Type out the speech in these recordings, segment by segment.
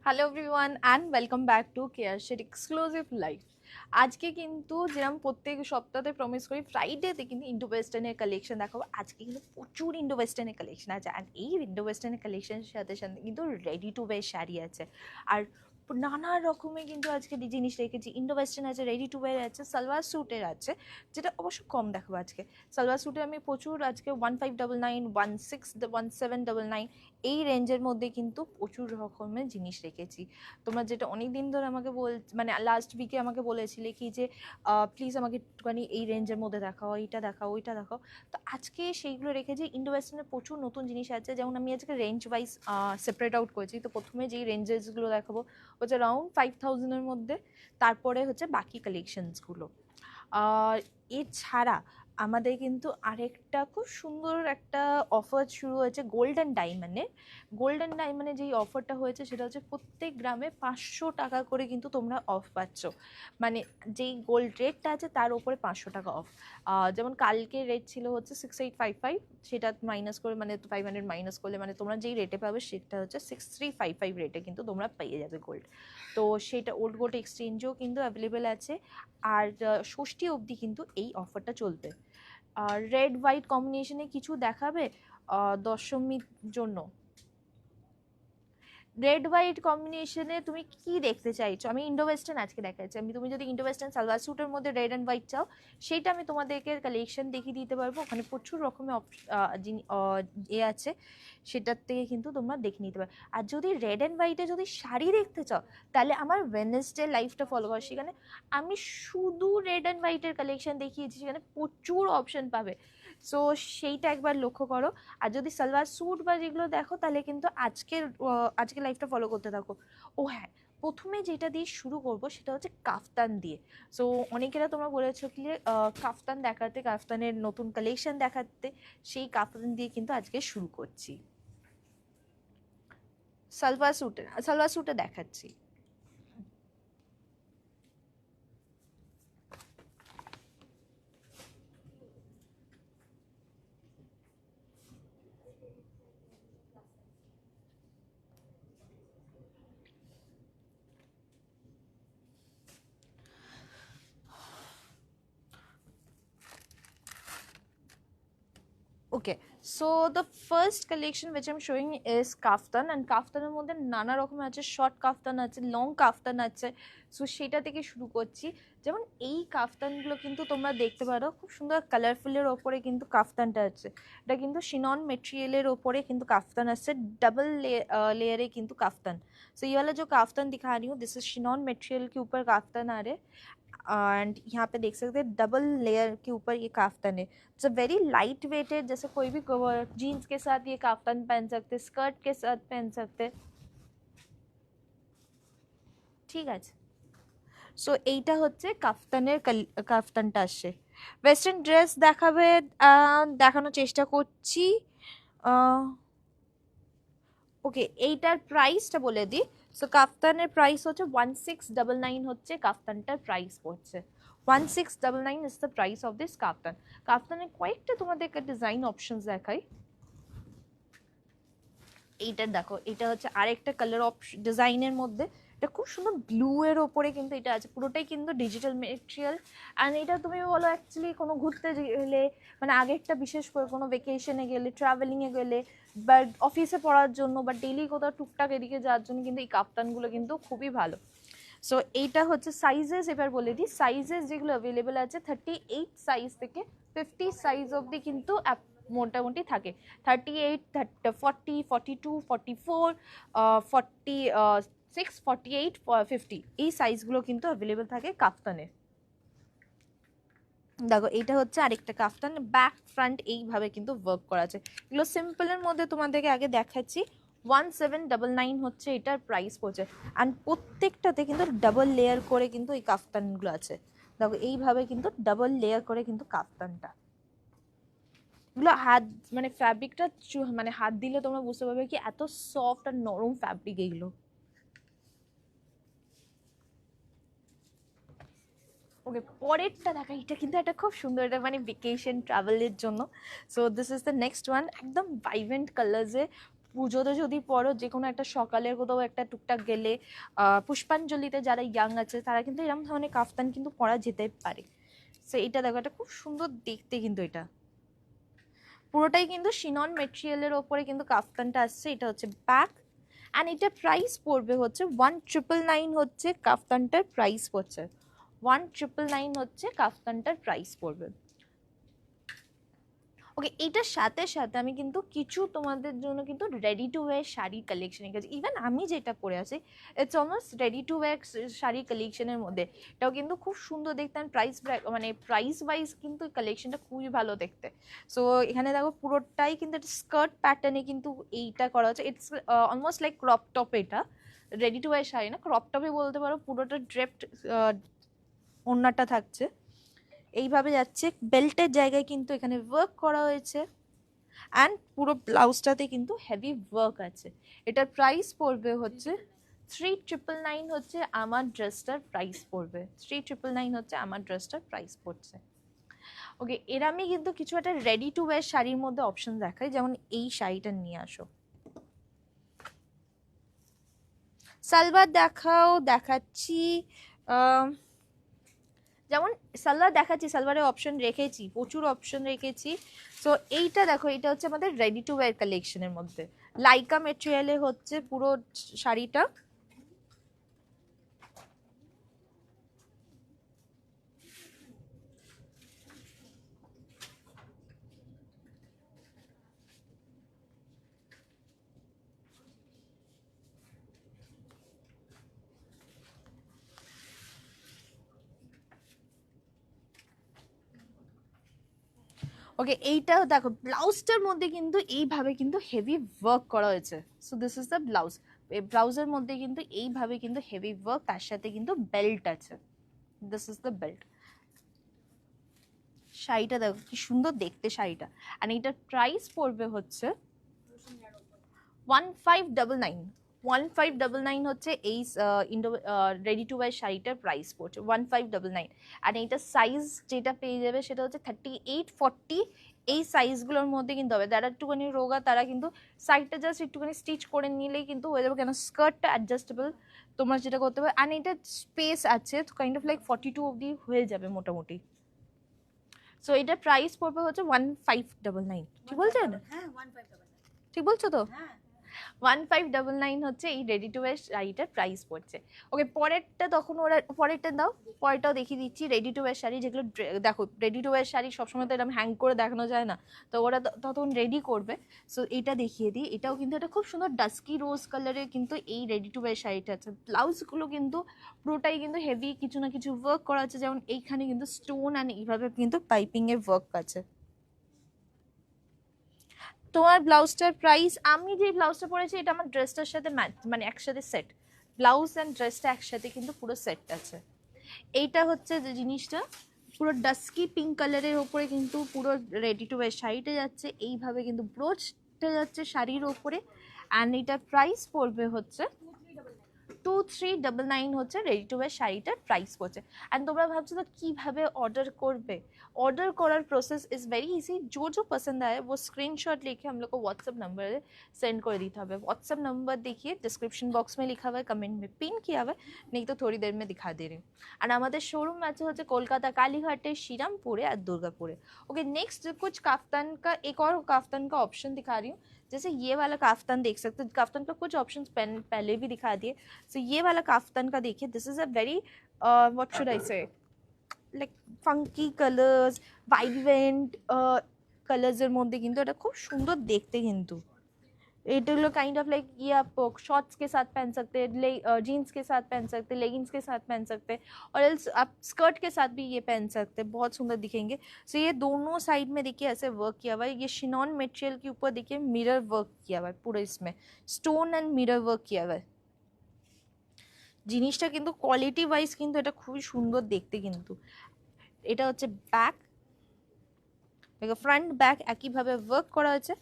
Hello everyone and welcome back to Careshed exclusive life. আজকে কিন্তু যেরকম প্রত্যেক সপ্তাহে প্রমিস করি ফ্রাইডেতে কিন্তু ইন্ডো ওয়েস্টার্নের কালেকশন দেখাবো। আজকে কিন্তু প্রচুর ইন্ডো ওয়েস্টার্নের কালেকশন আছে, অ্যান্ড এই ইন্ডো ওয়েস্টার্নের কালেকশনের সাথে সাথে কিন্তু রেডি টু ওয়্যার শাড়ি আছে। আর নানা রকমের কিন্তু আজকে জিনিস রেখেছি। ইন্ডো ওয়েস্টার্ন আছে, রেডি টু ওয়্যার আছে, সালোয়ার স্যুটের আছে, যেটা অবশ্য কম দেখাবো আজকে। সালোয়ার স্যুটে আমি প্রচুর আজকে 1599, 1799 এই রেঞ্জের মধ্যে কিন্তু প্রচুর রকমের জিনিস রেখেছি। তোমরা যেটা অনেক দিন ধরে আমাকে মানে লাস্ট উইকে আমাকে বলেছিলে কি যে প্লিজ আমাকে একটুখানি এই রেঞ্জের মধ্যে দেখাও, এইটা দেখাও, ওইটা দেখাও। তো আজকে সেইগুলো রেখেছি। ইন্ডো ওয়েস্টার্নের প্রচুর নতুন জিনিস আছে, যেমন আমি আজকে রেঞ্জ ওয়াইজ সেপারেট আউট করেছি। তো প্রথমে যেই রেঞ্জেসগুলো দেখাবো হচ্ছে অ্যারাউন্ড 5000-এর মধ্যে, তারপরে হচ্ছে বাকি কালেকশনসগুলো। এছাড়া আমাদের কিন্তু আরেকটা খুব সুন্দর একটা অফার শুরু হয়েছে গোল্ডেন ডায়মন্ডে যেই অফারটা হয়েছে সেটা হচ্ছে প্রত্যেক গ্রামে 500 টাকা করে কিন্তু তোমরা অফ পাচ্ছ। মানে যেই গোল্ড রেটটা আছে তার উপরে 500 টাকা অফ। যেমন কালকে রেট ছিল হচ্ছে 6855, সেটা মাইনাস করে মানে 500 মাইনাস করলে মানে তোমরা যেই রেটে পাবে সেটা হচ্ছে 6355 রেটে কিন্তু তোমরা পেয়ে যাবে গোল্ড। তো সেটা ওল্ড গোল্ড এক্সচেঞ্জও কিন্তু অ্যাভেলেবেল আছে। আর ষষ্ঠী অবধি কিন্তু এই অফারটা চলবে। রেড হোয়াইট কম্বিনেশনে কিছু দেখাবে দশমীর জন্য। রেড হোয়াইট কম্বিনেশনে তুমি কি দেখতে চাইছো? আমি ইন্ডো ওয়েস্টার্ন আজকে দেখাচ্ছি। তুমি যদি ইন্ডো ওয়েস্টার্ন সালোয়ার স্যুটের মধ্যে রেড অ্যান্ড হোয়াইট চাও, সেটা আমি তোমাদেরকে কালেকশন দেখিয়ে দিতে পারবো। ওখানে প্রচুর রকমের আছে, সেটার থেকে কিন্তু তোমরা দেখে নিতে পারো। আর যদি রেড অ্যান্ড হোয়াইটে যদি শাড়ি দেখতে চাও, তাহলে আমার ওয়েডনেসডে লাইফটা ফলো করো। সেখানে আমি শুধু রেড অ্যান্ড হোয়াইটের কালেকশন দেখিয়েছি, সেখানে প্রচুর অপশন পাবে। সো সেইটা একবার লক্ষ্য করো। আর যদি সালোয়ার স্যুট বা যেগুলো দেখো, তাহলে কিন্তু আজকের লাইফটা ফলো করতে থাকো। ও হ্যাঁ, প্রথমে যেটা দিয়ে শুরু করব সেটা হচ্ছে কাফতান দিয়ে। সো অনেকেরা তোমরা বলেছো কি কাফতান দেখাতে, কাফতানের নতুন কালেকশন দেখাতে। সেই কাফতান দিয়ে কিন্তু আজকে শুরু করছি। সালোয়ার স্যুটে দেখাচ্ছি। Okay, so the first collection which I'm showing is kaftan. And কাফতানের মধ্যে নানা রকমের আছে, শর্ট কাফতান আছে, লং কাফতান আছে। সো সেটা থেকে শুরু করছি। যেমন এই কাফতানগুলো কিন্তু তোমরা দেখতে পারো, খুব সুন্দর কালারফুলের ওপরে কিন্তু কাফতানটা আছে। এটা কিন্তু শিনন মেটেরিयलेर ওপরে কিন্তু কাফতান আছে, डबल लेयरे কিন্তু काफ्तान। सो ये वाला जो काफ्तान दिखा रही हूँ, दिस इज शिनॉन मटेरियल के ऊपर काफ्तान आ रहे हैं। एंड यहाँ पे देख सकते हैं डबल लेयर के ऊपर ये काफ्तान है। It's a very light weighted, जैसे कोई भी जीन्स के साथ ये काफ्तान पहन सकते, स्कर्ट के साथ पहन सकते। ঠিক আছে। সো এইটা হচ্ছে কাফতানটা আসছে। ওয়েস্টার্ন ড্রেস দেখাবে, দেখানোর চেষ্টা করছি। ওকে, এইটার প্রাইসটা বলে দিই। সো কাফতানের প্রাইস হচ্ছে 1699, হচ্ছে কাফতানটার প্রাইস পড়ছে 1699 is the price of this kaftan. কাফতানের কয়েকটা তোমাদেরকে ডিজাইন অপশনস দেখাই। এইটা দেখো, এটা হচ্ছে আরেকটা কালার ডিজাইনের মধ্যে। এটা খুব সুন্দর ব্লু এর ওপরে কিন্তু এটা আছে, পুরোটাই কিন্তু ডিজিটাল মেটেরিয়াল। অ্যান্ড এটা তুমি বলো অ্যাকচুয়ালি কোনো ঘুরতে গেলে, মানে আগেরটা বিশেষ করে কোনো ভেকেশনে গেলে, ট্রাভেলিংয়ে গেলে, বা অফিসে পড়ার জন্য, বা ডেইলি কোথাও টুকটাক এদিকে যাওয়ার জন্য কিন্তু এই কাপ্তানগুলো কিন্তু খুবই ভালো। সো এইটা হচ্ছে সাইজেস, এবার বলে দিই সাইজেস যেগুলো অ্যাভেলেবেল আছে। 38 সাইজ থেকে 50 সাইজ অবধি কিন্তু মোটামুটি থাকে। 38, 40, 42, 44, 46, 48, 50 এই সাইজগুলো কিন্তু অ্যাভেলেবেল থাকে কাফতানে। দেখো এইটা হচ্ছে আরেকটা কাফতান, ব্যাক ফ্রন্ট এইভাবে কিন্তু ওয়ার্ক করা আছে। এগুলো সিম্পলের মধ্যে তোমাদেরকে আগে দেখাচ্ছি। 1799 হচ্ছে এটার প্রাইস পড়ছে। অ্যান্ড প্রত্যেকটাতে কিন্তু ডাবল লেয়ার করে কিন্তু এই কাফতানগুলো আছে। দেখো এইভাবে কিন্তু ডাবল লেয়ার করে কিন্তু কাফতানটা, এগুলো হাত মানে ফ্যাব্রিকটা মানে হাত দিলে তোমরা বুঝতে পারবে কি এত সফট আর নরম ফ্যাব্রিক এগুলো। ওকে, পরেরটা দেখা, এটা কিন্তু একটা খুব সুন্দর, এটা মানে ভেকেশন ট্রাভেলের জন্য। So this is the next one, একদম ভাইব্রেন্ট কালার্সে পুজোতে যদি পরো, যে কোনো একটা সকালের কোথাও একটা টুকটাক গেলে, পুষ্পাঞ্জলিতে যারা ইয়াং আছে তারা কিন্তু এরকম ধরনের কাফতান কিন্তু পরা যেতে পারে। সো এটা দেখো, এটা খুব সুন্দর দেখতে কিন্তু, এটা পুরোটাই কিন্তু শিনন মেটেরিয়ালের ওপরে কিন্তু কাফতানটা আসছে। এটা হচ্ছে ব্যাক, অ্যান্ড এটা প্রাইস পড়বে হচ্ছে 1999 হচ্ছে কাফতানটার প্রাইস পড়ছে, 1999 হচ্ছে কাফতানটার প্রাইস পড়বে। ওকে, এটার সাথে সাথে আমি কিন্তু কিছু তোমাদের জন্য কিন্তু ready to wire sari collection রেখেছি। ইভেন আমি যেটা পরে আছি it's almost ready to wire sari কালেকশনের মধ্যে। এটাও কিন্তু খুব সুন্দর দেখতে, অ্যান্ড মানে প্রাইস ওয়াইজ কিন্তু কালেকশনটা খুবই ভালো দেখতে। সো এখানে দেখো পুরোটাই কিন্তু একটা স্কার্ট প্যাটার্নে কিন্তু এইটা করা হচ্ছে। It's almost like crop top, এটা রেডি টু ওয়্যার শাড়ি না, ক্রপ টপে বলতে পারো। পুরোটা ড্রেপড ওড়নাটা থাকছে, এইভাবে যাচ্ছে। বেল্টের জায়গায় কিন্তু এখানে ওয়ার্ক করা হয়েছে, অ্যান্ড পুরো ব্লাউজটাতে কিন্তু হেভি ওয়ার্ক আছে। এটার প্রাইস পড়বে হচ্ছে 3999 হচ্ছে আমার ড্রেসটার প্রাইস পড়বে, 3999 হচ্ছে আমার ড্রেসটার প্রাইস পড়ছে। ওকে, এর আমি কিন্তু কিছু একটা রেডি টু ওয়্যার শাড়ির মধ্যে অপশন দেখাই, যেমন এই শাড়িটা নিয়ে আসো। সালভার দেখাও, দেখাচ্ছি। যেমন সালোয়ার দেখাচ্ছি, সালোয়ারের অপশন রেখেছি, প্রচুর অপশন রেখেছি। সো এইটা দেখো, এটা হচ্ছে আমাদের রেডি টু ওয়্যার কালেকশনের মধ্যে, লাইকা মেটেরিয়ালে হচ্ছে পুরো শাড়িটা। ওকে, এইটাও দেখো, ব্লাউজটার মধ্যে কিন্তু এইভাবে কিন্তু হেভি ওয়ার্ক করা হয়েছে। So this is the blouse. এই ব্লাউজের মধ্যে কিন্তু এইভাবে কিন্তু হেভি ওয়ার্ক, তার সাথে কিন্তু বেল্ট আছে। This is the belt. শাড়িটা দেখো কি সুন্দর দেখতে শাড়িটা, আর এইটার প্রাইস পড়বে হচ্ছে 1599। 1599 হচ্ছে এই রেডি টু ওয়্যার শাড়িটার প্রাইস পড়ছে 1599। আর এইটার সাইজ যেটা পেয়ে যাবে সেটা হচ্ছে 38-40। এই সাইজগুলোর মধ্যে কিন্তু হবে, যারা একটুখানি রোগা তারা কিন্তু সাইডটা জাস্ট একটুখানি স্টিচ করে নিলেই কিন্তু হয়ে যাবে, কেন স্কার্টটা অ্যাডজাস্টেবল তোমরা যেটা করতে পারো। আর এটা স্পেস আছে, কাইন্ড অফ লাইক 42 অবধি হয়ে যাবে মোটামুটি। সো এটার প্রাইস পড়বে হচ্ছে 1599। ঠিক বলছেন? ঠিক বলছো তো? 1599 হচ্ছে এই রেডি টু ওয়্যার শাড়িটার প্রাইস পড়ছে। ওকে, পরেরটা তখন ওরা পরেরটা দাও, পরেরটাও দেখিয়ে দিচ্ছি। রেডি টু ওয়্যার শাড়ি যেগুলো, দেখো রেডি টু ওয়্যার শাড়ি সবসময় তো এরকম হ্যাং করে দেখানো যায় না, তো ওরা তখন রেডি করবে। সো এটা দেখিয়ে দিই, এটাও কিন্তু একটা খুব সুন্দর ডাস্কি রোজ কালারের কিন্তু এই রেডি টু ওয়্যার শাড়িটা আছে। ব্লাউজগুলো কিন্তু পুরোটাই কিন্তু হেভি কিছু না কিছু ওয়ার্ক করা আছে, যেমন এইখানে কিন্তু স্টোন অ্যান্ড এইভাবে কিন্তু পাইপিংয়ের ওয়ার্ক আছে। তোমার ব্লাউজটার প্রাইস, আমি যে ব্লাউজটা পরেছি এটা আমার ড্রেসটার সাথে ম্যাচ, মানে একসাথে সেট, ব্লাউজ অ্যান্ড ড্রেসটা একসাথে কিন্তু পুরো সেট আছে। এইটা হচ্ছে যে জিনিসটা পুরো ডাস্কি পিঙ্ক কালারের ওপরে কিন্তু পুরো রেডি টু ওয়্যার শাড়িটা যাচ্ছে, এইভাবে কিন্তু ব্রোচটা যাচ্ছে শাড়ির ওপরে। অ্যান্ড এটার প্রাইস পড়বে হচ্ছে 2399 হচ্ছে রেডি টু ওয়্যার শাড়িটার প্রাইস পড়ছে। অ্যান্ড তোমরা ভাবছো তো কীভাবে অর্ডার করবে? ऑर्डर करार प्रोसेस इज़ वेरी इजी। जो पसंद आए वो स्क्रीनशॉट लेके हम लोग को व्हाट्सअप नंबर सेंड कर दीता है। व्हाट्सअप नंबर देखिए डिस्क्रिप्शन बॉक्स में लिखा हुआ है, कमेंट में पिन किया हुआ है, नहीं तो थोड़ी देर में दिखा दे रही हूँ। और हमारे शोरूम আছে হচ্ছে কলকাতা কালীঘাটে, श्रीरामपुरे और दुर्गापुरे। ओके, नेक्स्ट कुछ काफ्तान का, एक और काफ्तान का ऑप्शन दिखा रही हूँ। जैसे ये वाला काफ्तान देख सकते हो, काफ्तान का कुछ ऑप्शन पहले भी दिखा दिए। सो ये वाला काफ्तान का देखिए, this is a very what should I से, লাইক ফাঙ্কি কালার্স, ভাইব্রেন্ট কালার্সের মধ্যে কিন্তু এটা খুব সুন্দর দেখতে। কিন্তু एटलो काइंड ऑफ लाइक ये आप शॉर्ट्स के साथ पहन सकते हैं, जीन्स के साथ पहन सकते हैं, लेगिंग्स के साथ पहन सकते हैं, और एल्स आप स्कर्ट के साथ भी ये पहन सकते हैं, बहुत सुंदर दिखेंगे। सो ये दोनों साइड में देखिए ऐसे वर्क किया हुआ है। ये शिनॉन मटेरियल के ऊपर देखिए मिरर वर्क किया हुआ है, पूरा इसमें स्टोन एंड मिरर वर्क किया हुआ है। জিনিসটা কিন্তু কোয়ালিটি ওয়াইজ কিন্তু এটা খুবই সুন্দর দেখতে। কিন্তু এটা হচ্ছে ব্যাক, দেখো ফ্রন্ট ব্যাক একইভাবে ওয়ার্ক করা হয়েছে।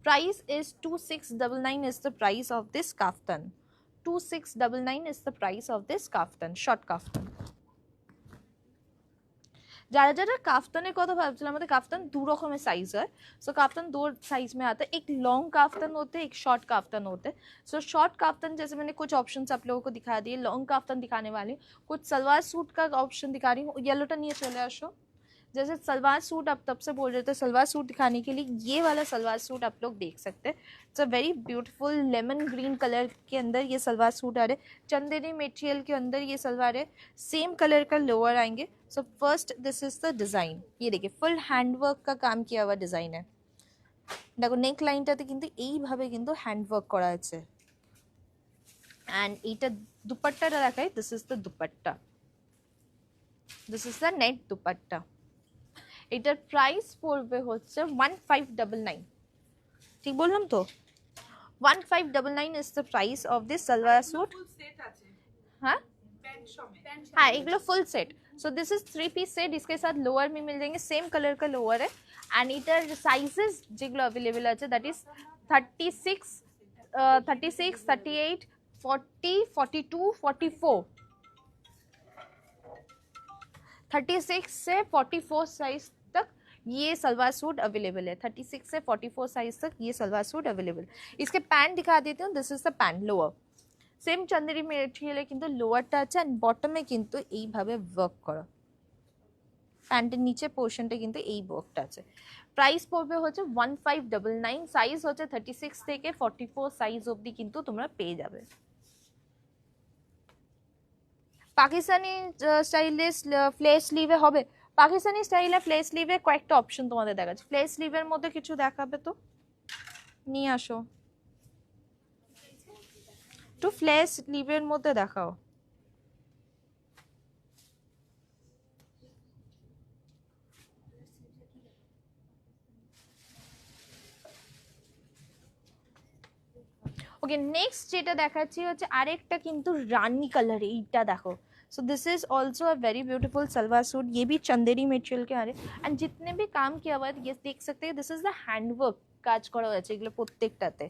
Price is 2699 is the price of this kaftan. 2699 is the price of this kaftan, short kaftan. যারা যারা काफ्तान কথা ভাবছিলাম, আমাদের काफ्तान दो रकमेर साइज है। सो काफ्तान दो साइज में आता है, एक लॉन्ग काफ्तान होते हैं, एक शॉर्ट काफ्तान होते हैं। सो शॉर्ट काफ्तान जैसे मैंने कुछ ऑप्शंस आप लोगों को दिखा दिए, लॉन्ग काफ्तान दिखाने वाली हूँ, कुछ सलवार सूट का ऑप्शन दिखा रही हूँ। येलोटा नहीं चले आशो, जैसे सलवार सूट आप तब से बोल रहे थे सलवार सूट दिखाने के लिए, ये वाला सलवार सूट आप लोग देख सकते हैं। It's a very beautiful lemon green colour के अंदर ये सलवार सूट आ रहे, चंदेरी मटेरियल के अंदर ये सलवार है, सेम कलर का लोअर आएंगे। So first this is the design, ये देखिए फुल हैंडवर्क का काम किया हुआ डिजाइन है। देखो नेक लाइनटाते किन्तु এইভাবে কিন্তু হ্যান্ডওয়ার্ক করা আছে। এন্ড এইটা দুপাট্টাটা দেখাই, this is the dupatta, this is the net dupatta. এটার প্রাইস পড়বে হচ্ছে 1599, ঠিক বললাম তো? 1599 is the price of this salwar suit. हाँ हाँ, एगलो full set. So this is 3 piece set, इसके साथ लोअर में मिल जाएंगे, सेम कलर का लोअर है। एंड इटर साइजेस যেগুলো अवेलेबल আছে दैट इज 36 38 40 42 44, 36 से 44 साइज तक ये सलवार सूट अवेलेबल है। 36 से 44 साइज तक ये सलवार सूट अवेलेबल। इसके पैंट दिखा देती हूँ, this is the pant lower, same Chanderi material কিন্তু লোয়ারটা আছে এন্ড বটমে কিন্তু এইভাবে ওয়ার্ক করা, প্যান্টের নিচে পোরশনটা কিন্তু এই ওয়ার্কটা আছে। প্রাইস পড়বে হচ্ছে 1599, সাইজ হচ্ছে 36 থেকে 44 সাইজ অবধি কিন্তু তোমরা পেয়ে যাবে। পাকিস্তানি স্টাইলে ফ্লে স্লিভে হবে, পাকিস্তানি স্টাইলে ফ্লে স্লিভে কয়েকটা অপশন তোমাদের দেখাচ্ছি। ফ্লে স্লিভের মধ্যে কিছু দেখাবে তো নিয়ে আসো, একটু ফ্লে স্লিভের মধ্যে দেখাও। ওকে, নেক্সট যেটা দেখাচ্ছি হচ্ছে আরেকটা কিন্তু রানী কালার, এইটা দেখো। सो this is also a very beautiful salwar suit, ये भी चंदेरी मेटेरियल के आ रहे एंड जितने भी काम किया हुआ है ये देख सकते हैं, दिस इज द হ্যান্ডওয়ার্ক কাজ করা হয়েছে এগুলো প্রত্যেকটাতে,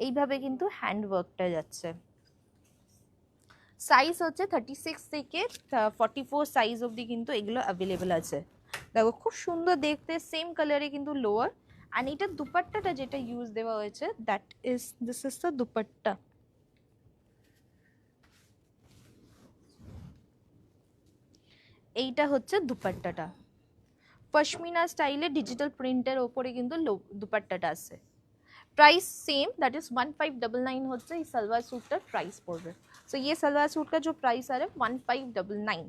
এইভাবে কিন্তু হ্যান্ডওয়ার্কটা যাচ্ছে। সাইজ হচ্ছে 36 থেকে 44 সাইজ অবধি কিন্তু এগুলো অ্যাভেলেবল আছে। দেখো খুব সুন্দর দেখতে, সেম কালারে কিন্তু লোয়ার। আর এটা দুপাট্টাটা যেটা ইউজ দেওয়া হয়েছে that is this is the dupatta. এইটা হচ্ছে দুপাট্টাটা, পশমিনা স্টাইলে ডিজিটাল প্রিন্টের ওপরে কিন্তু দুপাট্টাটা আছে। प्राइस सेम दैट इज 1599 होता है, इस सलवार सूट का प्राइस पड़ रहा है। सो ये सलवार सूट का जो प्राइस आ रहा है 1599,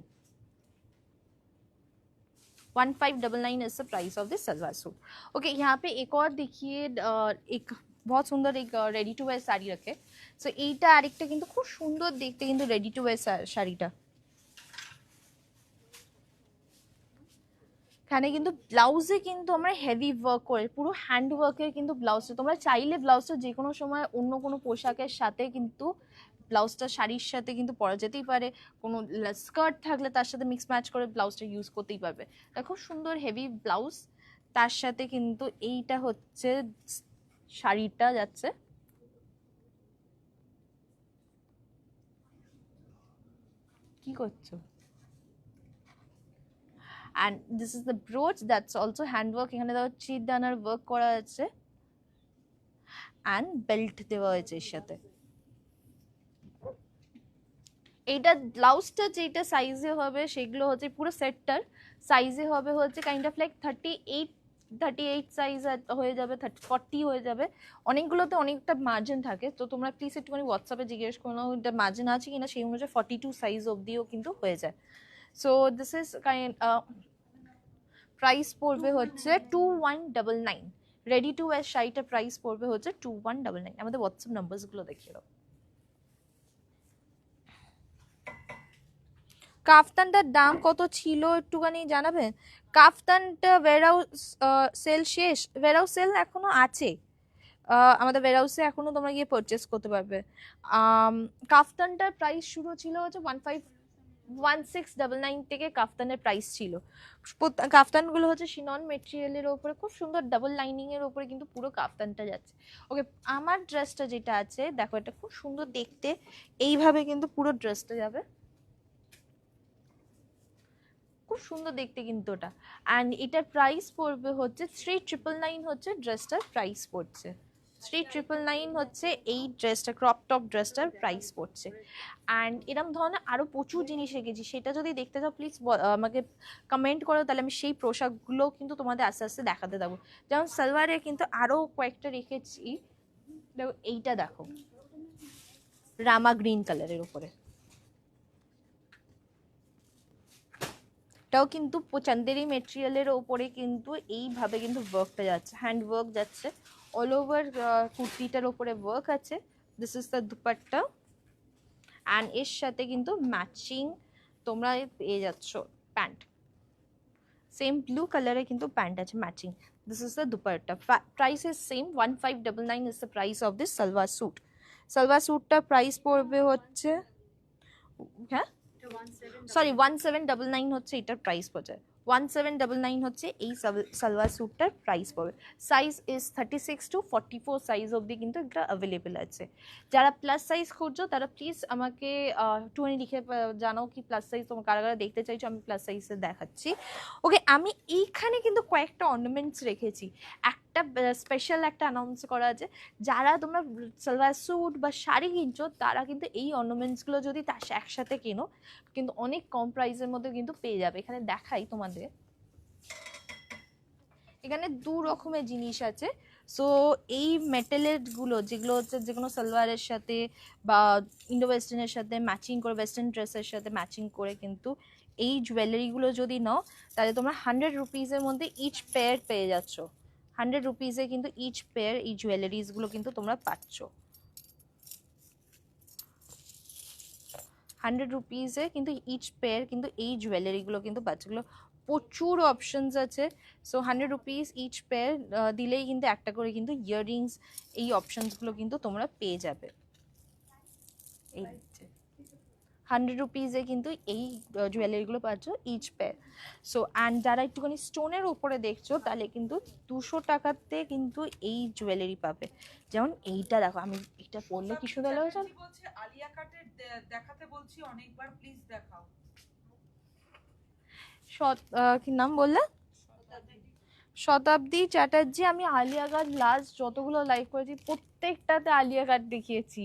1599 is the price of this salwar suit. Okay, यहाँ पे एक और देखिए, एक बहुत सुंदर एक रेडी टू वेयर शाड़ी रखे। सो এইটা আরেকটা কিন্তু খুব সুন্দর দেখতে কিন্তু রেডি টু ওয়্যার শাড়িটা। এখানে কিন্তু ব্লাউজে কিন্তু আমরা হেভি ওয়ার্ক করে, পুরো হ্যান্ড ওয়ার্কের কিন্তু ব্লাউজটা, তোমরা চাইলে ব্লাউজটা যে কোনো সময় অন্য কোনো পোশাকের সাথে কিন্তু ব্লাউজটা শাড়ির সাথে কিন্তু পরা যেতেই পারে, কোনো স্কার্ট থাকলে তার সাথে মিক্স ম্যাচ করে ব্লাউজটা ইউজ করতেই পারবে। খুব সুন্দর হেভি ব্লাউজ, তার সাথে কিন্তু এইটা হচ্ছে শাড়িটা যাচ্ছে। কি করছো? and this is the brooch that's also handwork, এখানে দেখো চিট দানার ওয়ার্ক করা আছে and বেল্ট দেওয়া হয়েছে এর সাথে। এইটা ব্লাউজটা যেটা সাইজে হবে সেগুলো হচ্ছে পুরো সেটটার সাইজে হবে হচ্ছে কাইন্ড অফ লাইক 38 সাইজ হয়ে যাবে, 40 হয়ে যাবে। অনেকগুলোতে অনেকটা মার্জিন থাকে, তো তোমরা প্লিজ একটুখানি হোয়াটসঅ্যাপে জিজ্ঞেস করো এটা মার্জিন আছে কিনা, সেই অনুযায়ী 42 সাইজ অবধিও কিন্তু হয়ে যায়। So this is kind price পড়বে হচ্ছে 2199, রেডি টু ওয়্যার শাড়িটার প্রাইস পড়বে হচ্ছে 2199। আমাদের হোয়াটসঅ্যাপ নাম্বারসগুলো দেখিয়ে দাও। কাফতানটার দাম কত ছিল একটুখানি জানাবেন? কাফতানটা ওয়্যারহাউস সেল শেষ, ওয়্যারহাউস সেল এখনো আছে, আমাদের ওয়্যারহাউসে এখনো তোমরা গিয়ে পারচেস করতে পারবে। কাফতানটার প্রাইস শুরু ছিল হচ্ছে 1699 থেকে কাফতানের প্রাইস ছিল। কাফতানগুলো হচ্ছে শিনন মেটেরিয়ালের ওপরে খুব সুন্দর ডাবল লাইনিং এর ওপরে কিন্তু পুরো কাফতানটা যাচ্ছে। ওকে, আমার ড্রেসটা যেটা আছে দেখো, এটা খুব সুন্দর দেখতে, এইভাবে কিন্তু পুরো ড্রেসটা যাবে, খুব সুন্দর দেখতে কিন্তু ওটা। অ্যান্ড এটার প্রাইস পড়বে হচ্ছে 3999 হচ্ছে ড্রেসটার প্রাইস পড়ছে। 3999 হচ্ছে এই ড্রেসটা, ক্রপ টপ ড্রেসটার প্রাইস পড়ছে। অ্যান্ড এরকম ধরনের আরও প্রচুর জিনিস রেখেছি, সেটা যদি দেখতে চাও প্লিজ আমাকে কমেন্ট করো, তাহলে আমি সেই পোশাকগুলো কিন্তু তোমাদের আস্তে আস্তে দেখাতে দেবো। যেমন সালোয়ারে কিন্তু আরও কয়েকটা রেখেছি। দেখো এইটা দেখো, রামা গ্রিন কালারের উপরে, এটাও কিন্তু চান্দেরি মেটেরিয়ালের ওপরে কিন্তু এইভাবে কিন্তু ওয়ার্কটা যাচ্ছে, হ্যান্ড ওয়ার্ক যাচ্ছে অল ওভার কুর্তিটার ওপরে ওয়ার্ক আছে। This is the dupatta and এর সাথে কিন্তু ম্যাচিং তোমরা পেয়ে যাচ্ছ প্যান্ট, সেম ব্লু কালারে কিন্তু প্যান্ট আছে matching. This is the dupatta, price is same 1599 is the price of this salwar suit. Salwar স্যুটটা প্রাইস পড়বে হচ্ছে, হ্যাঁ সরি 1799 হচ্ছে এটার প্রাইস পড়ছে, 1799 হচ্ছে এই সালোয়ার স্যুটটার প্রাইস পড়বে। সাইজ ইজ 36 to 44 সাইজ অবধি কিন্তু এটা অ্যাভেলেবেল আছে। যারা প্লাস সাইজ খুঁজছো তারা প্লিজ আমাকে একটুখানি লিখে জানাও কি প্লাস সাইজ তোমার কারা কারা দেখতে চাইছো, আমি প্লাস সাইজে দেখাচ্ছি। ওকে, আমি এইখানে কিন্তু কয়েকটা অর্নামেন্টস রেখেছি। একটা স্পেশাল একটা অ্যানাউন্স করা আছে, যারা তোমরা সালোয়ার স্যুট বা শাড়ি কিনছো তারা কিন্তু এই অর্নামেন্টসগুলো যদি একসাথে কেনো কিন্তু অনেক কম প্রাইসের মধ্যে কিন্তু পেয়ে যাবে। এখানে দেখাই তোমাদের, এখানে দু রকমের জিনিস আছে। সো এই মেটেলের গুলো যেগুলো হচ্ছে যে কোনো সালোয়ারের সাথে বা ইন্ডো ওয়েস্টার্নের সাথে ম্যাচিং করে, ওয়েস্টার্ন ড্রেসের সাথে ম্যাচিং করে কিন্তু এই জুয়েলারিগুলো যদি নাও তাহলে তোমরা 100 রুপিসের মধ্যে ইচ পেয়ার পেয়ে যাচ্ছ। 100 রুপিসে কিন্তু ইচ পেয়ার এই জুয়েলারিসগুলো কিন্তু তোমরা পাচ্ছ। 100 রুপিসে কিন্তু ইচ পেয়ার কিন্তু এই জুয়েলারিগুলো কিন্তু বাচ্চাগুলো প্রচুর অপশনস আছে। সো 100 রুপিস ইচ পেয়ার দিলেই কিন্তু একটা করে কিন্তু ইয়াররিংস এই অপশনসগুলো কিন্তু তোমরা পেয়ে যাবে। এই 100 রুপিসে কিন্তু এই জুয়েলারিগুলো পাচ্ছ ইচ পেয়ার। সো অ্যান্ড যারা একটুখানি স্টোনের উপরে দেখছো তাহলে কিন্তু 200 টাকাতে কিন্তু এই জুয়েলারি পাবে। যেমন এইটা দেখো, আমি এটা পরলে কি সুন্দর লাগছে। আলিয়া কাটের দেখাতে বলছি অনেকবার, প্লিজ দেখাও। কি নাম বললে? শতাব্দী চ্যাটার্জি। আমি আলিয়া কাট লাস্ট যতগুলো লাইভ করেছি প্রত্যেকটাতে আলিয়া কাট দেখিয়েছি।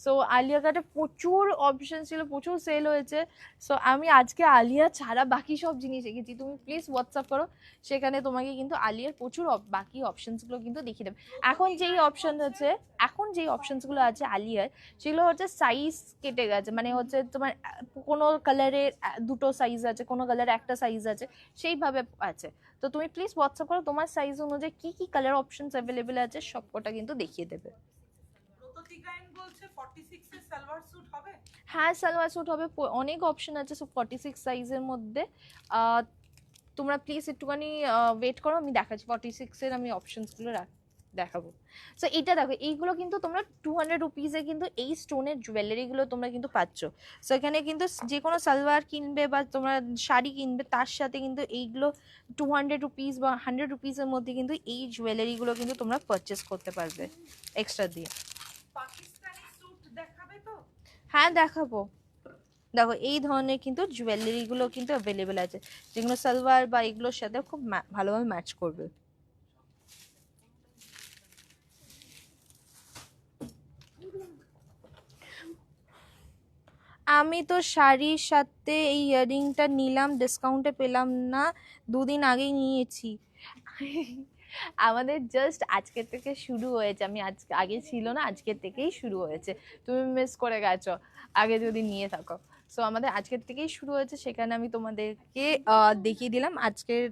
সো আলিয়া কাটে প্রচুর অপশন ছিল, প্রচুর সেল হয়েছে। সো আমি আজকে আলিয়া ছাড়া বাকি সব জিনিস রেখেছি, তুমি প্লিজ হোয়াটসঅ্যাপ করো, সেখানে তোমাকে কিন্তু আলিয়ার প্রচুর বাকি অপশনসগুলো কিন্তু দেখিয়ে দেবে। এখন যেই অপশন আছে, এখন যেই অপশনসগুলো আছে আলিয়ার, সেগুলো হচ্ছে সাইজ কেটে গেছে, মানে হচ্ছে তোমার কোনো কালারের দুটো সাইজ আছে, কোনো কালারে একটা সাইজ আছে, সেইভাবে আছে। তো তুমি প্লিজ হোয়াটসঅ্যাপ করো, তোমার সাইজ অনুযায়ী কি কি কালার অপশনস অ্যাভেলেবেল আছে সবকটা কিন্তু দেখিয়ে দেবে। হ্যাঁ সালোয়ার স্যুট হবে, অনেক অপশন আছে। সো 46 সাইজের মধ্যে তোমরা প্লিজ একটুখানি ওয়েট করো, আমি দেখাচ্ছি 46 এর আমি অপশনসগুলো দেখাবো। সো এটা দেখো, এইগুলো কিন্তু তোমরা 200 রুপিসে কিন্তু এই স্টোনের জুয়েলারিগুলো তোমরা কিন্তু পাচ্ছ। সো এখানে কিন্তু যে কোনো সালোয়ার কিনবে বা তোমরা শাড়ি কিনবে তার সাথে কিন্তু এইগুলো 200 রুপিস বা 100 রুপিসের মধ্যে কিন্তু এই জুয়েলারিগুলো কিন্তু তোমরা পারচেস করতে পারবে এক্সট্রা দিয়ে। হ্যাঁ দেখাবো, দেখো এই ধরনের কিন্তু জুয়েলারিগুলো কিন্তু অ্যাভেলেবেল আছে, যেগুলো সালোয়ার বা এগুলোর সাথে খুব ভালোভাবে ম্যাচ করবে। আমি তো শাড়ির সাথে এই ইয়াররিংটা নিলাম, ডিসকাউন্টে পেলাম না, দুদিন আগেই নিয়েছি। আমাদের জাস্ট আজকের থেকে শুরু হয়েছে, আমি আগে ছিল না, আজকের থেকেই শুরু হয়েছে, তুমি মিস করে গেছো আগে যদি নিয়ে থাকো। সো আমাদের আজকের থেকেই শুরু হয়েছে, সেখানে আমি তোমাদেরকে দেখিয়ে দিলাম। আজকের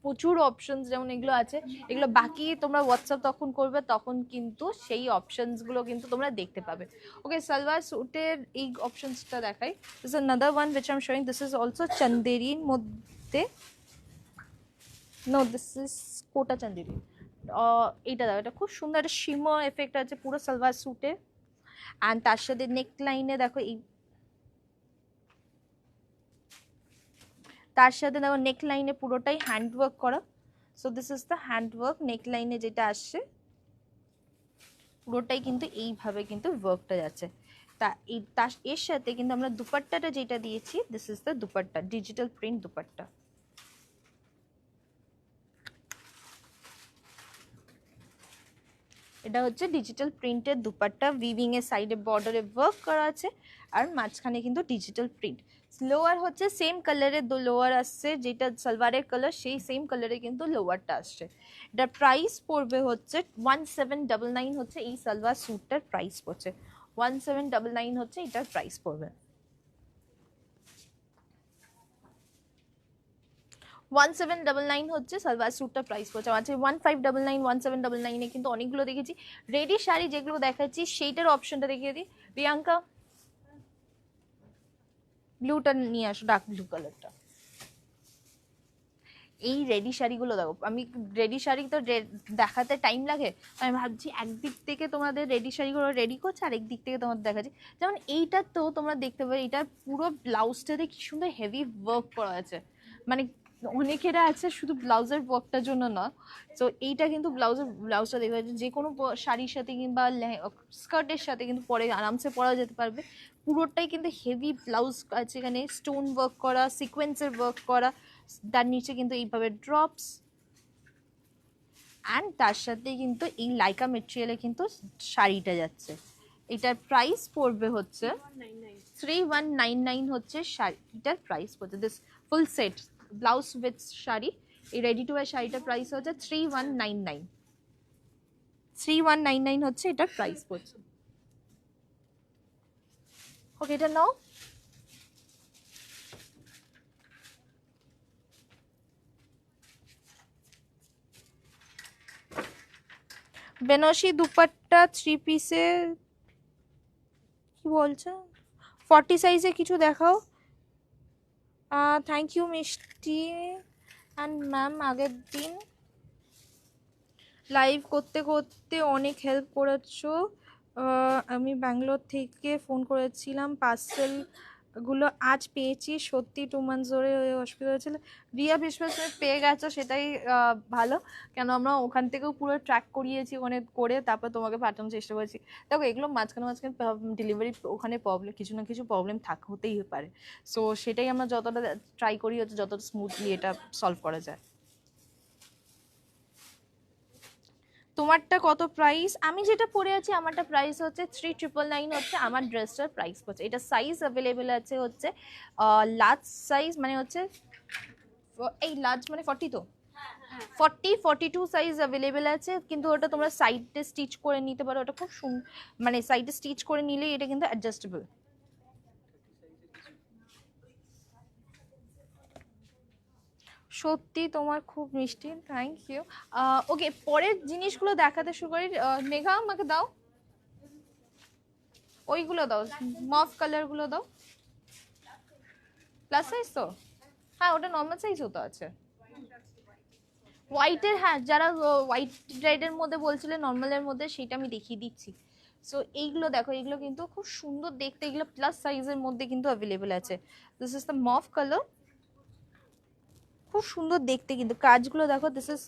প্রচুর অপশনস যেমন এগুলো আছে, এগুলো বাকি তোমরা হোয়াটসঅ্যাপ তখন করবে, তখন কিন্তু সেই অপশনসগুলো কিন্তু তোমরা দেখতে পাবে। ওকে, সালোয়ার স্যুটের এই অপশনসটা দেখাই। This is another one which I'm showing. This is also চান্দেরির মধ্যে, নো দিস ইজ কোটা চান্দেরি। এইটা দেখো, এটা খুব সুন্দর একটা শিমর এফেক্ট আছে পুরো সালোয়ার স্যুটে। অ্যান্ড তার সাথে নেক লাইনে দেখো, এই তার সাথে দেখো নেক লাইনে পুরোটাই হ্যান্ডওয়ার্ক করা। So this is the handwork, neck লাইনে যেটা আসছে পুরোটাই কিন্তু এইভাবে কিন্তু ওয়ার্কটা যাচ্ছে। এর সাথে কিন্তু আমরা দুপাট্টাটা যেটা দিয়েছি, this is the dupatta, digital print dupatta. এটা হচ্ছে ডিজিটাল প্রিন্টের দুপাট্টা, উইভিং এর সাইডে বর্ডারে ওয়ার্ক করা আছে আর মাঝখানে কিন্তু ডিজিটাল প্রিন্ট। লোয়ার হচ্ছে সেম কালারের লোয়ার আসছে, যেটা সালোয়ারের কালার সেই সেম কালারে কিন্তু লোয়ারটা আসছে। এটার প্রাইস পড়বে হচ্ছে 1799 হচ্ছে এই সালোয়ার স্যুটটার প্রাইস পড়ছে, 1799 হচ্ছে এটার প্রাইস পড়বে। 1799 হচ্ছে সালোয়ার স্যুটটা প্রাইস পড়ছে। আচ্ছা 1599 1799 এ কিন্তু অনেকগুলো দেখেছি। রেডি শাড়ি যেগুলো দেখাচ্ছি সেইটার অপশনটা দেখিয়ে দিই। প্রিয়াঙ্কা ব্লুটা নিয়ে আসো, ডার্ক ব্লু কালারটা। এই রেডি শাড়িগুলো দেখো, আমি রেডি শাড়ি তো দেখাতে টাইম লাগে, আমি ভাবছি একদিক থেকে তোমাদের রেডি শাড়িগুলো রেডি করছে আর একদিক থেকে তোমাদের দেখাচ্ছি। যেমন এইটা তো তোমরা দেখতে পাবে, এটার পুরো ব্লাউজটাতে কি সুন্দর হেভি ওয়ার্ক করা আছে, মানে অনেকেরা আছে শুধু ব্লাউজের ওয়ার্কটার জন্য না। তো এইটা কিন্তু ব্লাউজটা দেখবে যে কোনো শাড়ির সাথে কিংবা স্কার্টের সাথে কিন্তু পরে আরামসে পরা যেতে পারবে। পুরোটাই কিন্তু হেভি ব্লাউজ আছে, এখানে স্টোন ওয়ার্ক করা, সিকোয়েন্সের ওয়ার্ক করা, তার নিচে কিন্তু এইভাবে ড্রপস, অ্যান্ড তার সাথে কিন্তু এই লাইকা মেটেরিয়ালে কিন্তু শাড়িটা যাচ্ছে। এটার প্রাইস পড়বে হচ্ছে 3199 হচ্ছে শাড়িটার প্রাইস পড়ছে। This full set blouse with sari, এই রেডি টু ওয়্যার শাড়িটার প্রাইস হচ্ছে 3199, 3199 হচ্ছে এটার প্রাইস পড়ছে। ওকে এটা নাও। বেনারসি দুপাট্টা 3 পিসে কি বলছে, 40 সাইজে কিছু দেখাও। থ্যাংক ইউ মিষ্টি অ্যান্ড ম্যাম, আগের দিন লাইভ করতে করতে অনেক হেল্প করেছো। আমি ব্যাঙ্গালোর থেকে ফোন করেছিলাম, পার্সেলগুলো আজ পেয়েছি, সত্যি 2 মান্থস ধরে অসুবিধা হয়েছিল। রিয়া বিশ্বাস পেয়ে গেছো, সেটাই ভালো, কেন আমরা ওখান থেকেও পুরো ট্র্যাক করিয়েছি ওখানে করে তারপর তোমাকে পাঠানোর চেষ্টা করেছি। দেখো এগুলো মাঝখানে মাঝখানে ডেলিভারি ওখানে প্রবলেম, কিছু না কিছু প্রবলেম হতেই পারে। সো সেটাই আমরা যতটা ট্রাই করি হচ্ছে যতটা স্মুথলি এটা সলভ করা যায়। তোমারটা কত প্রাইস? আমি যেটা পরে আছি আমারটা প্রাইস হচ্ছে 3999 হচ্ছে আমার ড্রেসটার প্রাইস পড়ছে। এটা সাইজ অ্যাভেলেবেল আছে হচ্ছে লার্জ সাইজ, মানে হচ্ছে এই লার্জ মানে 40, তো 42 সাইজ অ্যাভেলেবেল আছে, কিন্তু ওটা তোমরা সাইডে স্টিচ করে নিতে পারো, ওটা খুব মানে সাইডে স্টিচ করে নিলে এটা কিন্তু অ্যাডজাস্টেবল। সত্যি তোমার খুব মিষ্টি, থ্যাংক ইউ। ওকে পরের জিনিসগুলো দেখাতে শুরু করি। মেঘা আমাকে দাও, ওইগুলো দাও, মফ কালারগুলো দাও। প্লাস সাইজ তো? হ্যাঁ ওটা নর্মাল সাইজও তো আছে। হোয়াইটের, হ্যাঁ যারা হোয়াইট রেডের মধ্যে বলছিলে নর্মালের মধ্যে, সেটা আমি দেখিয়ে দিচ্ছি। সো এইগুলো দেখো, এগুলো কিন্তু খুব সুন্দর দেখতে, এগুলো প্লাস সাইজের মধ্যে কিন্তু অ্যাভেলেবেল আছে। দিস ইজ দ্য মফ কালার, খুব সুন্দর দেখতে কিন্তু কাজগুলো দেখো। দিস ইজ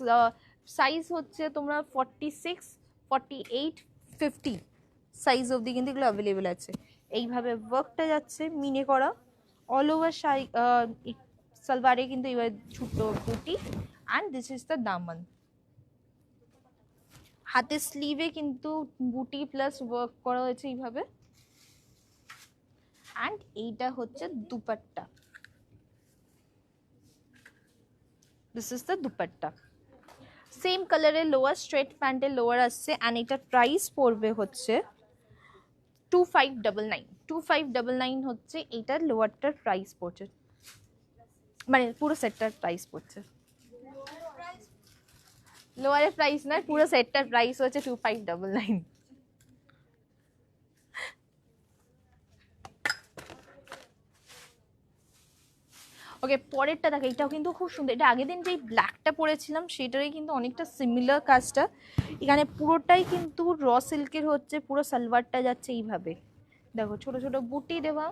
সাইজ হচ্ছে তোমরা 46, 48, 50 সাইজ অবধি কিন্তু এগুলো অ্যাভেলেবেল আছে। এইভাবে ওয়ার্কটা যাচ্ছে মিনে করা, অল ওভার শাড়ি সালোয়ারে কিন্তু এবার ছোট বুটি, অ্যান্ড দিস ইজ দ্য দামান। হাতের স্লিভে কিন্তু বুটি প্লাস ওয়ার্ক করা হয়েছে এইভাবে, অ্যান্ড এইটা হচ্ছে dupatta, this is the dupatta. Same কালারের লোয়ার, স্ট্রেট প্যান্টের লোয়ার আসছে, অ্যান্ড এটার প্রাইস পড়বে হচ্ছে 2599, 2599 হচ্ছে এইটার লোয়ারটার প্রাইস পড়ছে, মানে পুরো সেটটার প্রাইস পড়ছে। লোয়ারের প্রাইস নয়, পুরো সেটটার প্রাইস হচ্ছে 2599। ওকে পরেরটা দেখো, এটাও কিন্তু খুব সুন্দর। এটা আগের দিন যেই ব্ল্যাকটা পরেছিলাম সেটারই কিন্তু অনেকটা সিমিলার কাজটা, এখানে পুরোটাই কিন্তু র সিল্কের হচ্ছে, পুরো সালোয়ারটা যাচ্ছে এইভাবে, দেখো ছোট ছোট বুটি দেওয়া,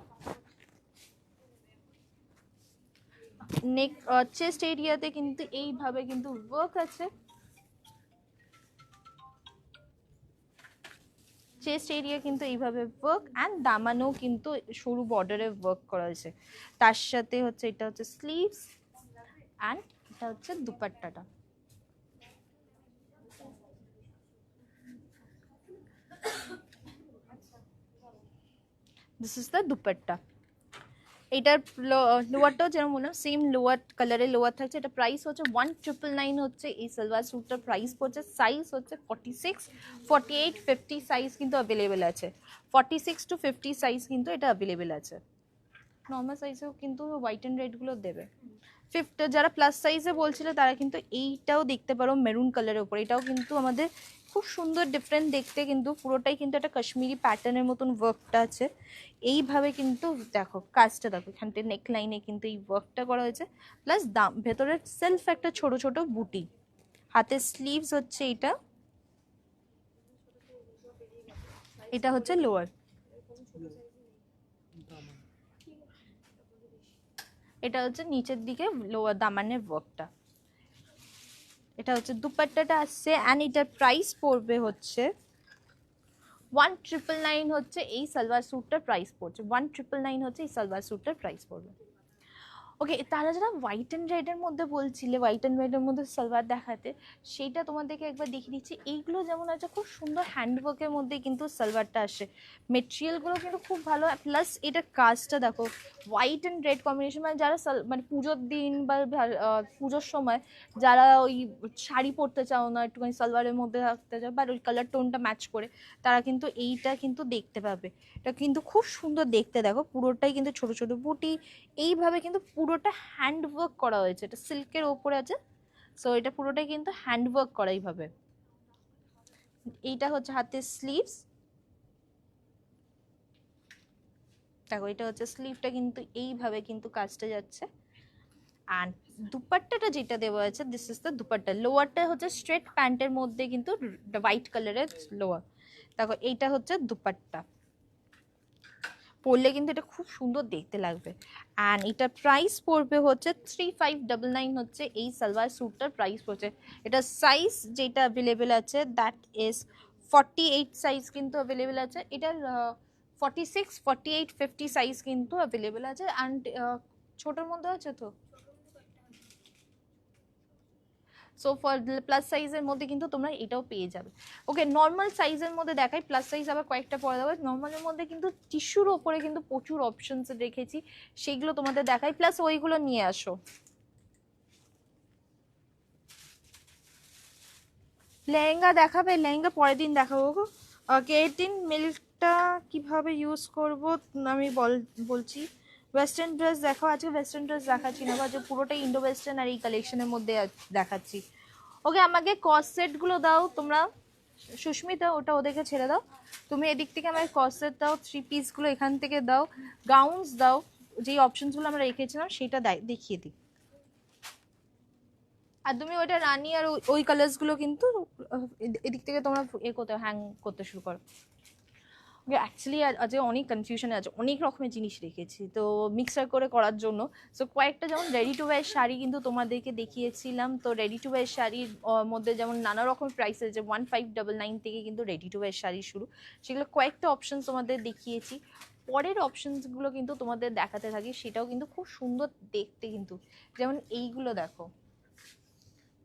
নেক চেস্ট এরিয়াতে কিন্তু এইভাবে কিন্তু ওয়ার্ক আছে, চেস্ট এরিয়া কিন্তু এইভাবে ওয়ার্ক, অ্যান্ড দামানেও কিন্তু সরু বর্ডারে ওয়ার্ক করা হয়েছে। তার সাথে হচ্ছে এটা হচ্ছে স্লিভস, অ্যান্ড এটা হচ্ছে দুপাট্টাটা। This is the dupatta. এটার লোয়ারটাও যেমন বললাম সেম লোয়ার কালারের লোয়ার থাকছে। এটা প্রাইস হচ্ছে 1999 হচ্ছে এই সালোয়ার স্যুটটার প্রাইস পড়ছে। সাইজ হচ্ছে 46, 48, 50 সাইজ কিন্তু অ্যাভেলেবেল আছে। 46 to 50 সাইজ কিন্তু এটা অ্যাভেলেবেল আছে। নর্মাল সাইজেও কিন্তু হোয়াইট অ্যান্ড রেডগুলো দেবে। যারা প্লাস সাইজে বলছিল তারা কিন্তু এইটাও দেখতে পারো মেরুন কালারের উপর। এটাও কিন্তু আমাদের খুব সুন্দর ডিফারেন্ট দেখতে, কিন্তু পুরোটাই কিন্তু একটা কাশ্মীরি প্যাটার্নের মতন ওয়ার্কটা আছে। এইভাবে কিন্তু দেখো কাজটা দেখো, এখানটা নেক লাইনে কিন্তু এই ওয়ার্কটা করা হয়েছে, প্লাস দাম ভেতরে সেলফ একটা ছোট ছোট বুটি। হাতের স্লিভস হচ্ছে এটা, এটা হচ্ছে লোয়ার। এটা হচ্ছে নিচের দিকে লোয়ার দামানের ওয়ার্কটা। এটা হচ্ছে দুপাট্টাটা আসছে, অ্যান্ড এটার প্রাইস পড়বে হচ্ছে 1999 হচ্ছে এই সালোয়ার স্যুটটার প্রাইস পড়ছে। 1999 হচ্ছে এই সালোয়ার স্যুটটার প্রাইস পড়বে। ওকে, তারা যারা হোয়াইট অ্যান্ড রেডের মধ্যে বলছিলে, হোয়াইট অ্যান্ড রেডের মধ্যে সালোয়ার দেখাতে, সেইটা তোমাদেরকে একবার দেখিয়ে দিচ্ছি। এইগুলো যেমন আছে খুব সুন্দর হ্যান্ডওয়ার্কের মধ্যে কিন্তু সালোয়ারটা আসে। মেটেরিয়ালগুলো কিন্তু খুব ভালো, প্লাস এটা কাজটা দেখো হোয়াইট অ্যান্ড রেড কম্বিনেশন। মানে যারা মানে পুজোর দিন বা পুজোর সময় যারা ওই শাড়ি পরতে চাও না, একটুখানি সালোয়ারের মধ্যে থাকতে চাও, বা ওই কালার টোনটা ম্যাচ করে, তারা কিন্তু এইটা কিন্তু দেখতে পাবে। এটা কিন্তু খুব সুন্দর দেখতে, দেখো পুরোটাই কিন্তু ছোট ছোট বুটি। এইভাবে কিন্তু পুরোটা হ্যান্ডওয়ার্ক করা হয়েছে, এটা সিল্কের ওপরে আছে। সো এটা পুরোটাই কিন্তু হ্যান্ডওয়ার্ক করা এইভাবে। এইটা হচ্ছে হাতের স্লিভস, দেখো এটা হচ্ছে স্লিভটা কিন্তু এইভাবে কিন্তু কাজটা যাচ্ছে। অ্যান্ড দুপাট্টাটা যেটা দেওয়া আছে, দিস ইজ দ্য দুপাট্টা। লোয়ারটা হচ্ছে স্ট্রেট প্যান্টের মধ্যে কিন্তু হোয়াইট কালারের লোয়ার। দেখো এইটা হচ্ছে দুপাট্টা, পরলে কিন্তু এটা খুব সুন্দর দেখতে লাগবে। অ্যান্ড এটা প্রাইস পড়বে হচ্ছে 3599 হচ্ছে এই সালোয়ার স্যুটটার প্রাইস পড়ছে। এটা সাইজ যেটা অ্যাভেলেবেল আছে দ্যাট ইজ 48 সাইজ কিন্তু অ্যাভেলেবেল আছে। এটার 46, 48, 50 সাইজ কিন্তু অ্যাভেলেবেল আছে। অ্যান্ড ছোটোর মধ্যে আছে তো, সো ফর প্লাস সাইজের মধ্যে কিন্তু তোমরা এটাও পেয়ে যাবে। ওকে, নর্মাল সাইজের মধ্যে দেখাই, প্লাস সাইজ আবার কয়েকটা পরে দেবো। নর্মালের মধ্যে কিন্তু টিস্যুর ওপরে কিন্তু প্রচুর অপশনস রেখেছি, সেগুলো তোমাদের দেখাই, প্লাস ওইগুলো নিয়ে আসো। লেহেঙ্গা দেখাবে? লেহেঙ্গা পরের দিন দেখাবো গো। কেরাটিন মিল্কটা কিভাবে ইউজ করব আমি বলছি। ওয়েস্টার্ন ড্রেস দেখো, আজকে ওয়েস্টার্ন ড্রেস দেখাচ্ছি না, আজকে পুরোটাই ইন্ডো ওয়েস্টার্ন আর এই কালেকশনের মধ্যে দেখাচ্ছি। ওকে, আমাকে কস সেটগুলো দাও তোমরা। সুস্মিতা, ওটা ওদেরকে ছেড়ে দাও। তুমি এদিক থেকে আমাকে কস সেট দাও, 3 পিসগুলো এখান থেকে দাও, গাউন্স দাও, যেই অপশনসগুলো আমরা রেখেছিলাম সেটা দেখিয়ে দিই। আর তুমি ওইটা রানি আর ওই কালার্সগুলো কিন্তু এদিক থেকে তোমরা করতে হ্যাং করতে শুরু করো। অ্যাকচুয়ালি আজ অনেক কনফিউশনে আছে, অনেক রকমের জিনিস রেখেছি তো মিক্সার করে করার জন্য। সো কয়েকটা যেমন রেডি টু ওয়্যার শাড়ি কিন্তু তোমাদেরকে দেখিয়েছিলাম। তো রেডি টু ওয়্যার শাড়ির মধ্যে যেমন নানা রকম প্রাইসের, যে 1599 থেকে কিন্তু রেডি টু ওয়্যার শাড়ি শুরু, সেগুলো কয়েকটা অপশন তোমাদের দেখিয়েছি। পরের অপশনসগুলো কিন্তু তোমাদের দেখাতে থাকি, সেটাও কিন্তু খুব সুন্দর দেখতে। কিন্তু যেমন এইগুলো দেখো,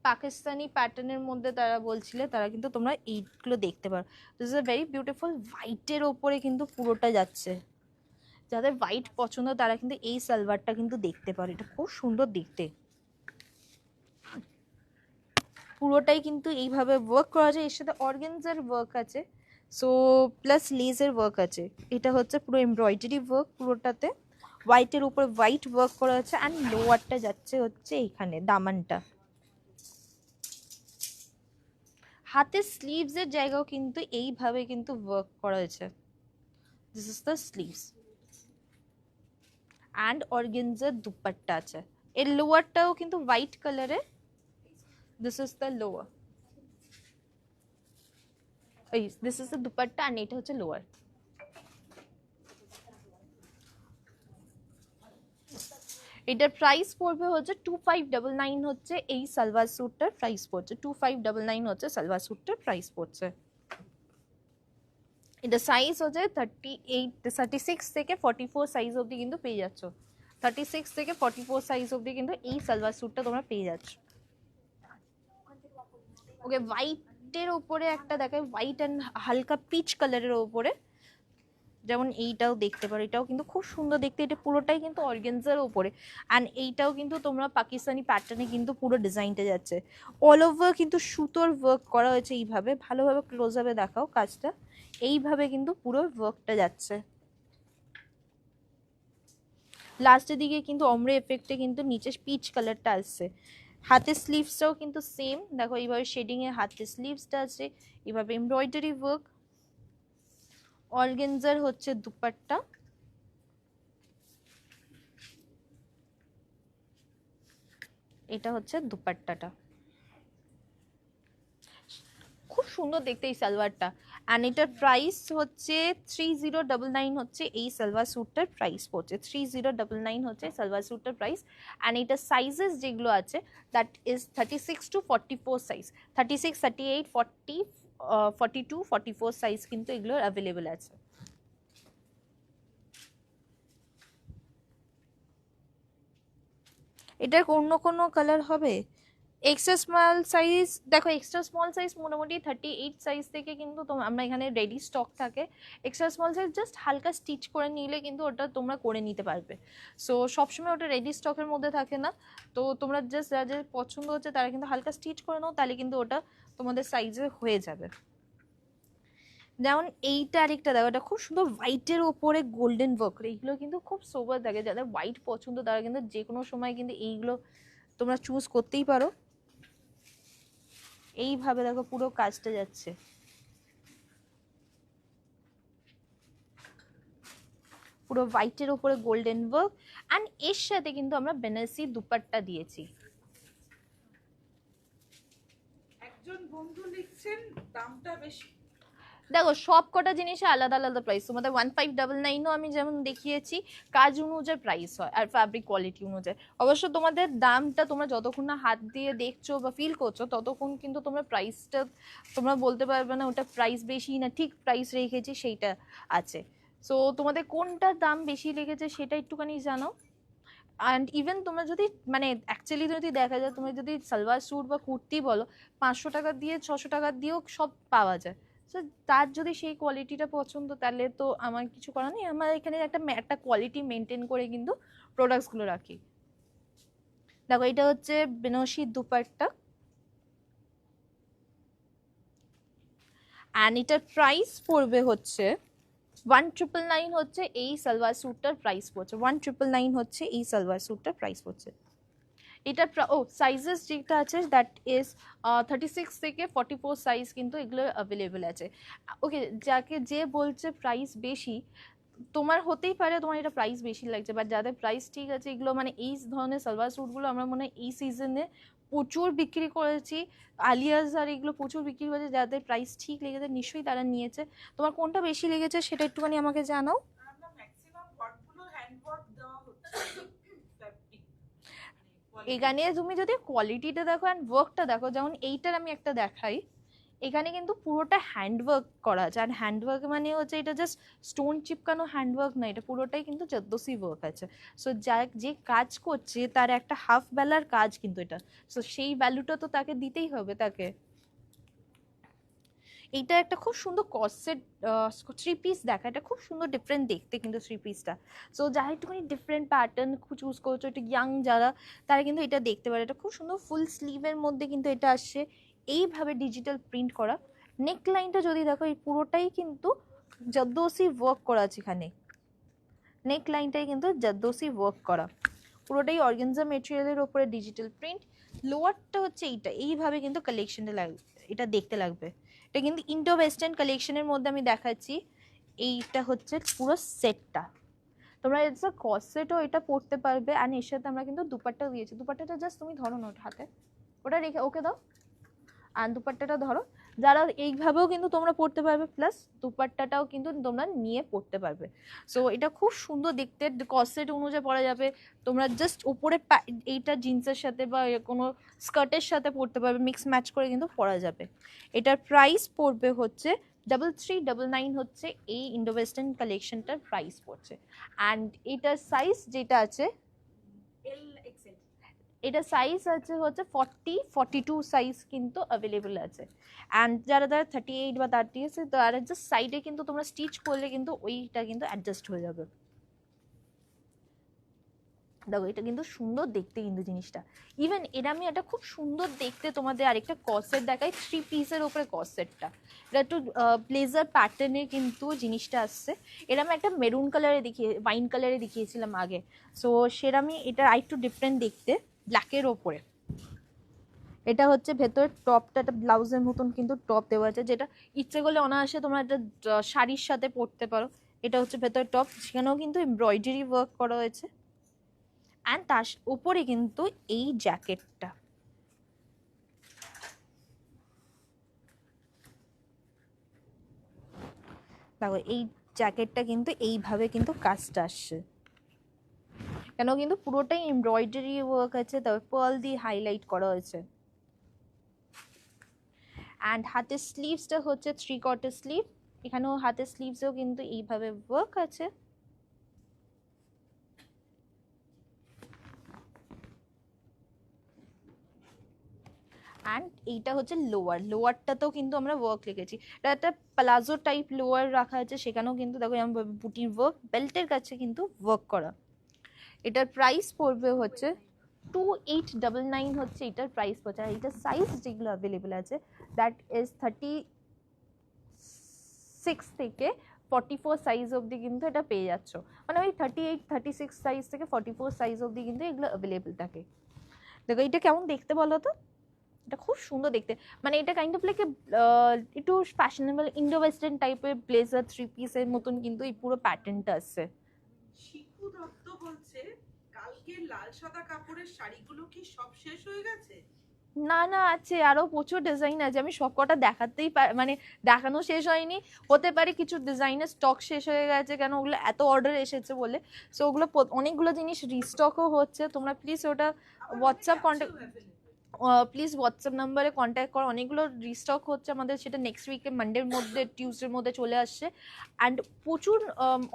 পাকিস্তানি প্যাটার্নের মধ্যে তারা বলছিলে, তারা কিন্তু তোমরা এইগুলো দেখতে পারো। This is a very beautiful, হোয়াইটের ওপরে কিন্তু পুরোটা যাচ্ছে। যাদের হোয়াইট পছন্দ তারা কিন্তু এই সালোয়ারটা কিন্তু দেখতে পারো, এটা খুব সুন্দর দেখতে। পুরোটাই কিন্তু এইভাবে ওয়ার্ক করা যায়, এর সাথে অর্গানজার ওয়ার্ক আছে, সো প্লাস লেজের ওয়ার্ক আছে। এটা হচ্ছে পুরো এমব্রয়ডারি ওয়ার্ক পুরোটাতে, হোয়াইটের উপরে হোয়াইট ওয়ার্ক করা আছে। অ্যান্ড লোয়ারটা যাচ্ছে হচ্ছে এইখানে দামানটা। হাতের স্লিভসের জায়গাও কিন্তু এইভাবে কিন্তু ওয়ার্ক করা হয়েছে। This is the sleeves, and organza dupatta আছে। এর লোয়ারটাও কিন্তু হোয়াইট কালারের। This is the lower, this is the dupatta, and এটা হচ্ছে লোয়ার। এটার প্রাইস পড়বে হচ্ছে 2599 হচ্ছে এই সালোয়ার স্যুটটার প্রাইস পড়ছে। 2599 হচ্ছে সালোয়ার স্যুটটার প্রাইস পড়ছে। এটা সাইজ হচ্ছে 36 থেকে 44 সাইজ অবধি কিন্তু পেয়ে যাচ্ছ। 36 থেকে 44 সাইজ অবধি কিন্তু এই সালোয়ার স্যুটটা তোমরা পেয়ে যাচ্ছ। ওকে, হোয়াইটের ওপরে একটা দেখায়, হোয়াইট অ্যান্ড হালকা পিচ কালারের ওপরে, যেমন এইটাও দেখতে পারো, এটাও কিন্তু খুব সুন্দর দেখতে। এটা পুরোটাই কিন্তু অর্গানজার ওপরে, অ্যান্ড এইটাও কিন্তু তোমরা পাকিস্তানি প্যাটার্নে কিন্তু পুরো ডিজাইনটা যাচ্ছে। অল ওভার কিন্তু সুতোর ওয়ার্ক করা হয়েছে এইভাবে, ভালোভাবে ক্লোজ আপে দেখাও কাজটা, এইভাবে কিন্তু পুরো ওয়ার্কটা যাচ্ছে। লাস্টের দিকে কিন্তু অমরে এফেক্টে কিন্তু নিচে পিচ কালারটা আসছে। হাতের স্লিভসটাও কিন্তু সেম, দেখো এইভাবে শেডিং এ হাতের স্লিভসটা আছে, এইভাবে এমব্রয়ডারি ওয়ার্ক। অর্গানজার হচ্ছে দুপাট্টা, এটা হচ্ছে দুপাট্টাটা, খুব সুন্দর দেখতে এই সালোয়ারটা। অ্যান্ড এটার প্রাইস হচ্ছে 3099 হচ্ছে এই সালোয়ার স্যুটটার প্রাইস পড়ছে, 3099 হচ্ছে সালোয়ার স্যুটটার প্রাইস। অ্যান্ড এটার সাইজেস যেগুলো আছে that is 36 to 44 size, 36, 38, 40, 42, 44 size কিন্তু এগুলোর অ্যাভেলেবেল আছে। এটার অন্য কোনো কালার হবে? এক্সট্রা স্মল সাইজ, দেখো এক্সট্রা স্মল সাইজ মোটামুটি 38 সাইজ থেকে কিন্তু আমরা এখানে রেডি স্টক থাকে। এক্সট্রা স্মল সাইজ জাস্ট হালকা স্টিচ করে নিলে কিন্তু ওটা তোমরা করে নিতে পারবে। সো সবসময় ওটা রেডি স্টকের মধ্যে থাকে না, তো তোমরা জাস্ট যাদের পছন্দ হচ্ছে তারা কিন্তু হালকা স্টিচ করে নাও, তাহলে কিন্তু ওটা তোমাদের সাইজে হয়ে যাবে। যেমন এইটা আরেকটা দেখো, এটা খুব সুন্দর হোয়াইটের ওপরে গোল্ডেন ওয়ার্ক, এইগুলো কিন্তু খুব সোবার থাকে। যাদের হোয়াইট পছন্দ তারা কিন্তু যে কোনো সময় কিন্তু এইগুলো তোমরা চুজ করতেই পারো। এইভাবে দেখো পুরো কাজটা যাচ্ছে, পুরো হোয়াইটের উপরে গোল্ডেন ওয়ার্ক। অ্যান্ড এর সাথে কিন্তু আমরা বেনারসি দুপাট্টা দিয়েছি। একজন বন্ধু লিখছেন দামটা বেশি। দেখো সব কটা জিনিসে আলাদা আলাদা প্রাইস, তোমাদের 1599ও আমি যেমন দেখিয়েছি কাজ অনুযায়ী প্রাইস হয় আর ফ্যাব্রিক কোয়ালিটি অনুযায়ী। অবশ্য তোমাদের দামটা তোমরা যতক্ষণ না হাত দিয়ে দেখছো বা ফিল করছো ততক্ষণ কিন্তু তোমরা প্রাইসটা তোমরা বলতে পারবে না ওটা প্রাইস বেশি না ঠিক প্রাইস রেখেছি সেইটা আছে। সো তোমাদের কোনটা দাম বেশি লেগেছে সেটা একটুখানি জানো। অ্যান্ড ইভেন তোমরা যদি মানে অ্যাকচুয়ালি যদি দেখা যায়, তুমি যদি সালোয়ার স্যুট বা কুর্তি বলো 500 টাকা দিয়ে 600 টাকা দিয়েও সব পাওয়া যায়। সো তার যদি সেই কোয়ালিটিটা পছন্দ তাহলে তো আমার কিছু করার নেই, আমার এখানে একটা কোয়ালিটি মেনটেন করে কিন্তু প্রোডাক্টসগুলো রাখি। দেখো এটা হচ্ছে বেনারসি দুপাট্টা, অ্যান্ড এটার প্রাইস পড়বে হচ্ছে 1999 হচ্ছে এই সালোয়ার স্যুটটার প্রাইস পড়ছে, 1999 হচ্ছে এই সালোয়ার স্যুটটার প্রাইস পড়ছে। এটা সাইজেস যেটা আছে দ্যাট ইজ 36 থেকে 44 সাইজ কিন্তু এগুলো অ্যাভেলেবেল আছে। ওকে, যাকে যে বলছে প্রাইস বেশি, তোমার হতেই পারে তোমার এটা প্রাইস বেশি লাগছে, বাট যাদের প্রাইস ঠিক আছে এগুলো মানে এই ধরনের সালোয়ার স্যুটগুলো আমরা মনে হয় এই সিজনে প্রচুর বিক্রি করেছি, আলিয়াস আর এগুলো প্রচুর বিক্রি করেছে। যাদের প্রাইস ঠিক লেগেছে নিশ্চয়ই তারা নিয়েছে। তোমার কোনটা বেশি লেগেছে সেটা একটুখানি আমাকে জানাও। আমরা ম্যাক্সিমাম ওয়ার্কগুলো হ্যান্ড ওয়ার্ক দেওয়া হচ্ছে ফ্যাব্রিক। এখানে তুমি যদি কোয়ালিটিটা দেখো অ্যান্ড ওয়ার্কটা দেখো, যেমন এইটার আমি একটা দেখাই, এখানে কিন্তু পুরোটা হ্যান্ডওয়ার্ক করা আছে। আর হ্যান্ডওয়ার্ক মানে হচ্ছে এটা জাস্ট স্টোন চিপকানো হ্যান্ডওয়ার্ক না, এটা পুরোটাই কিন্তু জর্দোসি ওয়ার্ক আছে। সো যে কাজ করছে তার একটা হাফ বেলার কাজ কিন্তু এটা, সো সেই ভ্যালুটা তো তাকে দিতেই হবে তাকে। এইটা একটা খুব সুন্দর কর্সেট থ্রি পিস দেখা, এটা খুব সুন্দর ডিফারেন্ট দেখতে কিন্তু থ্রি পিসটা। সো যারা একটুখানি ডিফারেন্ট প্যাটার্ন চুজ করছো, একটু ইয়াং যারা, তারা কিন্তু এটা দেখতে পারে। এটা খুব সুন্দর ফুল স্লিভের মধ্যে কিন্তু এটা আসছে এইভাবে ডিজিটাল প্রিন্ট করা। নেক লাইনটা যদি দেখো এই পুরোটাই কিন্তু জর্দোসি ওয়ার্ক করা আছে এখানে, নেক লাইনটাই কিন্তু জর্দোসি ওয়ার্ক করা, পুরোটাই অর্গানজা মেটেরিয়ালের ওপরে ডিজিটাল প্রিন্ট। লোয়ারটা হচ্ছে এইটা, এইভাবে কিন্তু কালেকশনটা লাগবে, এটা দেখতে লাগবে। এটা কিন্তু ইন্ডো ওয়েস্টার্ন কালেকশনের মধ্যে আমি দেখাচ্ছি। এইটা হচ্ছে পুরো সেটটা, তোমরা এসে কর্সেটও এটা পরতে পারবে। আর এর সাথে আমরা কিন্তু দুপাট্টাও দিয়েছি। দুপাট্টাটা জাস্ট তুমি ধরো না হাতে, ওটা রেখে ওকে দাও, আর দুপাট্টাটা ধরো। যারা এইভাবেও কিন্তু তোমরা পড়তে পারবে, প্লাস দুপাট্টাটাও কিন্তু তোমরা নিয়ে পড়তে পারবে। সো এটা খুব সুন্দর দেখতে, কর্সেট অনুযায়ী পরা যাবে। তোমরা জাস্ট উপরে এইটা জিন্সের সাথে বা কোনো স্কার্টের সাথে পরতে পারবে, মিক্স ম্যাচ করে কিন্তু পরা যাবে। এটার প্রাইস পড়বে হচ্ছে 3399 হচ্ছে এই ইন্ডো ওয়েস্টার্ন কালেকশনটার প্রাইস পড়ছে। অ্যান্ড এটার সাইজ যেটা আছে, এল এক্সেল, এটা সাইজ আছে হচ্ছে 42 সাইজ কিন্তু অ্যাভেলেবল আছে। অ্যান্ড যারা 38 বা 30 আছে তারা জাস্ট সাইডে কিন্তু তোমরা স্টিচ করলে কিন্তু ওইটা কিন্তু অ্যাডজাস্ট হয়ে যাবে। দেখো এটা কিন্তু সুন্দর দেখতে কিন্তু জিনিসটা। ইভেন এটা আমি একটা খুব সুন্দর দেখতে তোমাদের আরেকটা কসেট দেখাই, 3 পিসের উপরে কসেটটা। এটা একটু ব্লেজার প্যাটার্নের কিন্তু জিনিসটা আসছে। এটা আমি একটা মেরুন কালারে ওয়াইন কালারে দেখিয়েছিলাম আগে। সো সেরকমই এটা আরেকটু ডিফারেন্ট দেখতে, ব্ল্যাকের ওপরে। এটা হচ্ছে ভেতরের টপটা একটা ব্লাউজের মতন কিন্তু টপ দেওয়া আছে, যেটা ইচ্ছে করলে অনায়াসে তোমরা একটা শাড়ির সাথে পরতে পারো। এটা হচ্ছে ভেতরের টপ, সেখানেও কিন্তু এমব্রয়ডারি ওয়ার্ক করা হয়েছে। অ্যান্ড তার উপরে কিন্তু এই জ্যাকেটটা, দেখো এই জ্যাকেটটা কিন্তু এইভাবে কিন্তু কাজটা আসছে, কেন কিন্তু পুরোটাই এমব্রয়ডারি ওয়ার্ক আছে, তারপর পার্ল দিয়ে হাইলাইট করা হয়েছে। অ্যান্ড হাতের স্লিভসটা হচ্ছে 3/4 স্লিভ, এখানেও হাতের স্লিভসেও কিন্তু এইভাবে ওয়ার্ক আছে। অ্যান্ড এইটা হচ্ছে লোয়ারটাতেও কিন্তু আমরা ওয়ার্ক লিখেছি। এটা একটা প্লাজো টাইপ লোয়ার রাখা আছে, সেখানেও কিন্তু দেখো বুটির ওয়ার্ক, বেল্টের কাছে কিন্তু ওয়ার্ক করা। এটার প্রাইস পড়বে হচ্ছে 2899 হচ্ছে এটার প্রাইস পড়ছে। আর এটার সাইজ যেগুলো অ্যাভেলেবেল আছে দ্যাট ইজ 36 থেকে 44 সাইজ অবধি কিন্তু এটা পেয়ে যাচ্ছ। মানে ওই 36 সাইজ থেকে 44 সাইজ অবধি কিন্তু এগুলো অ্যাভেলেবেল থাকে। দেখো এটা কেমন দেখতে বলো তো, এটা খুব সুন্দর দেখতে। মানে এটা কাইন্ড অফ লাইক একটু ফ্যাশনেবল ইন্ডো ওয়েস্টার্ন টাইপের ব্লেজার 3 পিসের মতন কিন্তু এই পুরো প্যাটার্নটা আছে। শিখু দত্ত বলছে কালকে লাল সাদা কাপড়ের শাড়িগুলো কি সব শেষ হয়ে গেছে? না না, আছে আরো প্রচুর ডিজাইন আছে, আমি সব কটা দেখাতেই মানে দেখানো শেষ হয়নি। হতে পারে কিছু ডিজাইনের স্টক শেষ হয়ে গেছে, কেন ওগুলো এত অর্ডার এসেছে বলে। সো ওগুলো অনেকগুলো জিনিস রিস্টকও হচ্ছে। তোমরা প্লিজ ওটা হোয়াটসঅ্যাপ কন্ট্যাক্ট, প্লিজ হোয়াটসঅ্যাপ নাম্বারে কন্ট্যাক্ট করো। অনেকগুলো রিস্টক হচ্ছে আমাদের, সেটা নেক্সট উইকে মানডের মধ্যে টিউসডের মধ্যে চলে আসছে। অ্যান্ড প্রচুর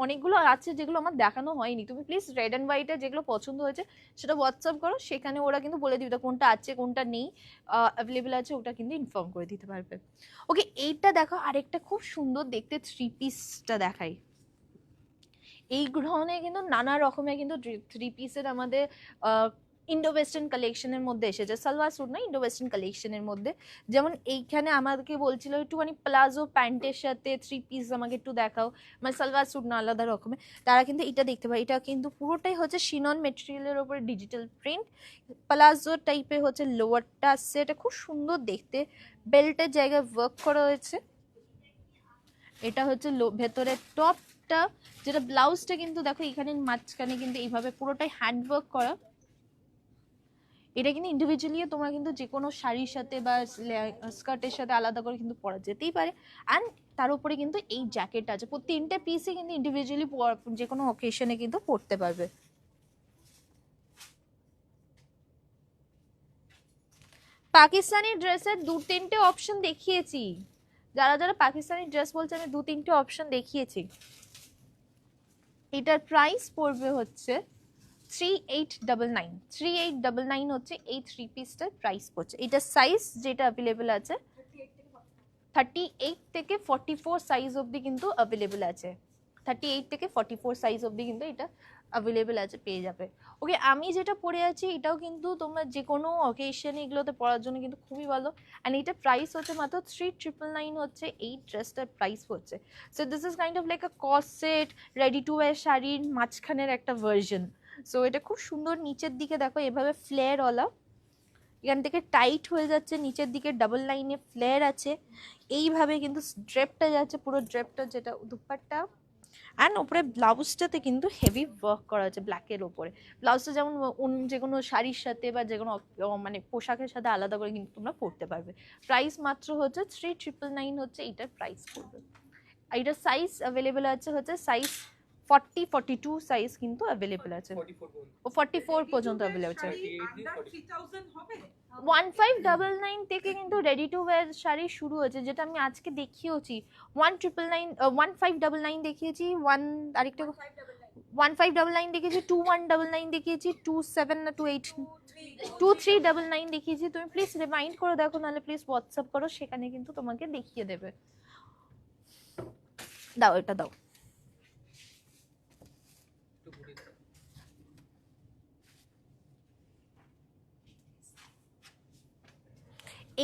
অনেকগুলো আছে যেগুলো আমার দেখানো হয়নি। তুমি প্লিজ রেড অ্যান্ড হোয়াইটে যেগুলো পছন্দ হয়েছে সেটা হোয়াটসঅ্যাপ করো, সেখানে ওরা কিন্তু বলে দিবে কোনটা আছে কোনটা নেই, অ্যাভেলেবেল আছে ওটা কিন্তু ইনফর্ম করে দিতে পারবে। ওকে, এইটা দেখো আরেকটা খুব সুন্দর দেখতে 3 পিসটা দেখাই। এই ধরনের কিন্তু নানা রকমের কিন্তু 3 পিসের আমাদের ইন্ডো ওয়েস্টার্ন কালেকশনের মধ্যে এসেছে। সালোয়ার স্যুট না, ইন্ডো ওয়েস্টার্ন কালেকশনের মধ্যে। যেমন এইখানে আমাদেরকে বলছিল একটুখানি প্লাজো প্যান্টের সাথে 3 পিস আমাকে একটু দেখাও, মানে সালোয়ার স্যুট না আলাদা রকমের, তারা কিন্তু এটা দেখতে পারে। এটা কিন্তু পুরোটাই হচ্ছে শিনন মেটেরিয়ালের উপরে ডিজিটাল প্রিন্ট, প্লাজো টাইপের হচ্ছে লোয়ারটা আসছে। এটা খুব সুন্দর দেখতে, বেল্টের জায়গায় ওয়ার্ক করা হয়েছে। এটা হচ্ছে ভেতরের টপটা, যেটা ব্লাউজটা কিন্তু দেখো এখানে মাঝখানে কিন্তু এইভাবে পুরোটাই হ্যান্ড ওয়ার্ক করা। এটা কিন্তু ইন্ডিভিজুয়ালি তোমরা কিন্তু যে কোনো শাড়ির সাথে বা স্কার্টের সাথে আলাদা করে কিন্তু পরা যেতেই পারে। অ্যান্ড তার উপরে কিন্তু এই জ্যাকেট আছে, তিনটে পিসই কিন্তু ইন্ডিভিজুয়ালি যে কোনো অকেশনে কিন্তু পরতে পারবে। পাকিস্তানি ড্রেসের 2-3টে অপশন দেখিয়েছি, যারা যারা পাকিস্তানি ড্রেস বলছে আমি 2-3টে অপশন দেখিয়েছি। এটার প্রাইস পড়বে হচ্ছে 3899 হচ্ছে এই 3 পিসটার প্রাইস পড়ছে। এটার সাইজ যেটা অ্যাভেলেবেল আছে 38 থেকে 44 সাইজ অবধি কিন্তু অ্যাভেলেবেল আছে। 38 থেকে 44 সাইজ অবধি কিন্তু এটা অ্যাভেলেবেল আছে, পেয়ে যাবে। ওকে, আমি যেটা পরে আছি এটাও কিন্তু তোমরা যে কোনো অকেশনে এগুলোতে পরার জন্য কিন্তু খুবই ভালো। অ্যান্ড এটা প্রাইস হচ্ছে মাত্র 3999 হচ্ছে এই ড্রেসটার প্রাইস হচ্ছে। So this is kind of like a co-set ready to wear শাড়ির মাঝখানের একটা ভার্জন। সো এটা খুব সুন্দর, নিচের দিকে দেখো এভাবে ফ্লেয়ারওয়ালা, এখান থেকে টাইট হয়ে যাচ্ছে, নিচের দিকে ডাবল লাইনে ফ্লেয়ার আছে, এইভাবে কিন্তু ড্রেপটা যাচ্ছে, পুরো ড্রেপটা যেটা দুপাট্টা। অ্যান্ড ওপরে ব্লাউজটাতে কিন্তু হেভি ওয়ার্ক করা আছে ব্ল্যাকের ওপরে। ব্লাউজটা যেমন যে কোনো শাড়ির সাথে বা যে কোনো মানে পোশাকের সাথে আলাদা করে কিন্তু তোমরা পরতে পারবে। প্রাইস মাত্র হচ্ছে 3999 হচ্ছে এইটার প্রাইস পড়বে। এইটার সাইজ অ্যাভেলেবেল আছে হচ্ছে সাইজ 42 সাইজ কিন্তু অ্যাভেলেবেল আছে, ও 44 পর্যন্ত অ্যাভেলেবেল আছে। আন্ডার 3000 হবে? 1599 থেকে কিন্তু রেডি টু ওয়্যার শাড়ি শুরু হয়েছে, যেটা আমি আজকে দেখিয়েছি। 1599 দেখিয়েছি, আরেকটা 1599 দেখিয়েছি, 2199 দেখিয়েছি, 27 না 28 2399 দেখিয়েছি। তুমি প্লিজ রিমাইন্ড করে দেখো, নাহলে প্লিজ হোয়াটসঅ্যাপ করো, সেখানে কিন্তু তোমাকে দেখিয়ে দেবে। দাও, এটা দাও।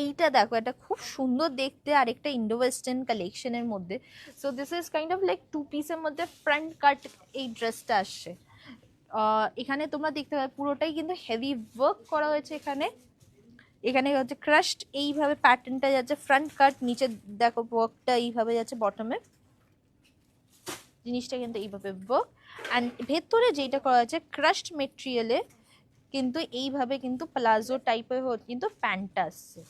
এইটা দেখো, এটা খুব সুন্দর দেখতে, আর একটা ইন্ডো ওয়েস্টার্ন কালেকশনের মধ্যে। So this is kind of like 2 পিসের মধ্যে ফ্রন্ট কাট এই ড্রেসটা আসছে। এখানে তোমরা দেখতে পাবে পুরোটাই কিন্তু হেভি ওয়ার্ক করা হয়েছে। এখানে এখানে হচ্ছে ক্রাশড এইভাবে প্যাটার্নটা যাচ্ছে, ফ্রন্ট কাট, নিচে দেখো ওয়ার্কটা এইভাবে যাচ্ছে, বটমে জিনিসটা কিন্তু এইভাবে ওয়ার্ক, অ্যান্ড ভেতরে যেটা করা হয়েছে ক্রাশড মেটেরিয়ালে কিন্তু এইভাবে কিন্তু প্লাজো টাইপের কিন্তু প্যান্টটা আসছে,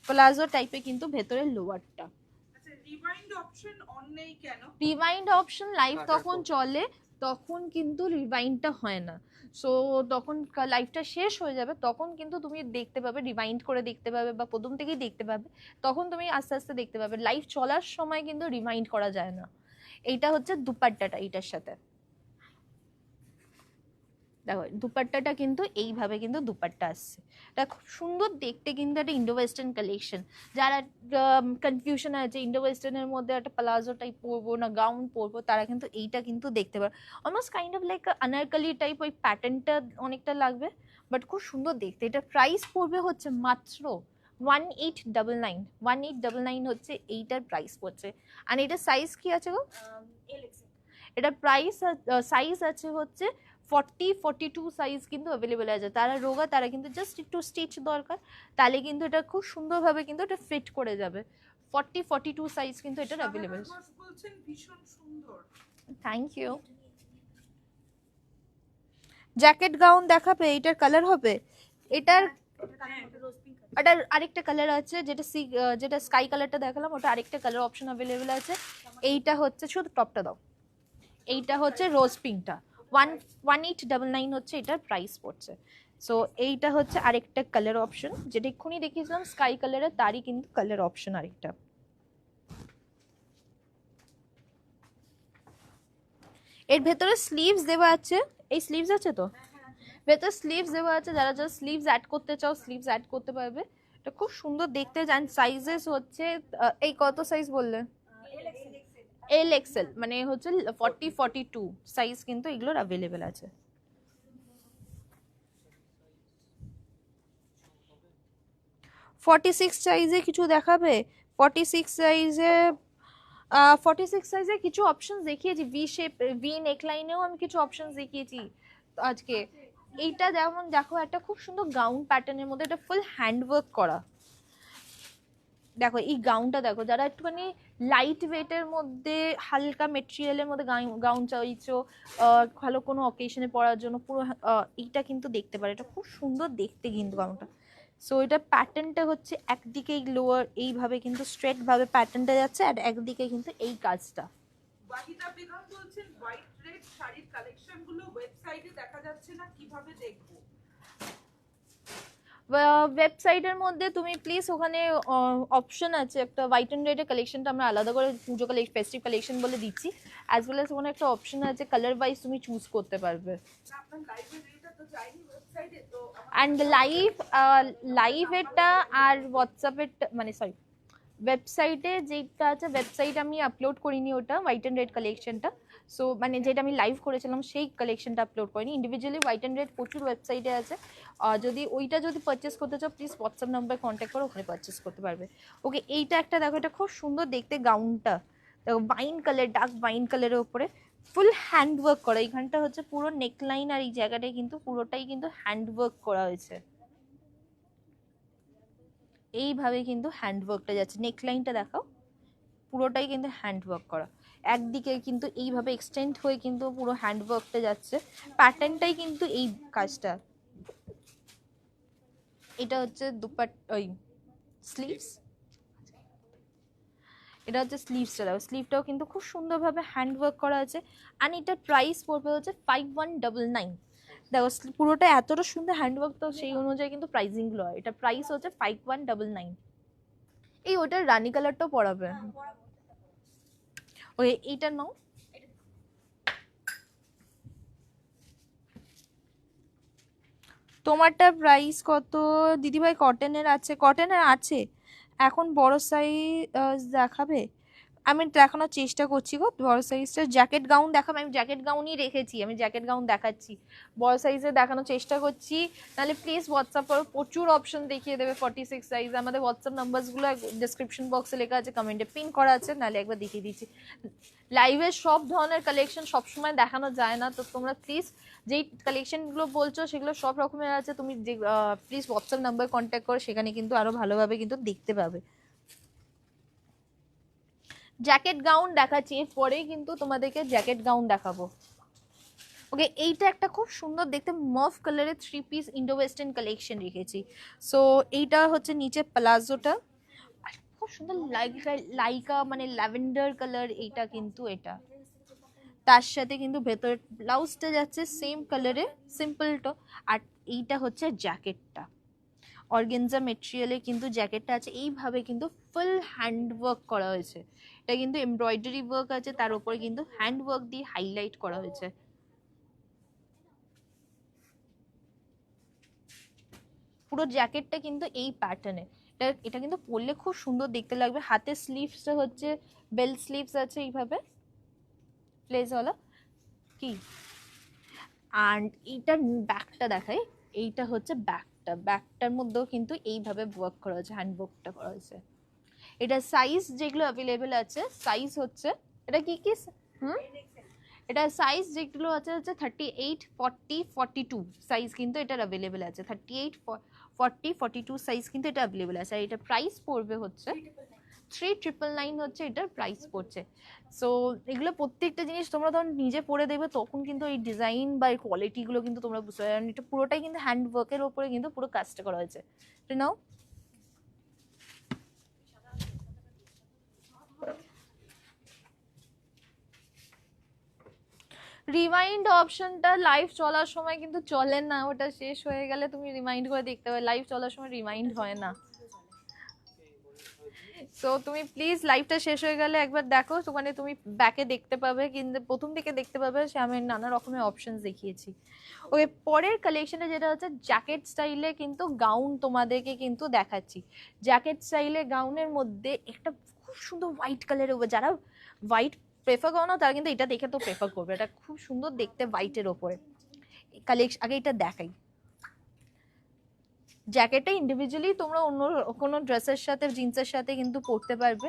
প্লাজো টাইপের কিন্তু ভেতরে লোয়ারটা। আচ্ছা, রিওয়াইন্ড অপশন অন নেই কেন? রিওয়াইন্ড অপশন লাইভ তখন চলে, তখন কিন্তু রিওয়াইন্ডটা হয় না। সো তখন লাইভটা শেষ হয়ে যাবে, তখন কিন্তু তুমি দেখতে পাবে, রিওয়াইন্ড করে দেখতে পাবে, বা প্রথম থেকেই দেখতে পাবে, তখন তুমি আস্তে আস্তে দেখতে পাবে। লাইভ চলার সময় কিন্তু রিওয়াইন্ড করা যায় না। এইটা হচ্ছে দুপাট্টাটা, এইটার সাথে দেখো দুপাট্টাটা কিন্তু এইভাবে কিন্তু দুপাট্টা আসছে। এটা খুব সুন্দর দেখতে, কিন্তু একটা ইন্ডো ওয়েস্টার্ন কালেকশন। যারা কনফিউশন আছে ইন্ডো ওয়েস্টার্নের মধ্যে একটা প্লাজো টাইপ পরবো না গাউন পরবো, তারা কিন্তু এইটা কিন্তু দেখতে পারে। Almost kind of like Anarkali type, ওই প্যাটার্নটা অনেকটা লাগবে, বাট খুব সুন্দর দেখতে। এটা প্রাইস পড়বে হচ্ছে মাত্র 1899 হচ্ছে এইটার প্রাইস পড়ছে। আর এটার সাইজ কি আছে গো? এটার প্রাইস সাইজ আছে হচ্ছে 42 সাইজ কিন্তু অ্যাভেলেবেল আছে। তারা রোগা, তারা কিন্তু জাস্ট একটু স্টিচ দরকার, তাহলে কিন্তু এটা খুব সুন্দরভাবে কিন্তু এটা ফিট করে যাবে। 42 সাইজ কিন্তু এটা অ্যাভেলেবেল। বলছেন ভীষণ সুন্দর, থ্যাংক ইউ। জ্যাকেট গাউন দেখাবে, এটার কালার হবে, এটার আরেকটা কালার আছে, যেটা স্কাই কালারটা দেখালাম, ওটা আরেকটা কালার অপশন অ্যাভেলেবেল আছে। এইটা হচ্ছে, শুধু টপটা দাও, এইটা হচ্ছে রোজ পিঙ্কটা। 1899 হচ্ছে এটার প্রাইস পড়ছে। সো এইটা হচ্ছে আরেকটা কালার অপশন, যেটা এক্ষুনি দেখিয়েছিলাম স্কাই কালারের, তারই কিন্তু কালার অপশন আরেকটা। এর ভেতরে স্লিভস দেওয়া আছে, এই স্লিভস আছে তো, ভেতরে স্লিভস দেওয়া আছে, যারা যারা স্লিভস অ্যাড করতে চাও স্লিভস অ্যাড করতে পারবে। এটা খুব সুন্দর দেখতে। জান সাইজেস হচ্ছে এই কত সাইজ বললে? LXL, মানে হচ্ছে 42 সাইজ কিন্তু এগুলোর অ্যাভেলেবেল আছে। ফর্টি সিক্স সাইজে কিছু দেখাবে? 46 সাইজে কিছু অপশন দেখিয়েছি, ভি শেপ, ভি নেকলাইনেও আমি কিছু অপশন দেখিয়েছি আজকে। এইটা যেমন দেখো, একটা খুব সুন্দর গাউন প্যাটার্নের মধ্যে, এটা ফুল হ্যান্ডওয়ার্ক করা। দেখো এই গাউনটা দেখো, যারা একটুখানি লাইট ওয়েটের মধ্যে হালকা মেটেরিয়ালের মধ্যে গাউন চাইছো, ভালো কোনো অকেশনে পরার জন্য, পুরো এইটা কিন্তু দেখতে পারে। এটা খুব সুন্দর দেখতে কিন্তু গাউনটা। সো এটা প্যাটার্নটা হচ্ছে একদিকে লোয়ার এইভাবে কিন্তু স্ট্রেট ভাবে প্যাটার্নটা যাচ্ছে, আর একদিকে কিন্তু এই কাজটা। ওয়াহিদা বেগম বলছেন হোয়াইট রেড শাড়ির কালেকশনগুলো ওয়েবসাইটে দেখা যাচ্ছে না, কিভাবে দেখবো? ওয়েবসাইটের মধ্যে তুমি প্লিজ ওখানে অপশন আছে একটা, হোয়াইট অ্যান্ড রেডের কালেকশনটা আমরা আলাদা করে পুজো কালেকশন, ফেস্টিভ কালেকশন বলে দিচ্ছি, অ্যাজ ওয়েল অ্যাজ ওখানে একটা অপশন আছে কালার ওয়াইজ তুমি চুজ করতে পারবে। আপনার লাইব্রেরিটা তো যায়নি ওয়েবসাইটে, তো অ্যান্ড লাইভ এটা আর হোয়াটসঅ্যাপের, মানে সরি ওয়েবসাইটে যেটা আছে, ওয়েবসাইট আমি আপলোড করিনি ওটা হোয়াইট অ্যান্ড রেড কালেকশনটা। সো মানে যেটা আমি লাইভ করেছিলাম সেই কালেকশনটা আপলোড করিনি, ইন্ডিভিজুয়ালি হোয়াইট অ্যান্ড রেড প্রচুর ওয়েবসাইটে আছে। যদি ওইটা যদি পারচেস করতে চাও প্লিজ হোয়াটসঅ্যাপ নাম্বারে কন্ট্যাক্ট করো, ওখানে পারচেস করতে পারবে। ওকে, এইটা একটা দেখো, এটা খুব সুন্দর দেখতে গাউনটা, দেখো ওয়াইন কালার, ডার্ক ওয়াইন কালারের উপরে ফুল হ্যান্ডওয়ার্ক করা। এইখানটা হচ্ছে পুরো নেকলাইন, আর এই জায়গাটায় কিন্তু পুরোটাই কিন্তু হ্যান্ডওয়ার্ক করা হয়েছে, এইভাবে কিন্তু হ্যান্ডওয়ার্কটা যাচ্ছে। নেকলাইনটা দেখাও, পুরোটাই কিন্তু হ্যান্ডওয়ার্ক করা, একদিকে কিন্তু এইভাবে এক্সটেন্ড হয়ে কিন্তু পুরো হ্যান্ডওয়ার্কটা যাচ্ছে। প্যাটার্নটাই কিন্তু এই কাজটা। এটা হচ্ছে ওই স্লিভস, এটা হচ্ছে স্লিভসটা, দেখো স্লিভটাও কিন্তু খুব সুন্দরভাবে হ্যান্ডওয়ার্ক করা আছে। আর এটার প্রাইস পড়বে হচ্ছে 5199। দেখো পুরোটা এতটা সুন্দর হ্যান্ডওয়ার্ক, তো সেই অনুযায়ী কিন্তু প্রাইসিং গুলো হয়। এটা প্রাইস হচ্ছে 5199। এই ওটার রানী কালারটাও পরাবে। ওই এইটার নাও। তোমারটা প্রাইস কত দিদিভাই? কটনের আছে, কটনের আছে এখন বড় সাইজ দেখাবে? আমি দেখানোর চেষ্টা করছি গো বড় সাইজটা। জ্যাকেট গাউন দেখাবো, আমি জ্যাকেট গাউনই রেখেছি, আমি জ্যাকেট গাউন দেখাচ্ছি, বড় সাইজে দেখানোর চেষ্টা করছি। তাহলে প্লিজ হোয়াটসঅ্যাপ করো, প্রচুর অপশন দেখিয়ে দেবে 46 সাইজ। আমাদের হোয়াটসঅ্যাপ নাম্বারসগুলো ডিসক্রিপশন বক্সে লেখা আছে, কমেন্টে পিন করা আছে, নাহলে একবার দেখিয়ে দিচ্ছি। লাইভে সব ধরনের কালেকশন সবসময় দেখানো যায় না, তো তোমরা প্লিজ যেই কালেকশনগুলো বলছো সেগুলো সব রকমের আছে, তুমি প্লিজ হোয়াটসঅ্যাপ নাম্বার কন্ট্যাক্ট করো, সেখানে কিন্তু আরো ভালোভাবে কিন্তু দেখতে পাবে। জ্যাকেট গাউন দেখাচ্ছি, এরপরেই কিন্তু তোমাদেরকে জ্যাকেট গাউন দেখাবো। ওকে, এইটা একটা খুব সুন্দর দেখতে মফ কালারের 3 পিস ইন্ডো ওয়েস্টার্ন কালেকশন রেখেছি। সো এইটা হচ্ছে নিচে প্লাজোটা, আর খুব সুন্দর লাইকা মানে ল্যাভেন্ডার কালার এইটা, কিন্তু এটা তার সাথে কিন্তু ভেতর ব্লাউজটা যাচ্ছে সেম কালারে সিম্পল টো। আর এইটা হচ্ছে জ্যাকেটটা, অর্গেনজা মেটেরিয়ালে কিন্তু জ্যাকেটটা আছে, এইভাবে কিন্তু ফুল হ্যান্ড ওয়ার্ক করা হয়েছে। এটা কিন্তু এমব্রয়ডারি ওয়ার্ক আছে, তার উপরে কিন্তু হ্যান্ড ওয়ার্ক দিয়ে হাইলাইট করা হয়েছে। পুরো জ্যাকেটটা কিন্তু এই প্যাটার্নে, এটা কিন্তু পরলে খুব সুন্দর দেখতে লাগবে। হাতের স্লিভসটা হচ্ছে বেল স্লিভস আছে এইভাবে প্লেসওয়ালা কি। আর এইটার ব্যাকটা দেখাই, এইটা হচ্ছে ব্যাকটার মধ্যেও কিন্তু এইভাবে ওয়ার্ক করা হয়েছে, হ্যান্ড ওয়ার্কটা করা হয়েছে। এটা সাইজ যেগুলো অ্যাভেলেবেল আছে, সাইজ হচ্ছে এটা কি কি হুম এটা সাইজ যেগুলো আছে হচ্ছে 38, 40, 42 সাইজ কিন্তু এটার অ্যাভেলেবেল আছে। 38, 40, 42 সাইজ কিন্তু এটা অ্যাভেলেবেল আছে। আর এটা প্রাইস পড়বে হচ্ছে 3999 হচ্ছে এটার প্রাইস পড়ছে। সো এগুলো প্রত্যেকটা জিনিস তোমরা তখন নিজে পরে দেবে, তখন কিন্তু এই ডিজাইন বা এই কোয়ালিটিগুলো কিন্তু তোমরা বুঝতে পারবে। এটা পুরোটাই কিন্তু হ্যান্ড ওয়ার্কের ওপরে কিন্তু পুরো কাজটা করা হয়েছে। নাও রিমাইন্ড অপশনটা লাইভ চলার সময় কিন্তু চলে না, ওটা শেষ হয়ে গেলে তুমি রিমাইন্ড করে দেখতে পাবে, লাইভ চলার সময় রিমাইন্ড হয় না। সো তুমি প্লিজ লাইভটা শেষ হয়ে গেলে একবার দেখো, ওখানে তুমি ব্যাকে দেখতে পাবে, কিন্তু প্রথম দিকে দেখতে পাবে সে আমি নানা রকমের অপশন দেখিয়েছি। ওকে, পরের কালেকশনে যেটা হচ্ছে জ্যাকেট স্টাইলে কিন্তু গাউন তোমাদেরকে কিন্তু দেখাচ্ছি। জ্যাকেট স্টাইলে গাউনের মধ্যে একটা খুব সুন্দর হোয়াইট কালারের উপর, যারা হোয়াইট প্রেফার করো না তারা কিন্তু এটা দেখে তো প্রেফার করবে, এটা খুব সুন্দর দেখতে হোয়াইটের ওপরে কালেকশন। আগে এটা দেখাই, জ্যাকেটটা ইন্ডিভিজুয়ালি তোমরা অন্য কোনো ড্রেসের সাথে জিন্সের সাথে কিন্তু পরতে পারবে।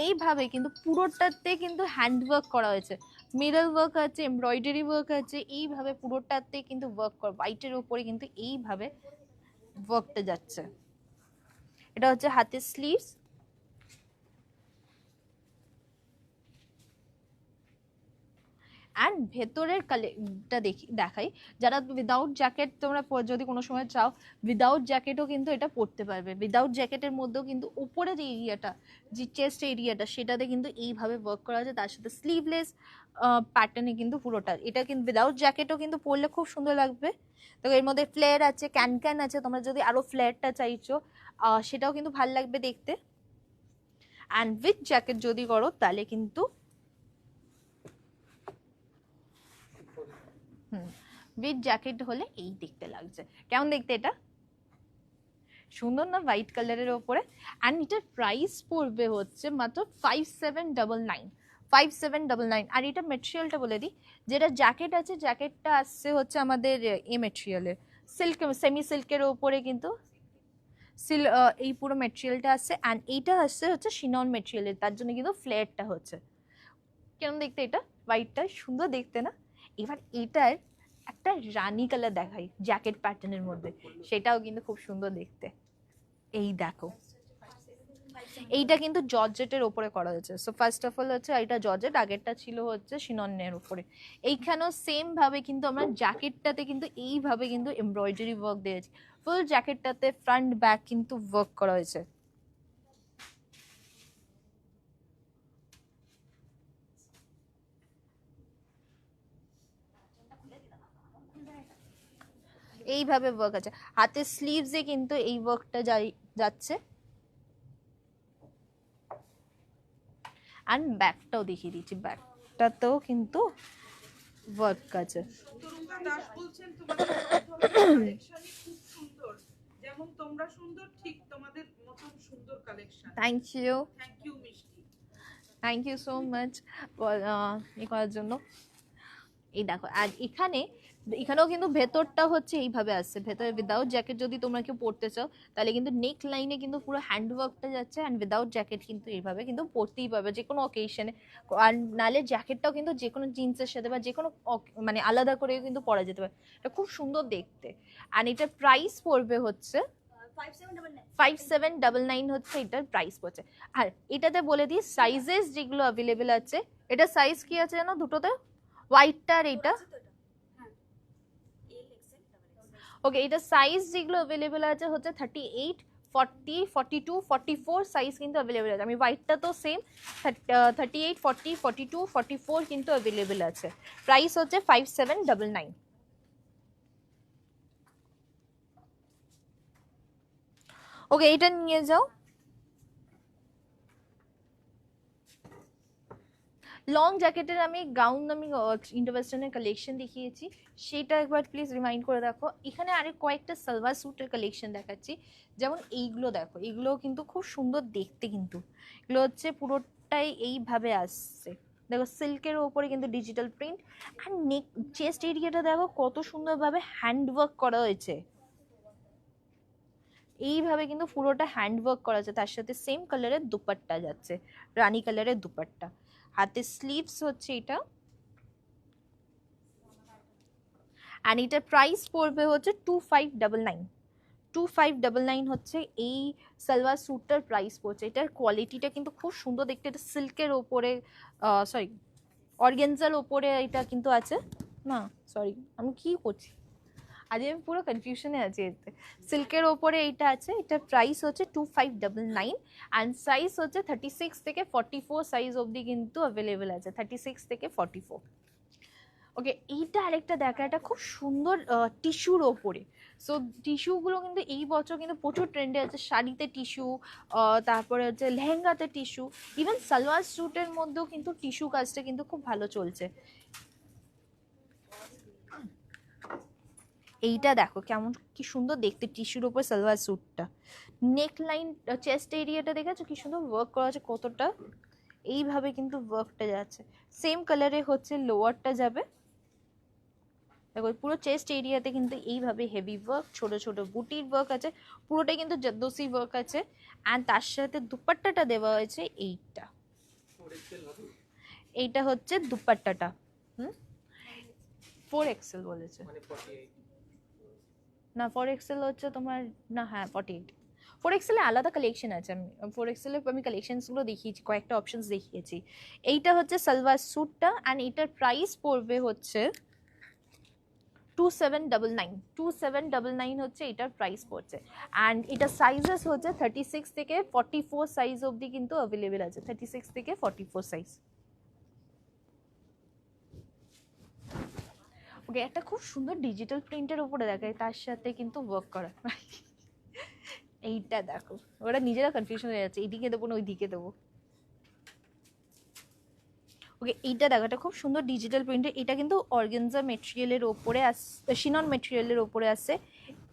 এইভাবে কিন্তু পুরোটাতে কিন্তু হ্যান্ড ওয়ার্ক করা হয়েছে, মিরর ওয়ার্ক আছে, এমব্রয়ডারি ওয়ার্ক আছে, এইভাবে পুরোটাতে কিন্তু ওয়ার্ক করা, হোয়াইটের উপরে কিন্তু এইভাবে ওয়ার্কটা যাচ্ছে। এটা হচ্ছে হাতের স্লিভস। অ্যান্ড ভেতরের কালেটা দেখাই, যারা উইদাউট জ্যাকেট তোমরা যদি কোনো সময় চাও উইদাউট জ্যাকেটও কিন্তু এটা পরতে পারবে। উইদাউট জ্যাকেটের মধ্যেও কিন্তু উপরে যে এরিয়াটা, যে চেস্ট এরিয়াটা, সেটাতে কিন্তু এইভাবে ওয়ার্ক করা আছে, তার সাথে স্লিভলেস প্যাটার্নে কিন্তু পুরোটা। এটা কিন্তু উইদাউট জ্যাকেটও কিন্তু পরলে খুব সুন্দর লাগবে। তো এর মধ্যে ফ্লেয়ার আছে, ক্যান আছে, তোমরা যদি আরো ফ্লেয়ারটা চাইছো সেটাও কিন্তু ভাল লাগবে দেখতে। অ্যান্ড উইথ জ্যাকেট যদি করো তাহলে কিন্তু উইথ জ্যাকেট হলে এই দেখতে লাগছে। কেমন দেখতে এটা? সুন্দর না হোয়াইট কালারের ওপরে? অ্যান্ড এটার প্রাইস পড়বে হচ্ছে মাত্র 5799, 5799। আর এটা মেটেরিয়ালটা বলে দিই, যেটা জ্যাকেট আছে জ্যাকেটটা আসছে হচ্ছে আমাদের এ মেটেরিয়ালের, সিল্ক, সেমি সিল্কের ওপরে কিন্তু এই পুরো মেটেরিয়ালটা আসছে। অ্যান্ড এইটা আসছে হচ্ছে শিনন মেটেরিয়ালের, তার জন্য কিন্তু ফ্লেয়ারটা হচ্ছে। কেমন দেখতে এটা? হোয়াইটটা সুন্দর দেখতে না? এবার এটার একটা রানী কালার দেখাই জ্যাকেট প্যাটার্নের মধ্যে, সেটাও কিন্তু খুব সুন্দর দেখতে। এই দেখো, এইটা কিন্তু জর্জেটের ওপরে করা হয়েছে। সো ফার্স্ট অফ অল হচ্ছে এটা জর্জেট, আগেরটা ছিল হচ্ছে শিননের উপরে। এইখানেও সেম ভাবে কিন্তু আমরা জ্যাকেটটাতে কিন্তু এইভাবে কিন্তু এমব্রয়ডারি ওয়ার্ক দিয়েছি, ফুল জ্যাকেটটাতে ফ্রন্ট ব্যাক কিন্তু ওয়ার্ক করা হয়েছে। এইভাবে ওয়ার্ক আছে, হাতের স্লিভসে কিন্তু এই ওয়ার্কটা যাচ্ছে। অ্যান্ড ব্যাকটাও দেখিয়ে দিচ্ছি, ব্যাকটাতেও কিন্তু ওয়ার্ক আছে। তরুণা দাস বলছেন তোমাদের সব ধরনের কালেকশনই খুব সুন্দর, যেমন তোমরা সুন্দর ঠিক তোমাদের মতন সুন্দর কালেকশন। থ্যাংক ইউ মিষ্টি, থ্যাংক ইউ সো মাচ এ করার জন্য। এই দেখো, আর এখানেও কিন্তু ভেতরটা হচ্ছে এইভাবে আসছে, ভেতরে উইদাউট জ্যাকেট যদি তোমরা কেউ পরতে চাও তাহলে কিন্তু নেক লাইনে কিন্তু পুরো হ্যান্ডওয়ার্কটা যাচ্ছে, অ্যান্ড উইদাউট জ্যাকেট কিন্তু এইভাবে কিন্তু পরতেই পারবে যে কোনো অকেশনে। আর নাহলে জ্যাকেটটাও কিন্তু যে কোনো জিন্সের সাথে বা যে কোনো মানে আলাদা করে কিন্তু পরা যেতে পারে, এটা খুব সুন্দর দেখতে। অ্যান্ড এটার প্রাইস পড়বে হচ্ছে 5799 হচ্ছে এটার প্রাইস পড়ছে। আর এটাতে বলে দিই সাইজেস যেগুলো অ্যাভেলেবেল আছে, এটা সাইজ কি আছে জানো দুটোতে, হোয়াইটটা আর এটা। ওকে, এটা সাইজ যেগুলো অ্যাভেলেবেল আছে হচ্ছে 38, 40, 42, 44 সাইজ কিন্তু অ্যাভেলেবেল আছে। আমি হোয়াইটটা তো সেম 38, 40, 42, 44 কিন্তু অ্যাভেলেবেল আছে। প্রাইস হচ্ছে 5799। ওকে, এটা নিয়ে যাও। লং জ্যাকেটের আমি ইন্ডো ওয়েস্টার্নের কালেকশন দেখিয়েছি, সেটা একবার প্লিজ রিমাইন্ড করে দেখো। এখানে আরেক কয়েকটা সালভার স্যুটের কালেকশন দেখাচ্ছি, যেমন এইগুলো দেখো, এগুলো কিন্তু খুব সুন্দর দেখতে, কিন্তু এগুলো হচ্ছে পুরোটাই এইভাবে আসছে, দেখো সিল্কের ওপরে কিন্তু ডিজিটাল প্রিন্ট। আর নেক চেস্ট এরিয়াটা দেখো কত সুন্দরভাবে হ্যান্ডওয়ার্ক করা হয়েছে, এইভাবে কিন্তু পুরোটা হ্যান্ডওয়ার্ক করা আছে। তার সাথে সেম কালারের দুপাট্টা যাচ্ছে, রানী কালারের দুপাট্টা। হাতে স্লিভস হচ্ছে এটা, অ্যান্ড এটার প্রাইস পড়বে হচ্ছে 2599। 2599 হচ্ছে এই সালোয়ার স্যুটটার প্রাইস পড়ছে। এটার কোয়ালিটিটা কিন্তু খুব সুন্দর দেখতে, এটা সিল্কের ওপরে সরি অর্গেনজার ওপরে এটা কিন্তু আছে না, সরি আমি কি করছি আজ, আমি পুরো কনফিউশনে আছি। এতে সিল্কের ওপরে এইটা আছে, এটার প্রাইস হচ্ছে 2599, অ্যান্ড সাইজ হচ্ছে 36 থেকে 44 সাইজ অবধি কিন্তু অ্যাভেলেবেল আছে, 36 থেকে 44। ওকে, এইটা আরেকটা দেখা, এটা খুব সুন্দর টিস্যুর ওপরে। সো টিস্যুগুলো কিন্তু এই বছর কিন্তু প্রচুর ট্রেন্ডে আছে, শাড়িতে টিস্যু, তারপরে হচ্ছে লেহেঙ্গাতে টিস্যু, ইভেন সালোয়ার স্যুটের মধ্যেও কিন্তু টিস্যু কাজটা কিন্তু খুব ভালো চলছে। এইটা দেখো কেমন কি সুন্দর দেখতে, টিস্যুর ওপর সালোয়ার স্যুটটা, নেক লাইন চেস্ট এরিয়াটা দেখেছো কি সুন্দর ওয়ার্ক করা আছে কতটা, এইভাবে কিন্তু ওয়ার্কটা যাচ্ছে। সেম কালারে হচ্ছে লোয়ারটা যাবে, দেখো পুরো চেস্ট এরিয়াতে কিন্তু এইভাবে হেভি ওয়ার্ক, ছোট ছোট বুটির ওয়ার্ক আছে, পুরোটাই কিন্তু জর্দোসি ওয়ার্ক আছে। অ্যান্ড তার সাথে দুপাট্টাটা দেওয়া হয়েছে এইটা, এইটা হচ্ছে দুপাট্টাটা। 4XL বলেছে না, 4XL হচ্ছে তোমার না, হ্যাঁ 48। 4XL এ আলাদা কালেকশন আছে, আমি 4XL এ আমি কালেকশনসগুলো দেখিয়েছি, কয়েকটা অপশনস দেখিয়েছি। এইটা হচ্ছে সালোয়ার স্যুটটা, অ্যান্ড এইটার প্রাইস পড়বে হচ্ছে 2799। 2799 হচ্ছে এটার প্রাইস পড়ছে। অ্যান্ড এটা সাইজেস হচ্ছে 36 থেকে 44 সাইজ অবধি কিন্তু অ্যাভেলেবেল আছে, 36 থেকে 44 সাইজ। ওকে, একটা খুব সুন্দর ডিজিটাল প্রিন্টের উপরে দেখায়, তার সাথে কিন্তু ওয়ার্ক করা। এইটা দেখো, ওরা নিজেরা কনফিউশন হয়ে যাচ্ছে, এইদিকে দেবো না ওইদিকে দেবো। ওকে, এইটা দেখো, এটা খুব সুন্দর ডিজিটাল প্রিন্টের, এটা কিন্তু অর্গানজা মেটেরিয়ালের ওপরে শিনন মেটেরিয়ালের ওপরে আসছে,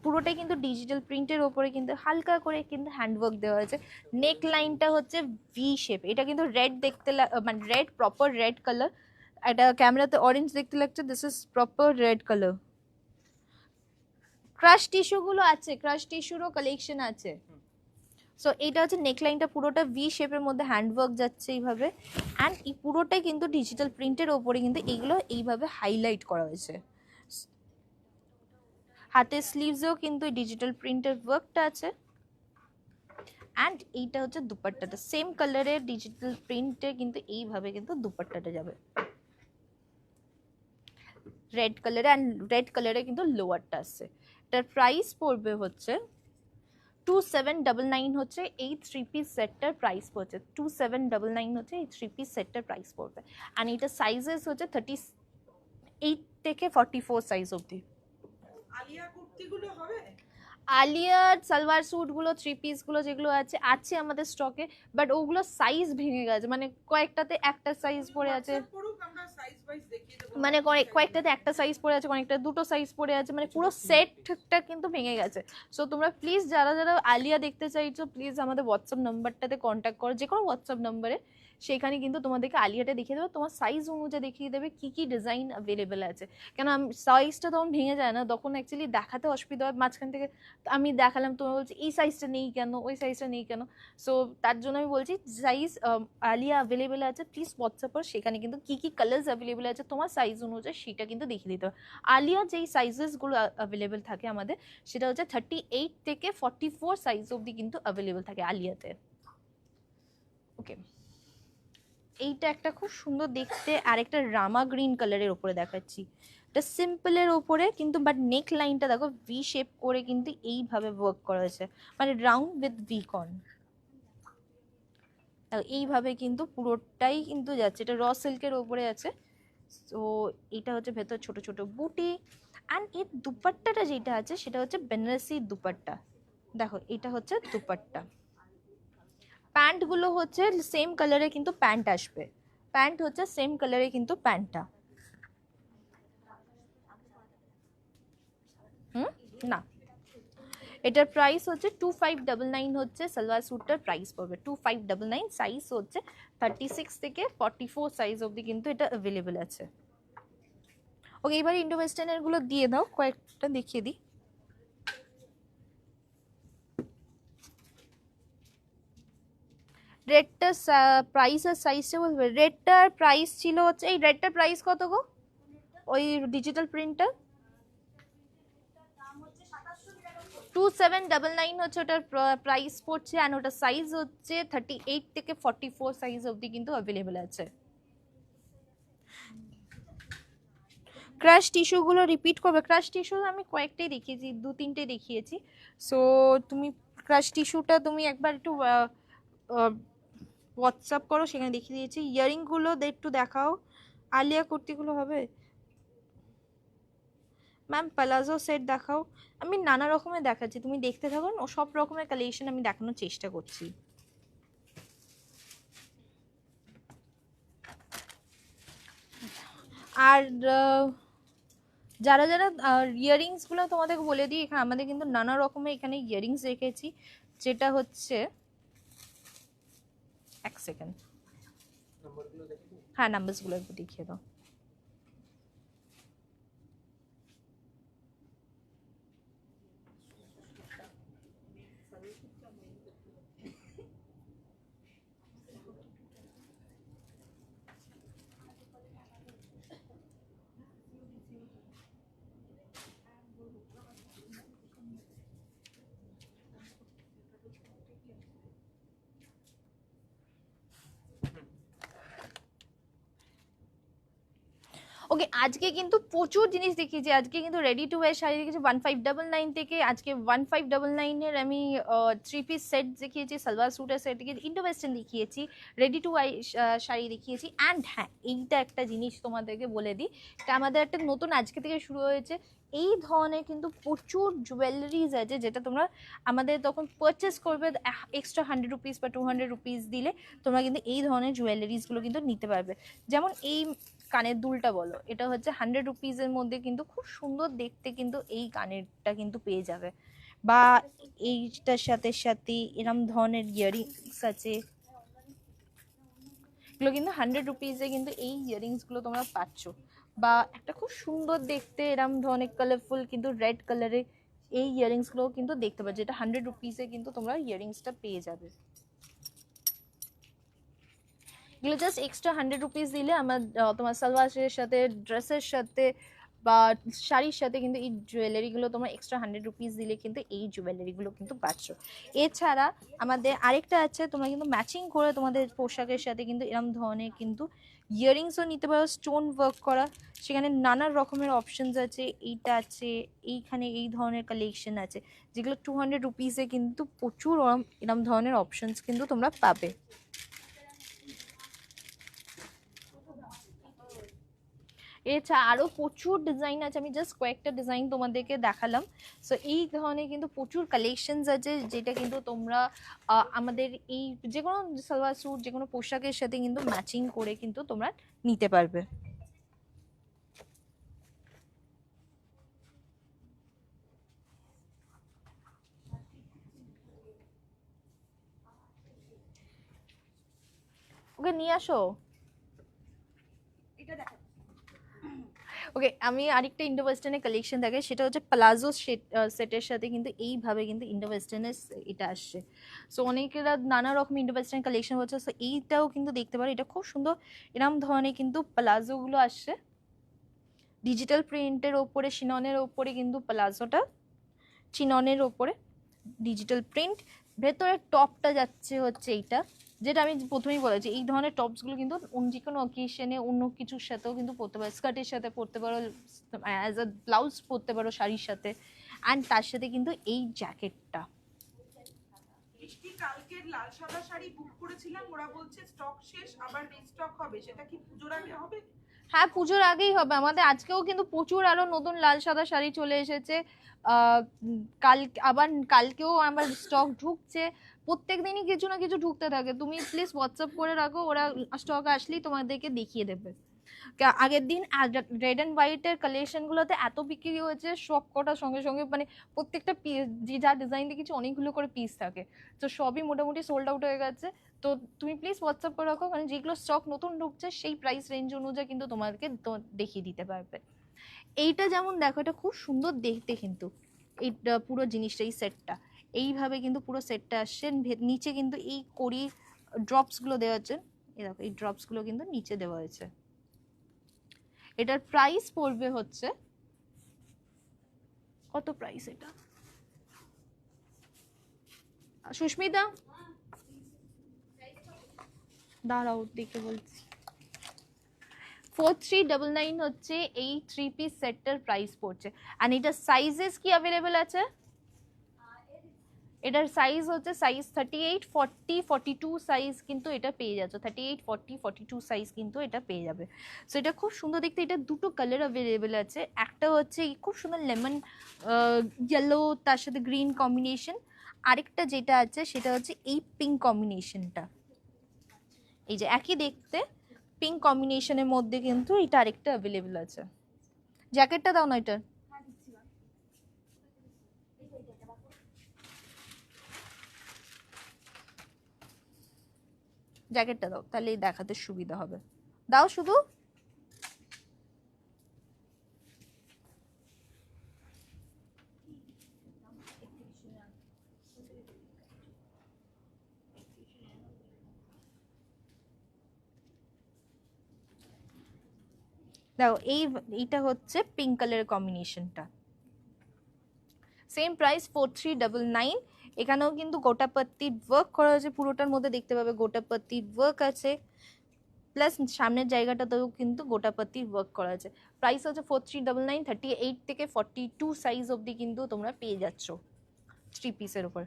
পুরোটাই কিন্তু ডিজিটাল প্রিন্টের ওপরে কিন্তু হালকা করে কিন্তু হ্যান্ডওয়ার্ক দেওয়া হয়েছে। নেক লাইনটা হচ্ছে ভি শেপ, এটা কিন্তু রেড দেখতে মানে রেড, প্রপার রেড কালার। এটা ক্যামেরাতে অরেঞ্জ দেখতে লাগছে, this is proper red colour. Crush টিস্যুগুলো আছে, ক্রাশ টিস্যুরও কালেকশন আছে। সো এইটা হচ্ছে নেকলাইনটা পুরোটা ভি শেপের মধ্যে হ্যান্ডওয়ার্ক যাচ্ছে এইভাবে, অ্যান্ড এই পুরোটাই কিন্তু ডিজিটাল প্রিন্টের ওপরে কিন্তু এইগুলো এইভাবে হাইলাইট করা হয়েছে। হাতের স্লিভসেও কিন্তু ডিজিটাল প্রিন্টের ওয়ার্কটা আছে। অ্যান্ড এইটা হচ্ছে দুপাট্টাটা, সেম কালারের ডিজিটাল প্রিন্টে কিন্তু এইভাবে কিন্তু দুপাট্টাটা যাবে রেড কালারে, অ্যান্ড রেড কালারে কিন্তু লোয়ারটা আসছে। এটার প্রাইস পড়বে হচ্ছে 2799 হচ্ছে এই 3 পিস সেটটার প্রাইস পড়ছে, 2799 হচ্ছে এই 3 পিস সেটটার প্রাইস পড়বে। অ্যান্ড এটা সাইজেস হচ্ছে 38 থেকে 44 সাইজ অবধি। আলিয়া কুর্তিগুলো হবে? আলিয়ার সালোয়ার স্যুটগুলো, থ্রি পিসগুলো যেগুলো আছে আছে আমাদের স্টকে, বাট ওগুলো সাইজ ভেঙে গেছে, মানে কয়েকটাতে একটা সাইজ পড়ে আছে, WhatsApp করুক, আমরা সাইজ ওয়াইজ দেখিয়ে দেব। মানে কয়েকটাতে একটা সাইজ পড়ে আছে, কয়েকটা দুটো সাইজ পড়ে আছে, মানে পুরো সেটটা কিন্তু ভেঙে গেছে। সো তোমরা প্লিজ যারা যারা আলিয়া দেখতে চাইছো প্লিজ আমাদের হোয়াটসঅ্যাপ নাম্বারটাতে কন্ট্যাক্ট করো, যে কোনো হোয়াটসঅ্যাপ নাম্বারে। সেখানে কিন্তু তোমাদেরকে আলিয়াটা দেখিয়ে দেবে, তোমার সাইজ অনুযায়ী দেখিয়ে দেবে কি কি ডিজাইন অ্যাভেলেবেল আছে। কেন সাইজটা তখন ভেঙে যায় না, তখন অ্যাকচুয়ালি দেখাতে অসুবিধা হয়, মাঝখান থেকে আমি দেখালাম, তোমার বলছি এই সাইজটা নেই কেন, ওই সাইজটা নেই কেন। সো তার জন্য আমি বলছি সাইজ আলিয়া অ্যাভেলেবেল আছে, প্লিজ হোয়াটসঅ্যাপ করো, সেখানে কিন্তু কি কি কালার্স অ্যাভেলেবেল আছে তোমার সাইজ অনুযায়ী সেটা কিন্তু দেখিয়ে দিতে হবে। আলিয়া যেই সাইজেসগুলো অ্যাভেলেবেল থাকে আমাদের, সেটা হচ্ছে 38 থেকে 44 সাইজ অবধি কিন্তু অ্যাভেলেবেল থাকে আলিয়াতে। ওকে, এইটা একটা খুব সুন্দর দেখতে, আরেকটা রামা গ্রিন কালারের ওপরে দেখাচ্ছি। এটা সিম্পলের ওপরে কিন্তু, বাট নেক লাইনটা দেখো ভি শেপ করে কিন্তু এইভাবে ওয়ার্ক করা হয়েছে, মানে রাউন্ড উইথ ভি কর্ন, এইভাবে কিন্তু পুরোটাই কিন্তু যাচ্ছে। এটা র সিল্কের ওপরে আছে। তো এটা হচ্ছে ভেতর ছোট ছোট বুটি, অ্যান্ড এর দুপাট্টাটা যেটা আছে সেটা হচ্ছে বেনারসি দুপাট্টা। দেখো এটা হচ্ছে দুপাট্টা। প্যান্টগুলো হচ্ছে সেম কালারে কিন্তু প্যান্ট আসবে, প্যান্ট হচ্ছে সেম কালারে কিন্তু প্যান্টটা। না, এটার প্রাইস হচ্ছে 2599 হচ্ছে সালোয়ার স্যুটটার প্রাইস পড়বে 2599। সাইজ হচ্ছে 36 থেকে 44 সাইজ অবধি কিন্তু এটা অ্যাভেলেবেল আছে। ওকে, এবার ইন্ডো ওয়েস্টার্নের গুলো দিয়ে দাও, কয়েকটা দেখিয়ে দিই। রেডটার প্রাইস আর সাইজটা বলবে। রেডটার প্রাইস ছিল হচ্ছে, এই রেডটার প্রাইস কত গো, ওই ডিজিটাল প্রিন্টটা 2799 হচ্ছে ওটার প্রাইস পড়ছে, অ্যান্ড ওটার সাইজ হচ্ছে 38 থেকে 44 সাইজ অবধি কিন্তু অ্যাভেলেবেল আছে। ক্রাশ টিস্যুগুলো রিপিট করবে। ক্রাশ টিস্যু আমি কয়েকটাই দেখিয়েছি, দু তিনটে দেখিয়েছি। সো তুমি ক্রাশ টিস্যুটা তুমি একবার একটু হোয়াটসঅ্যাপ করো, সেখানে দেখিয়ে দিয়েছি। ইয়ারিংগুলো একটু দেখাও। আলিয়া কুর্তিগুলো হবে ম্যাম, প্লাজো সেট দেখাও। আমি নানা রকমের দেখাচ্ছি, তুমি দেখতে থাকো, ও সব রকমের কালেকশন আমি দেখানোর চেষ্টা করছি। আর যারা যারা ইয়ারিংসগুলো তোমাদেরকে বলে দিই, এখানে আমাদের কিন্তু নানা রকমের এখানে ইয়ারিংস রেখেছি, যেটা হচ্ছে এক সেকেন্ড, হ্যাঁ নাম্বারসগুলো একটু দেখিয়ে দাও। ওকে, আজকে কিন্তু প্রচুর জিনিস দেখিয়েছি, আজকে কিন্তু রেডি টু ওয়্যার শাড়ি দেখিয়েছি 1599 থেকে, আজকে 1599 আমি থ্রি পিস সেট দেখিয়েছি, সালোয়ার স্যুটের সেট দেখিয়েছি, ইন্ডো ওয়েস্টার্ন দেখিয়েছি, রেডি টু ওয়্যার শাড়ি দেখিয়েছি। অ্যান্ড হ্যাঁ, এইটা একটা জিনিস তোমাদেরকে বলে দিই, এটা আমাদের একটা নতুন আজকে থেকে শুরু হয়েছে। এই ধরনের কিন্তু প্রচুর জুয়েলারিজ আছে, যেটা তোমরা আমাদের তখন পারচেস করবে এক্সট্রা 100 রুপিস বা 200 রুপিস দিলে তোমরা কিন্তু এই ধরনের জুয়েলারিজগুলো কিন্তু নিতে পারবে। যেমন এই কানের দুলটা বলো, এটা হচ্ছে 100 রুপিসের মধ্যে কিন্তু খুব সুন্দর দেখতে কিন্তু এই কানেরটা কিন্তু পেয়ে যাবে, বা এইটার সাথে সাথে এরম ধরনের ইয়ারিংস আছে, এগুলো কিন্তু 100 রুপিসে কিন্তু এই ইয়ারিংসগুলো তোমরা পাচ্ছ। বা একটা খুব সুন্দর দেখতে এরম ধরনের কালারফুল কিন্তু রেড কালারে এই ইয়ারিংসগুলো কিন্তু দেখতে পাচ্ছ, যেটা 100 রুপিসে কিন্তু তোমরা ইয়ারিংসটা পেয়ে যাবে। এগুলো জাস্ট এক্সট্রা 100 রুপিস দিলে আমার তোমার সালোয়ারের সাথে, ড্রেসের সাথে বা শাড়ির সাথে কিন্তু এই জুয়েলারিগুলো তোমার এক্সট্রা 100 রুপিস দিলে কিন্তু এই জুয়েলারিগুলো কিন্তু পাচ্ছ। এছাড়া আমাদের আরেকটা আছে, তোমরা কিন্তু ম্যাচিং করে তোমাদের পোশাকের সাথে কিন্তু এরম ধরনের কিন্তু ইয়ারিংসও নিতে পারো, স্টোন ওয়ার্ক করা, সেখানে নানা রকমের অপশনস আছে। এইটা আছে, এইখানে এই ধরনের কালেকশন আছে, যেগুলো 200 রুপিসে কিন্তু প্রচুর এরম ধরনের অপশনস কিন্তু তোমরা পাবে। এছাড়া আরও প্রচুর ডিজাইন আছে, আমি জাস্ট কয়েকটা ডিজাইন তোমাদেরকে দেখালাম। সো এই ধরনের কিন্তু প্রচুর কালেকশনস আছে, যেটা কিন্তু তোমরা আমাদের এই যে কোনো সালোয়ার স্যুট, যে কোনো পোশাকের সাথে কিন্তু ম্যাচিং করে কিন্তু তোমরা নিতে পারবে। ওকে নিয়ে আসো। ওকে, আমি আরেকটা ইন্ডো ওয়েস্টার্নের কালেকশন দেখে, সেটা হচ্ছে প্লাজো সেটের সাথে কিন্তু এইভাবে কিন্তু ইন্ডো ওয়েস্টার্নের এটা আসছে। সো অনেকেরা নানা রকম ইন্ডো ওয়েস্টার্ন কালেকশন হচ্ছে, সো এইটাও কিন্তু দেখতে পারো, এটা খুব সুন্দর। এরকম ধরনের কিন্তু প্লাজোগুলো আসছে ডিজিটাল প্রিন্টের ওপরে, শিননের ওপরে কিন্তু প্লাজোটা, চিননের ওপরে ডিজিটাল প্রিন্ট। ভেতরে টপটা যাচ্ছে হচ্ছে এইটা, যেটা আমি প্রথমেই বলেছি, এই ধরনের টপসগুলো কিন্তু যে কোনো অকেশনে অন্য কিছুর সাথেও কিন্তু পরতে পারো, স্কার্টের সাথে পরতে পারো, অ্যাজ আ ব্লাউজ পরতে পারো শাড়ির সাথে। অ্যান্ড তার সাথে কিন্তু এই জ্যাকেটটা। কালকের লাল সাদা শাড়ি বুক করেছিলাম, ওরা বলছে স্টক শেষ, আবার রিস্টক হবে, সেটা কি পুজোর আগে হবে? হ্যাঁ, পুজোর আগেই হবে। আমাদের আজকেও কিন্তু প্রচুর আরো নতুন লাল সাদা শাড়ি চলে এসেছে। কালকেও আমার স্টক ঢুকছে। প্রত্যেক দিনই কিছু না কিছু ঢুকতে থাকে, তুমি প্লিজ হোয়াটসঅ্যাপ করে রাখো, ওরা স্টক আসলেই তোমাদেরকে দেখিয়ে দেবে। আগের দিন রেড অ্যান্ড হোয়াইটের কালেকশনগুলোতে এত বিক্রি হয়েছে, সব কটার সঙ্গে সঙ্গে মানে প্রত্যেকটা যে যা ডিজাইন দেখেছি অনেকগুলো করে পিস থাকে, তো সবই মোটামুটি সোল্ড আউট হয়ে গেছে। তো তুমি প্লিজ হোয়াটসঅ্যাপ করে রাখো, মানে যেগুলো স্টক নতুন ঢুকছে সেই প্রাইস রেঞ্জ অনুযায়ী কিন্তু তোমাদেরকে দেখিয়ে দিতে পারবে। এইটা যেমন দেখো, এটা খুব সুন্দর দেখতে কিন্তু, এই পুরো জিনিসটা, এই সেটটা এইভাবে কিন্তু পুরো সেটটা আসছে। নিচে কিন্তু এই কড়ি ড্রপসগুলো দেওয়া আছে, এই দেখো এই ড্রপসগুলো কিন্তু নিচে দেওয়া হয়েছে। এটার প্রাইস পড়বে হচ্ছে কত, প্রাইস এটা সুস্মিতা দাঁড়াও দেখে বলছি। 4399 হচ্ছে এই 3 পিস সেটটার প্রাইস পড়ছে। আর এটার সাইজেস কি অ্যাভেলেবেল আছে? এটার সাইজ হচ্ছে সাইজ 38, 40, 42 সাইজ কিন্তু এটা পেয়ে যাচ্ছে। 38, 40, 42 সাইজ কিন্তু এটা পেয়ে যাবে। সো এটা খুব সুন্দর দেখতে। এটা দুটো কালার অ্যাভেলেবেল আছে, একটা হচ্ছে খুব সুন্দর লেমন ইয়েলো, তার সাথে গ্রিন কম্বিনেশন। আরেকটা যেটা আছে সেটা হচ্ছে এই পিঙ্ক কম্বিনেশনটা, এই যে একই দেখতে পিঙ্ক কম্বিনেশনের মধ্যে কিন্তু এটা আরেকটা অ্যাভেলেবেল আছে। জ্যাকেটটা দাও না এটা, জ্যাকেটটা দাও, তাহলে দেখাতে সুবিধা হবে। দাও শুধু। দেখো এইটা হচ্ছে পিঙ্ক কালারের কম্বিনেশনটা, সেম প্রাইস 4399। এখানেও কিন্তু গোটাপত্তির ওয়ার্ক করা হয়েছে, পুরোটার মধ্যে দেখতে পাবে গোটাপত্তির ওয়ার্ক আছে, প্লাস সামনের জায়গাটাতেও কিন্তু গোটাপত্তির ওয়ার্ক করা আছে। প্রাইস হচ্ছে 4399। 38 থেকে 42 সাইজ অবধি কিন্তু তোমরা পেয়ে যাচ্ছ 3 পিসের উপর।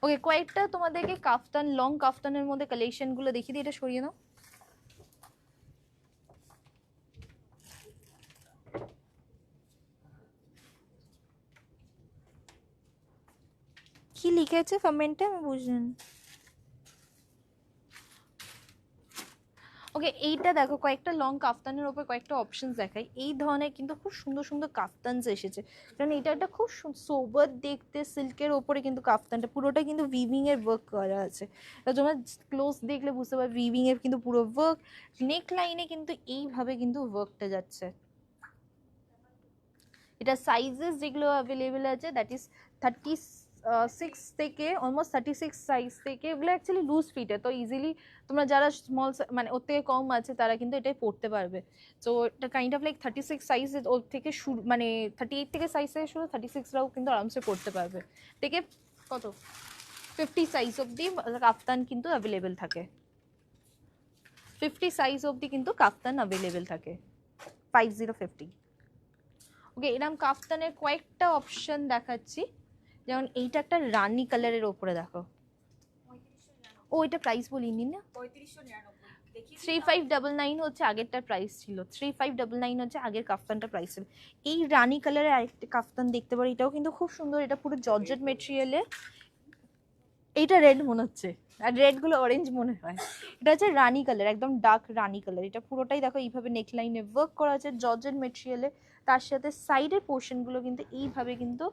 ওকে, কয়েকটা তোমাদেরকে কাফতান, লং কাফতানের মধ্যে কালেকশনগুলো দেখিয়ে দিই। এটা সরিয়ে নাও। কি লিখেছে কমেন্টে আমি বুঝলেন। ওকে, এইটা দেখো, কয়েকটা লং কাফতানের ওপর কয়েকটা অপশনস দেখাই। এই ধরনের কিন্তু খুব সুন্দর সুন্দর কাফতানস এসেছে, কারণ এটা একটা খুব সোবার দেখতে সিল্কের ওপরে কিন্তু কাফতানটা পুরোটা কিন্তু উইভিং এর ওয়ার্ক করা আছে। তোমরা ক্লোজ দেখলে বুঝতে পারবে উইভিং এর কিন্তু পুরো ওয়ার্ক। নেক লাইনে কিন্তু এইভাবে কিন্তু ওয়ার্কটা যাচ্ছে। এটা সাইজেস যেগুলো অ্যাভেলেবেল আছে, দ্যাট ইজ 36 থেকে অলমোস্ট 36 সাইজ থেকে। এগুলো অ্যাকচুয়ালি লুজ ফিটে, তো ইজিলি তোমরা যারা স্মল মানে ওর থেকে কম আছে তারা কিন্তু এটাই পড়তে পারবে। সো এটা কাইন্ড অফ লাইক 36 সাইজ, ওর থেকে শুরু, মানে 38 থেকে সাইজ থেকে শুরু, 36রাও কিন্তু আরামসে পড়তে পারবে। থেকে কত 50 সাইজ অবধি কাফতান কিন্তু অ্যাভেলেবেল থাকে। 50 সাইজ অবধি কিন্তু কাফতান অ্যাভেলেবেল থাকে, 5050। ওকে, এরকম কাফতানের কয়েকটা অপশন দেখাচ্ছি। যেমন এইটা একটা রানী কালারের ওপরে দেখো। ও এটা প্রাইস বলিনি না, 3599 হচ্ছে আগেরটার প্রাইস ছিল, 3599 হচ্ছে আগের কাফতানটার প্রাইস ছিল। এই রানী কালারের আরেকটা কাফতান দেখতে পারো, এটাও কিন্তু খুব সুন্দর, এটা পুরো জর্জেট মেটেরিয়ালে। এইটা রেড মনে হচ্ছে, আর রেড গুলো অরেঞ্জ মনে হয়। এটা হচ্ছে রানী কালার, একদম ডার্ক রানী কালার। এটা পুরোটাই দেখো এইভাবে নেকলাইনে ওয়ার্ক করা আছে জর্জেট মেটেরিয়ালে, তার সাথে সাইডের পোর্শন গুলো কিন্তু এইভাবে কিন্তু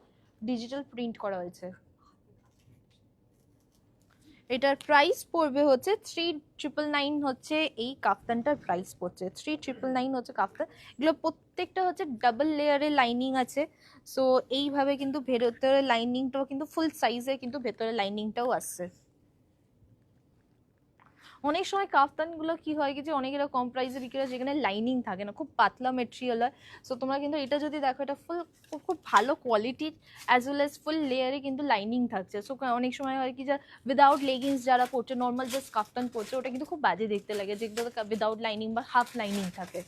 ডিজিটাল প্রিন্ট করা হয়েছে। এটার প্রাইস পড়বে হচ্ছে 3999 হচ্ছে এই কাফতানটার প্রাইস পড়ছে, 3999 হচ্ছে কাফতান। এগুলো প্রত্যেকটা হচ্ছে ডাবল লেয়ারের লাইনিং আছে। সো এইভাবে কিন্তু ভেতরের লাইনিংটাও কিন্তু ফুল সাইজে কিন্তু ভেতরের লাইনিংটাও আসছে। অনেক সময় কাফতানগুলো কি হয় কি যে অনেকেরা কম প্রাইসে বিক্রি হয় যেখানে লাইনিং থাকে না, খুব পাতলা মেটেরিয়াল হয়। সো তোমরা কিন্তু এটা যদি দেখো, এটা ফুল খুব ভালো কোয়ালিটির অ্যাজ ওয়েল অ্যাজ ফুল লেয়ারে কিন্তু লাইনিং থাকছে। সো অনেক সময় হয় কি যে উইদাউট লেগিংস যারা পড়ছে, নর্মাল জাস্ট কাফতান পড়ছে, ওটা কিন্তু খুব বাজে দেখতে লাগে যেগুলো উইদাউট লাইনিং বা হাফ লাইনিং থাকে।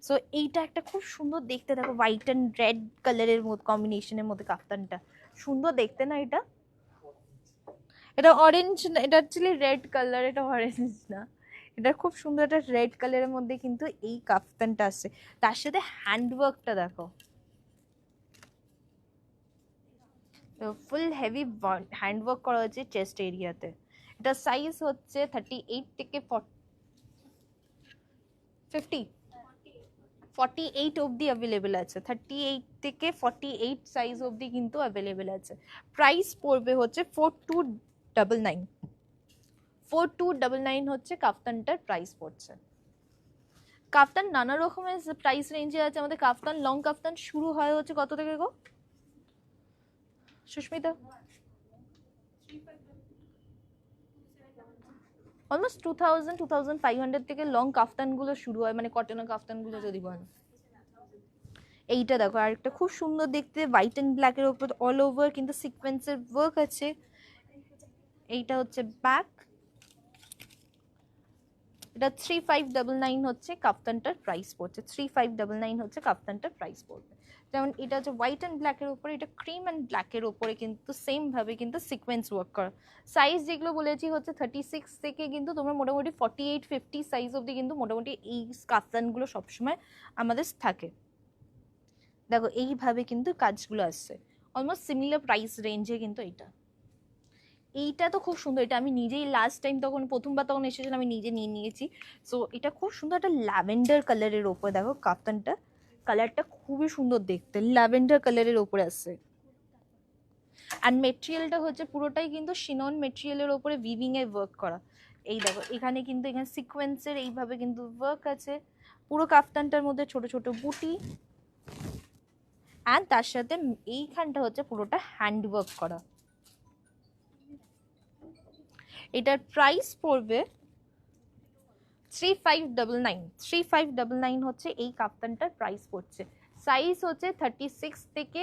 সো এইটা একটা খুব সুন্দর দেখতে, দেখো হোয়াইট অ্যান্ড রেড কালারের মধ্যে কম্বিনেশনের মধ্যে কাফতানটা সুন্দর দেখতে না? এটা অরেঞ্জ না, এটা অ্যাকচুয়ালি রেড কালার, এটা অরেঞ্জ না। এটা খুব সুন্দর একটা রেড কালারের মধ্যে কিন্তু এই কাফতানটা আসছে, তার সাথে হ্যান্ডওয়ার্কটা দেখো, ফুল হেভি হ্যান্ডওয়ার্ক করা হয়েছে চেস্ট এরিয়াতে। এটা সাইজ হচ্ছে 38 থেকে 48 অবধি অ্যাভেলেবেল আছে, 38 থেকে 48 সাইজ অবধি কিন্তু অ্যাভেলেবেল আছে। প্রাইস পড়বে হচ্ছে 4299, 4299 হচ্ছে কাফতানটার প্রাইস পড়ছে। কাফতান নানা রকমের প্রাইস রেঞ্জে আছে আমাদের। কাফতান লং কাফতান শুরু হয় হচ্ছে কত থেকে গো সুস্মিতা? অলমোস্ট 2000 2500 থেকে লং কাফতানগুলো শুরু হয়, মানে কটনের কাফতানগুলো যদি বলেন। এইটা দেখো আরেকটা খুব সুন্দর দেখতে, হোয়াইট অ্যান্ড ব্ল্যাকের উপর অল ওভার কিন্তু সিকোয়েন্সের ওয়ার্ক আছে। এইটা হচ্ছে ব্যাক। এটা 3599 হচ্ছে কাফতানটার প্রাইস পড়ছে, 3599 হচ্ছে কাফতানটার প্রাইস পড়বে। যেমন এটা হচ্ছে হোয়াইট অ্যান্ড ব্ল্যাকের উপরে, এটা ক্রিম অ্যান্ড ব্ল্যাকের উপরে কিন্তু সেম ভাবে কিন্তু সিকোয়েন্স ওয়ার্ক করা। সাইজ যেগুলো বলেছি হচ্ছে 36 থেকে কিন্তু তোমরা মোটামুটি 48-50 সাইজ অবধি কিন্তু মোটামুটি এই কাফতানগুলো সবসময় আমাদের থাকে। দেখো এইভাবে কিন্তু কাজগুলো আসছে, অলমোস্ট সিমিলার প্রাইস রেঞ্জে কিন্তু এইটা তো খুব সুন্দর। এটা আমি নিজেই লাস্ট টাইম তখন প্রথমবার তখন এসেছিলাম, আমি নিজে নিয়ে নিয়েছি। সো এটা খুব সুন্দর একটা ল্যাভেন্ডার কালারের ওপর দেখো কাফতানটা, কালারটা খুবই সুন্দর দেখতে, ল্যাভেন্ডার কালারের ওপরে আসছে। আর মেটেরিয়ালটা হচ্ছে পুরোটাই কিন্তু শিনন মেটেরিয়ালের ওপরে উইভিং এ ওয়ার্ক করা। এই দেখো এখানে কিন্তু এখানে সিকোয়েন্সের এইভাবে কিন্তু ওয়ার্ক আছে। পুরো কাফতানটার মধ্যে ছোট ছোট বুটি, অ্যান্ড তার সাথে এইখানটা হচ্ছে পুরোটা হ্যান্ড ওয়ার্ক করা। এটার প্রাইস পড়বে 3599, 3599 হচ্ছে এই কাফতানটার প্রাইস পড়ছে। সাইজ হচ্ছে 36 থেকে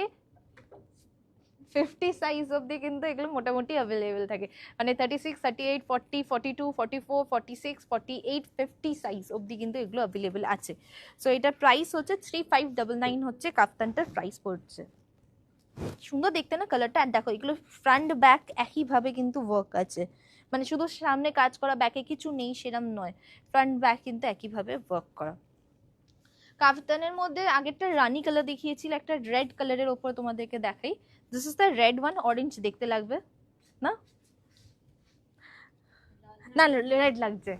50 সাইজ অবধি কিন্তু এগুলো মোটামুটি অ্যাভেলেবেল থাকে, মানে 36, 38, 40, 42, 44, 46, 48, 50 সাইজ অবধি কিন্তু এগুলো অ্যাভেলেবেল আছে। সো এটার প্রাইস হচ্ছে 3599 হচ্ছে কাফতানটার প্রাইস পড়ছে। সুন্দর দেখতে না কালারটা? আর দেখো এগুলো ফ্রন্ট ব্যাক একইভাবে কিন্তু ওয়ার্ক আছে, মানে শুধু সামনে কাজ করা ব্যাকে কিছু নেই সেরম নয়, ফ্রন্ট ব্যাক কিন্তু একইভাবে ওয়ার্ক করা। কাফতানের মধ্যে আগেরটা রানী কালার দেখিয়েছিল, একটা রেড কালারের ওপর তোমাদেরকে দেখাই। This is the red one, orange দেখতে লাগবে না? না রেড লাগছে।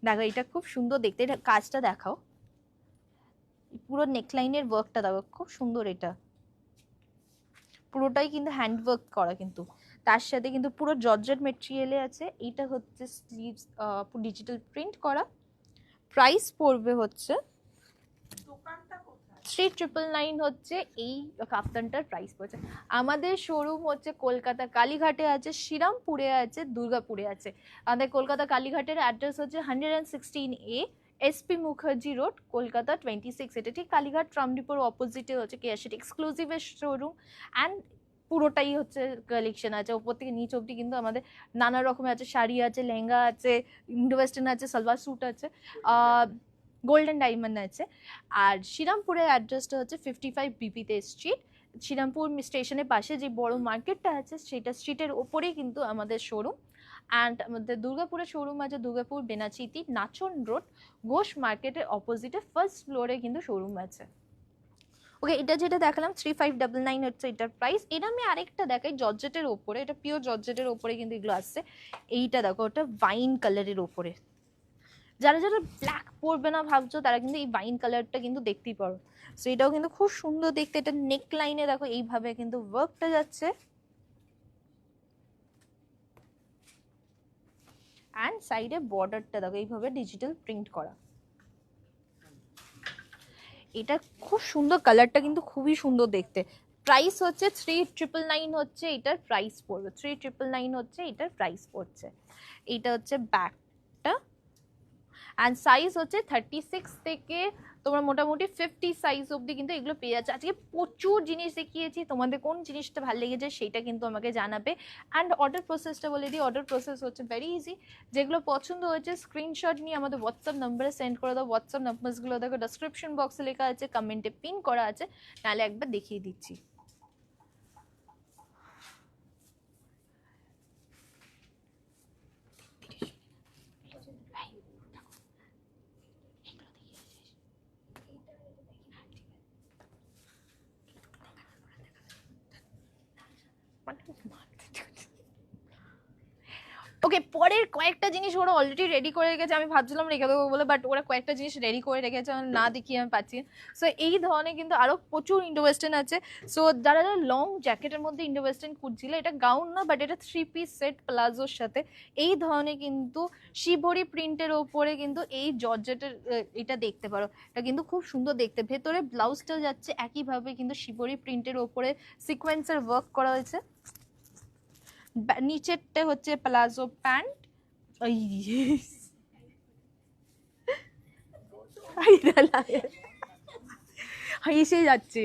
দেখো এটা খুব সুন্দর দেখতে, এটা কাজটা দেখাও, পুরো নেকলাইনের ওয়ার্কটা দেখো খুব সুন্দর। এটা পুরোটাই কিন্তু হ্যান্ড ওয়ার্ক করা, কিন্তু তার সাথে কিন্তু পুরো জর্জেট মেটেরিয়ালে আছে। এইটা হচ্ছে স্লিভস ডিজিটাল প্রিন্ট করা। প্রাইস পড়বে হচ্ছে 3999 হচ্ছে এই কাফতানটার প্রাইস পড়ছে। আমাদের শোরুম হচ্ছে কলকাতা কালীঘাটে আছে, শ্রীরামপুরে আছে, দুর্গাপুরে আছে। আমাদের কলকাতা কালীঘাটের অ্যাড্রেস হচ্ছে 116A SP Mukherjee road, Kolkata 26। এটা ঠিক কালীঘাট ট্রাম ডিপোর অপোজিটে হচ্ছে কেয়ারশেড এক্সক্লুসিভের শোরুম। অ্যান্ড পুরোটাই হচ্ছে কালেকশন আছে ওপর থেকে নিচ অবধি, কিন্তু আমাদের নানা রকমের আছে, শাড়ি আছে, লেহেঙ্গা আছে, ইন্ডো ওয়েস্টার্ন আছে, সালোয়ার স্যুট আছে, গোল্ডেন ডায়মন্ড আছে। আর শ্রীরামপুরের অ্যাড্রেসটা হচ্ছে 55 বিপিতে স্ট্রিট। শ্রীরামপুর স্টেশনের পাশে যে বড় মার্কেটটা আছে সেটা স্ট্রিটের ওপরেই কিন্তু আমাদের শোরুম। অ্যান্ড আমাদের দুর্গাপুরে শোরুম আছে, দুর্গাপুর বেনাচিতি নাচন রোড ঘোষ মার্কেটের অপোজিটে ফার্স্ট ফ্লোরে কিন্তু শোরুম আছে। ওকে, এটা যেটা দেখালাম 3599 হচ্ছে এটার প্রাইস। এটা আমি আরেকটা দেখাই জর্জেটের ওপরে, এটা পিওর জর্জেটের ওপরে কিন্তু এগুলো আসছে। এইটা দেখো, ওটা ওয়াইন কালারের ওপরে, যারা যারা ব্ল্যাক পরবে না ভাবছো তারা কিন্তু এই ওয়াইন কালারটা কিন্তু দেখতেই পারো। সো এটাও কিন্তু খুব সুন্দর দেখতে। এটা নেক লাইনে দেখো এইভাবে কিন্তু ওয়ার্কটা যাচ্ছে, অ্যান্ড সাইডে বর্ডারটা দেখো এইভাবে ডিজিটাল প্রিন্ট করা। এটা খুব সুন্দর, কালারটা কিন্তু খুবই সুন্দর দেখতে। প্রাইস হচ্ছে 3999 হচ্ছে এটার প্রাইস পড়বে, 3999 হচ্ছে এটার প্রাইস পড়ছে। এইটা হচ্ছে ব্যাকটা, অ্যান্ড সাইজ হচ্ছে 36 থেকে তোমরা মোটামুটি 50 সাইজ অবধি কিন্তু এগুলো পেয়ে যাচ্ছে। আজকে প্রচুর জিনিস দেখিয়েছি, তোমাদের কোন জিনিসটা ভালো লেগেছে সেটা কিন্তু আমাকে জানাবে। অ্যান্ড অর্ডার প্রসেসটা বলে দিই, অর্ডার প্রসেস হচ্ছে ভেরি ইজি। যেগুলো পছন্দ হয়েছে স্ক্রিনশট নিয়ে আমাদের হোয়াটসঅ্যাপ নাম্বারে সেন্ড করে দাও। হোয়াটসঅ্যাপ নাম্বারসগুলো দেখো ডেসক্রিপশন বক্সে লেখা আছে, কমেন্টে পিন করা আছে, নাহলে একবার দেখিয়ে দিচ্ছি। ওকে, পরের কয়েকটা জিনিস ওরা অলরেডি রেডি করে রেখেছে, আমি ভাবছিলাম রেখে দেবো বলে, বাট ওরা কয়েকটা জিনিস রেডি করে রেখেছে, আমি না দেখিয়ে আমি পাচ্ছি। সো এই ধরনের কিন্তু আরো প্রচুর ইন্ডো ওয়েস্টার্ন আছে। সো যারা যারা লং জ্যাকেটের মধ্যে ইন্ডো ওয়েস্টার্ন খুঁজছিল, এটা গাউন না বাট এটা 3 পিস সেট প্লাজোর সাথে এই ধরনের কিন্তু শিবরি প্রিন্টের ওপরে কিন্তু এই জর্জেটের এটা দেখতে পারো। এটা কিন্তু খুব সুন্দর দেখতে, ভেতরে ব্লাউজটা যাচ্ছে একইভাবে কিন্তু শিবরি প্রিন্টের ওপরে সিকোয়েন্সের ওয়ার্ক করা হয়েছে। নিচেরটা হচ্ছে প্লাজো প্যান্ট, এসে যাচ্ছে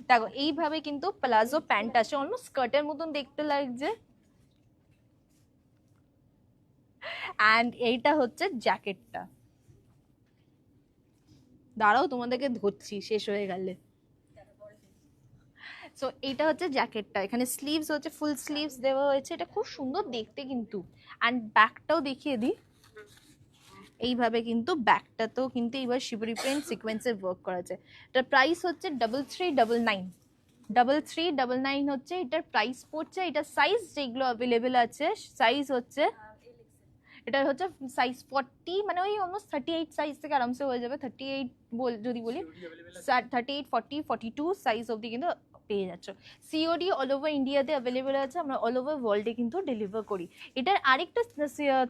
দেখো এইভাবে কিন্তু প্লাজো প্যান্ট আছে, অলমোস্ট স্কার্টের মতন দেখতে লাগছে। অ্যান্ড এইটা হচ্ছে জ্যাকেটটা, দাঁড়াও তোমাদেরকে ধরছি শেষ হয়ে গেলে। সো এইটা হচ্ছে জ্যাকেটটা, এখানে স্লিভস হচ্ছে ফুল স্লিভস দেওয়া হয়েছে, এটা খুব সুন্দর দেখতে কিন্তু। অ্যান্ড ব্যাকটাও দেখিয়ে দিই, এইভাবে কিন্তু ব্যাকটাতেও কিন্তু এবার শিবরি প্রিন্ট সিকোয়েন্সের ওয়ার্ক করা আছে। এটার প্রাইস হচ্ছে 3399, 3399 হচ্ছে এটার প্রাইস পড়ছে। এটা সাইজ যেগুলো অ্যাভেলেবেল আছে সাইজ হচ্ছে, এটা হচ্ছে সাইজ 40, মানে ওই অলমোস্ট 38 সাইজ থেকে আরামসে হয়ে যাবে। 38 যদি বলি 38, 40, 42 সাইজ অবধি কিন্তু পেয়ে যাচ্ছ। সিওডি অল ওভার ইন্ডিয়াতে অ্যাভেলেবেল আছে, আমরা অল ওভার ওয়ার্ল্ডে কিন্তু ডেলিভার করি। এটার আরেকটা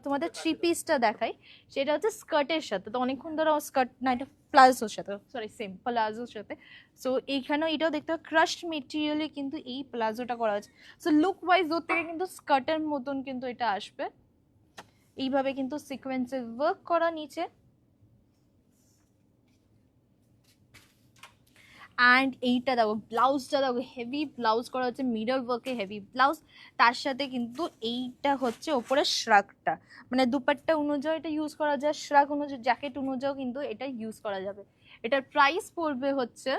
তোমাদের 3 পিসটা দেখাই, সেটা হচ্ছে স্কার্টের সাথে। তো অনেকক্ষণ ধরে স্কার্ট না, এটা প্লাজোর সাথে, সরি সেম প্লাজোর সাথে। সো এইখানেও এটাও দেখতে হবে ক্রাশড মেটেরিয়ালে কিন্তু এই প্লাজোটা করা আছে। সো লুক ওয়াইজ ওর থেকে কিন্তু স্কার্টের মতন কিন্তু এটা আসবে, এইভাবে কিন্তু সিকোয়েন্সের ওয়ার্ক করা নিচে। অ্যান্ড এইটা দেখো ব্লাউজটা দেখো, হেভি ব্লাউজ করা হচ্ছে, মিরর ওয়ার্কে হেভি ব্লাউজ। তার সাথে কিন্তু এইটা হচ্ছে ওপরে শ্রাগটা, মানে দুপাট্টা অনুযায়ী এটা ইউজ করা যায়, শ্রাগ অনুযায়ী জ্যাকেট অনুযায়ী কিন্তু এটা ইউজ করা যাবে। এটার প্রাইস পড়বে হচ্ছে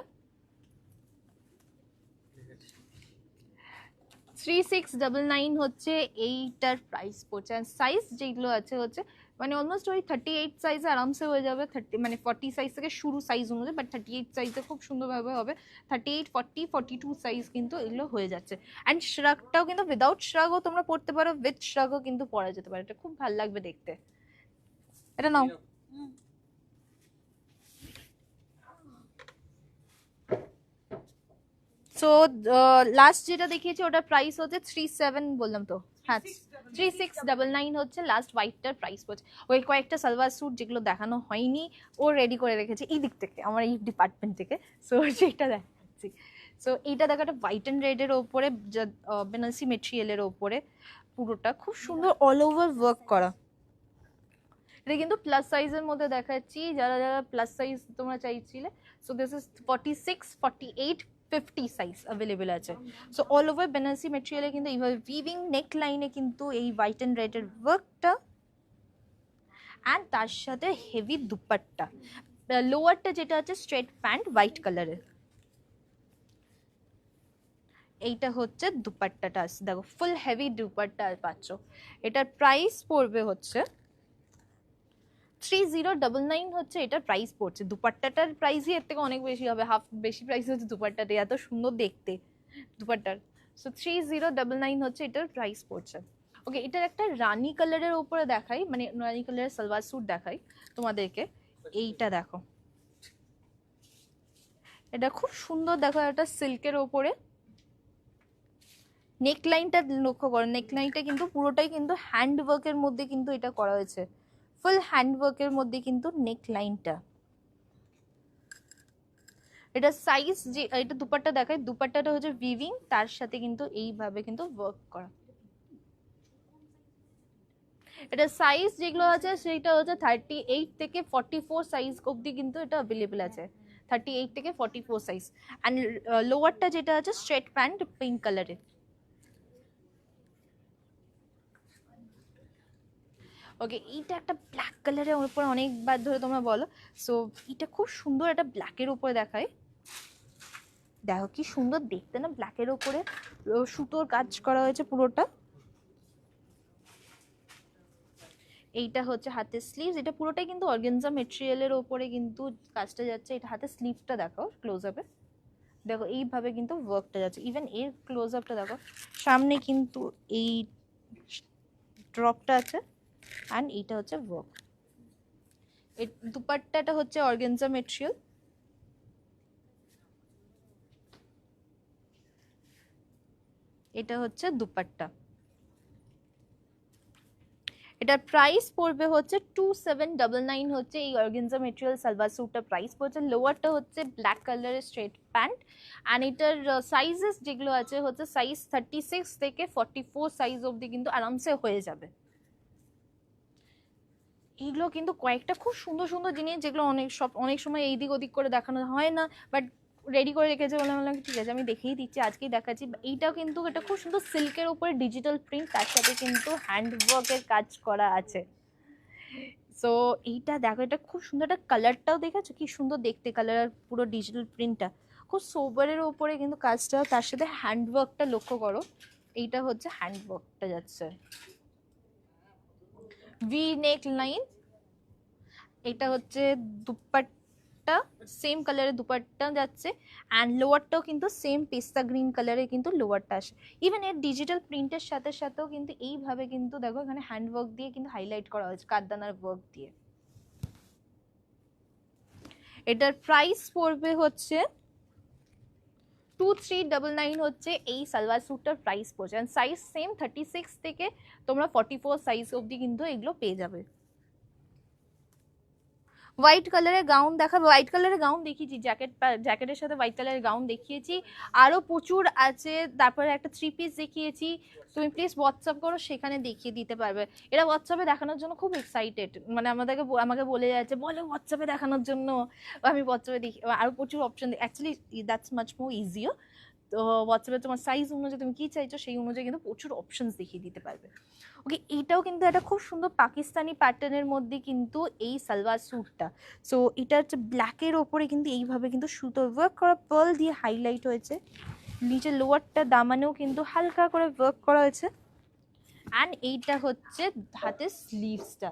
3699 হচ্ছে এইটার প্রাইস পড়ছে। আর সাইজ যেগুলো আছে হচ্ছে মানে অলমোস্ট ওই 38 সাইজে আরামসে হয়ে যাবে। 30 মানে 40 সাইজ থেকে শুরু সাইজ অনুযায়ী, বাট 38 সাইজে খুব সুন্দরভাবে হবে। 38, 40, 42 সাইজ কিন্তু এগুলো হয়ে যাচ্ছে। অ্যান্ড শ্রাগটাও কিন্তু উইদাউট শ্রাগও তোমরা পড়তে পারো, উইথ শ্রাগও কিন্তু পরা যেতে পারে, এটা খুব ভালো লাগবে দেখতে। এটা নাও। সো লাস্ট যেটা দেখিয়েছি ওটার প্রাইস হচ্ছে 37 বললাম তো, হ্যাঁ 3699 হচ্ছে লাস্ট হোয়াইটটার প্রাইস পড়ছে। ওই কয়েকটা সালোয়ার স্যুট যেগুলো দেখানো হয়নি ও রেডি করে রেখেছে এই দিক থেকে, আমার এই ডিপার্টমেন্ট থেকে। সো সেটা দেখাচ্ছি। সো এইটা দেখো একটা হোয়াইট অ্যান্ড রেডের ওপরে বেনারসি মেটেরিয়ালের ওপরে পুরোটা খুব সুন্দর অল ওভার ওয়ার্ক করা। এটা কিন্তু প্লাস সাইজের মধ্যে দেখাচ্ছি, যারা যারা প্লাস সাইজ তোমরা চাইছিলে। So this is 46, 48, 50 size available আছে। সো অল ওভার বেনারসি মেটেরিয়ালে কিন্তু এইভাবে উইভিং নেক লাইনে কিন্তু এই হোয়াইট অ্যান্ড রেডের ওয়ার্কটা, অ্যান্ড তার সাথে হেভি দুপাট্টা। লোয়ারটা যেটা আছে স্ট্রেট প্যান্ট হোয়াইট কালারের, এইটা হচ্ছে দুপাট্টাটা আছে, দেখো ফুল হেভি দুপাট্টা পাচ্ছ। এটার প্রাইস পড়বে হচ্ছে 3099 হচ্ছে এটার প্রাইস পড়ছে। দুপাট্টাটার প্রাইসই এর থেকে অনেক বেশি হবে, হাফ বেশি প্রাইস হচ্ছে দুপাট্টাটা, এত সুন্দর দেখতে দুপাট্টার। সো 3099 হচ্ছে এটার প্রাইস পড়ছে। ওকে, এটার একটা রানী কালারের উপরে দেখাই, মানে রানী কালারের সালোয়ার স্যুট দেখাই তোমাদেরকে। এইটা দেখো, এটা খুব সুন্দর, দেখো এটা সিল্কের ওপরে। নেকলাইনটা লক্ষ্য করো, নেকলাইনটা কিন্তু পুরোটাই কিন্তু হ্যান্ড ওয়ার্কের মধ্যে কিন্তু এটা করা হয়েছে, ফুল হ্যান্ড ওয়ার্কের মধ্যে কিন্তু নেকলাইনটা। এটা সাইজ যে, এটা দুপাট্টা দেখায়, দুপাট্টাটা হচ্ছে উইভিং, তার সাথে কিন্তু এইভাবে কিন্তু ওয়ার্ক করা। এটা সাইজ যেগুলো আছে সেটা হচ্ছে 38 থেকে 44 সাইজ অবধি কিন্তু এটা অ্যাভেলেবেল আছে, 38 থেকে 44 সাইজ। অ্যান্ড লোয়ারটা যেটা আছে স্ট্রেট প্যান্ট পিঙ্ক কালারের। ওকে, এইটা একটা ব্ল্যাক কালারের উপরে অনেকবার ধরে তোমরা বলো, সো এটা খুব সুন্দর, একটা ব্ল্যাকের উপরে দেখায়। দেখো কি সুন্দর দেখতে না, ব্ল্যাকের উপরে সুতোর কাজ করা হয়েছে পুরোটা। এইটা হচ্ছে হাতের স্লিভস, এটা পুরোটাই কিন্তু অর্গানজা মেটেরিয়ালের উপরে কিন্তু কাজটা যাচ্ছে। এটা হাতের স্লিভটা দেখো ক্লোজ আপে, দেখো এইভাবে কিন্তু ওয়ার্কটা যাচ্ছে। ইভেন এর ক্লোজ আপটা দেখো, সামনে কিন্তু এই ড্রপটা আছে, অ্যান্ড এইটা হচ্ছে ওয়ার্ক। এই দুপাট্টাটা হচ্ছে অর্গানজা মেটেরিয়াল। এটা হচ্ছে দুপাট্টা। এটার প্রাইস পড়বে হচ্ছে 2799 হচ্ছে এই অর্গানজা মেটেরিয়াল সালোয়ার স্যুটটার প্রাইস পড়ছে। লোয়ারটা হচ্ছে ব্ল্যাক কালারের স্ট্রেট প্যান্ট, অ্যান্ড এটার সাইজেস যেগুলো আছে হচ্ছে সাইজ 36 থেকে 44 সাইজ অবধি কিন্তু আরামসে হয়ে যাবে। এগুলো কিন্তু কয়েকটা খুব সুন্দর সুন্দর জিনিস, যেগুলো অনেক সময় এইদিক ওদিক করে দেখানো হয় না, বাট রেডি করে রেখেছে বলে বললাম ঠিক আছে আমি দেখিয়ে দিচ্ছি, আজকেই দেখাচ্ছি। এইটাও কিন্তু এটা খুব সুন্দর সিল্কের উপরে ডিজিটাল প্রিন্ট, তার সাথে কিন্তু হ্যান্ড ওয়ার্কের কাজ করা আছে। সো এইটা দেখো, এটা খুব সুন্দর, একটা কালারটাও দেখেছো কি সুন্দর দেখতে, কালার পুরো ডিজিটাল প্রিন্টটা খুব সোবারের উপরে কিন্তু কাজটা, তার সাথে হ্যান্ড ওয়ার্কটা লক্ষ্য করো। এইটা হচ্ছে হ্যান্ড ওয়ার্কটা যাচ্ছে, ভি নেক লাইন। এটা হচ্ছে দুপাট্টা, সেম কালারের দুপাট্টা যাচ্ছে, অ্যান্ড লোয়ারটাও কিন্তু সেম পেস্তা গ্রিন কালারের কিন্তু লোয়ারটা আসে। ইভেন এর ডিজিটাল প্রিন্টের সাথে সাথেও কিন্তু এইভাবে কিন্তু দেখো এখানে হ্যান্ড ওয়ার্ক দিয়ে কিন্তু হাইলাইট করা হয়েছে কাঠদানার ওয়ার্ক দিয়ে। এটার প্রাইস পড়বে হচ্ছে 2399 হচ্ছে এই সালোয়ার স্যুটটার প্রাইস পড়ছে। সাইজ সেম 36 থেকে তোমরা 44 সাইজ অবধি কিন্তু এগুলো পেয়ে যাবে। হোয়াইট কালারের গাউন দেখাবো, হোয়াইট কালারের গাউন দেখিয়েছি, জ্যাকেটের সাথে হোয়াইট কালারের গাউন দেখিয়েছি, আরও প্রচুর আছে। তারপরে একটা 3 পিস দেখিয়েছি, তুমি প্লিজ হোয়াটসঅ্যাপ করো, সেখানে দেখিয়ে দিতে পারবে। এরা হোয়াটসঅ্যাপে দেখানোর জন্য খুব এক্সাইটেড, মানে আমাকে বলে যাচ্ছে বলে হোয়াটসঅ্যাপে দেখানোর জন্য। আমি হোয়াটসঅ্যাপে দেখি আরও প্রচুর option, actually that's much more ইজিও। তো হোয়াটসঅ্যাপে তোমার সাইজ অনুযায়ী তুমি কী চাইছো সেই অনুযায়ী কিন্তু প্রচুর অপশনস দেখিয়ে দিতে পারবে। ওকে, এইটাও কিন্তু একটা খুব সুন্দর পাকিস্তানি প্যাটার্নের মধ্যে কিন্তু এই সালোয়ার স্যুটটা। সো এটা হচ্ছে ব্ল্যাকের ওপরে কিন্তু এইভাবে কিন্তু সুতো ওয়ার্ক করা, পার্ল দিয়ে হাইলাইট হয়েছে। নিচে লোয়ারটা দামানেও কিন্তু হালকা করে ওয়ার্ক করা হয়েছে। অ্যান্ড এইটা হচ্ছে হাতের স্লিভসটা,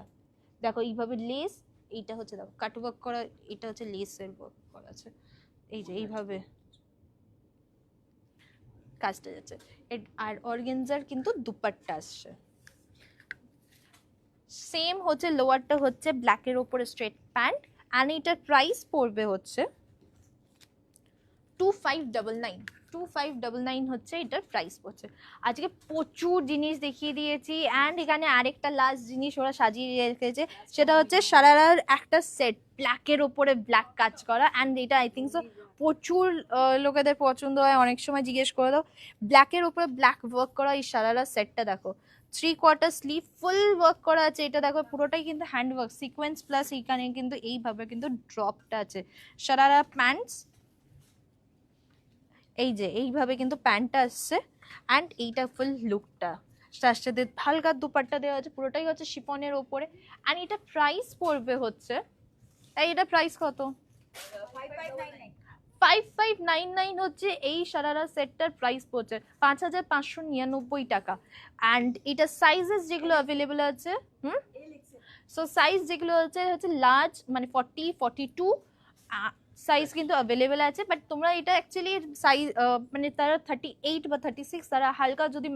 দেখো এইভাবে লেস, এইটা হচ্ছে দেখো কাট ওয়ার্ক করা, এটা হচ্ছে লেসের ওয়ার্ক করা আছে, এই যে এইভাবে কাজটা যাচ্ছে। আর অর্গানজার কিন্তু দুপাট্টা আসছে, সেম হচ্ছে লোয়ারটা হচ্ছে ব্ল্যাকের ওপরে স্ট্রেট প্যান্ট, অ্যান্ড এটার প্রাইস পড়বে হচ্ছে 2599 হচ্ছে এটার প্রাইস পড়ছে। আজকে প্রচুর জিনিস দেখিয়ে দিয়েছি, অ্যান্ড এখানে আরেকটা লাস্ট জিনিস ওরা সাজিয়ে রেখেছে, সেটা হচ্ছে সারারার একটা সেট ব্ল্যাকের ওপরে ব্ল্যাক কাজ করা, অ্যান্ড এটা আই থিঙ্ক সো প্রচুর লোকেদের পছন্দ হয়। অনেক সময় জিজ্ঞেস করে দাও, ব্ল্যাকের ওপরে ব্ল্যাক ওয়ার্ক করা এই সারারার সেটটা দেখো, 3/4 স্লিভ ফুল ওয়ার্ক করা আছে। এটা দেখো পুরোটাই কিন্তু হ্যান্ড ওয়ার্ক সিকোয়েন্স, প্লাস এইখানে কিন্তু এইভাবে কিন্তু ড্রপটা আছে। সারারা প্যান্টস, এই যে এইভাবে কিন্তু প্যান্টটা আসছে, অ্যান্ড এইটা ফুল লুকটা, তার সাথে হালকা দুপাট্টা দেওয়া আছে, পুরোটাই হচ্ছে শিফনের ওপরে। অ্যান্ড এটা প্রাইস পড়বে হচ্ছে, এটা প্রাইস কত? 5599 হচ্ছে এই সারারা সেটটার প্রাইস পড়ছে 5599 টাকা। অ্যান্ড এটা সাইজেস যেগুলো অ্যাভেলেবেল আছে, সো সাইজ যেগুলো হচ্ছে লার্জ মানে 40 42 সাইজ কিন্তু অ্যাভেলেবেল আছে। বাট তোমরা এটা অ্যাকচুয়ালি সাইজ মানে তারা 38 বা 36 তারা হালকা যদি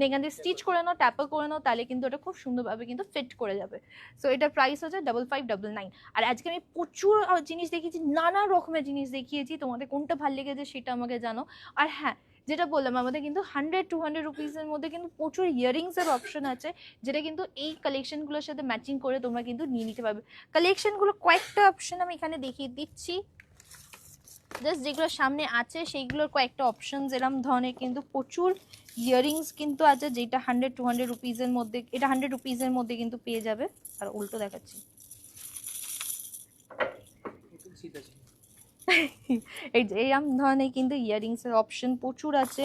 এখান দিয়ে স্টিচ করে নাও, ট্যাপার করে নাও, তাহলে কিন্তু ওটা খুব সুন্দরভাবে কিন্তু ফিট করে যাবে। সো এটার প্রাইস হচ্ছে 5599। আর আজকে আমি প্রচুর জিনিস দেখিয়েছি, নানা রকমের জিনিস দেখিয়েছি, তোমাদের কোনটা ভালো লেগেছে সেটা আমাকে জানো। আর হ্যাঁ, যেটা বললাম আমাদের কিন্তু 100-200 রুপিসের মধ্যে কিন্তু প্রচুর ইয়ারিংসের অপশন আছে, যেটা কিন্তু এই কালেকশনগুলোর সাথে ম্যাচিং করে তোমরা কিন্তু নিয়ে নিতে পারবে। কালেকশনগুলো কয়েকটা অপশন আমি এখানে দেখিয়ে দিচ্ছি, জাস্ট যেগুলো সামনে আছে সেইগুলোর কয়েকটা অপশন। এরকম ধরনের কিন্তু প্রচুর ইয়ারিংস কিন্তু আছে, যেটা 100-200 রুপিসের মধ্যে, এটা 100 রুপিসের মধ্যে কিন্তু পেয়ে যাবে। আর উল্টো দেখাচ্ছি, এই যে এরকম ধরনের কিন্তু ইয়ারিংসের অপশন প্রচুর আছে।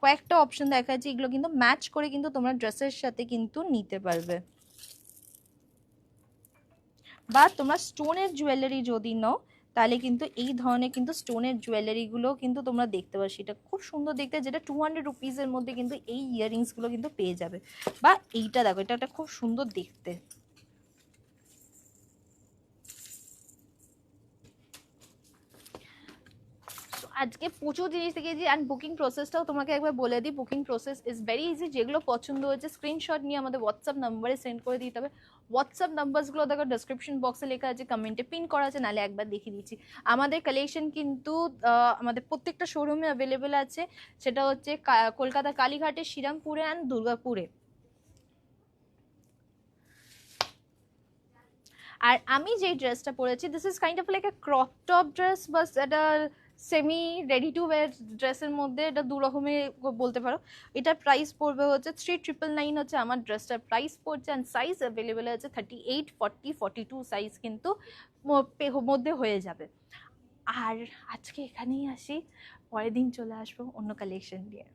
কয়েকটা অপশন দেখাচ্ছি, এগুলো কিন্তু ম্যাচ করে কিন্তু তোমরা ড্রেসের সাথে কিন্তু নিতে পারবে। বা তোমরা স্টোনের জুয়েলারি যদি নাও তাহলে কিন্তু এই ধরনের কিন্তু স্টোনের জুয়েলারিগুলো কিন্তু তোমরা দেখতে পাচ্ছ, এটা খুব সুন্দর দেখতে, যেটা 200 রুপিসের মধ্যে কিন্তু এই ইয়ারিংসগুলো কিন্তু পেয়ে যাবে। বা এইটা দেখো, এটা একটা খুব সুন্দর দেখতে। আজকে প্রচুর জিনিস দেখেছি। অ্যান্ড বুকিং প্রসেসটাও তোমাকে একবার বলে দিই, booking process is very easy. যেগুলো পছন্দ হয়েছে স্ক্রিনশট নিয়ে আমাদের হোয়াটসঅ্যাপ নাম্বারে সেন্ড করে দিতে হবে। হোয়াটসঅ্যাপ নাম্বারসগুলো দেখো ডিসক্রিপশন বক্সে লেখা আছে, কমেন্টে পিন করা আছে, নাহলে একবার দেখিয়ে দিচ্ছি। আমাদের কালেকশন কিন্তু আমাদের প্রত্যেকটা শোরুমে অ্যাভেলেবেল আছে, সেটা হচ্ছে কলকাতা কালীঘাটে, শ্রীরামপুরে অ্যান্ড দুর্গাপুরে। আর আমি যেই ড্রেসটা পরেছি, this is kind of like a crop top dress, বাস এটা সেমি রেডি টু ওয়্যার ড্রেসের মধ্যে, এটা দু রকমের বলতে পারো। এটার প্রাইস পড়বে হচ্ছে 3999 হচ্ছে আমার ড্রেসটার প্রাইস পড়ছে। অ্যান্ড সাইজ অ্যাভেলেবেল আছে 38, 40, 42 সাইজ কিন্তু মধ্যে হয়ে যাবে। আর আজকে এখানেই আসি, পরের দিন চলে আসবো অন্য কালেকশন দিয়ে।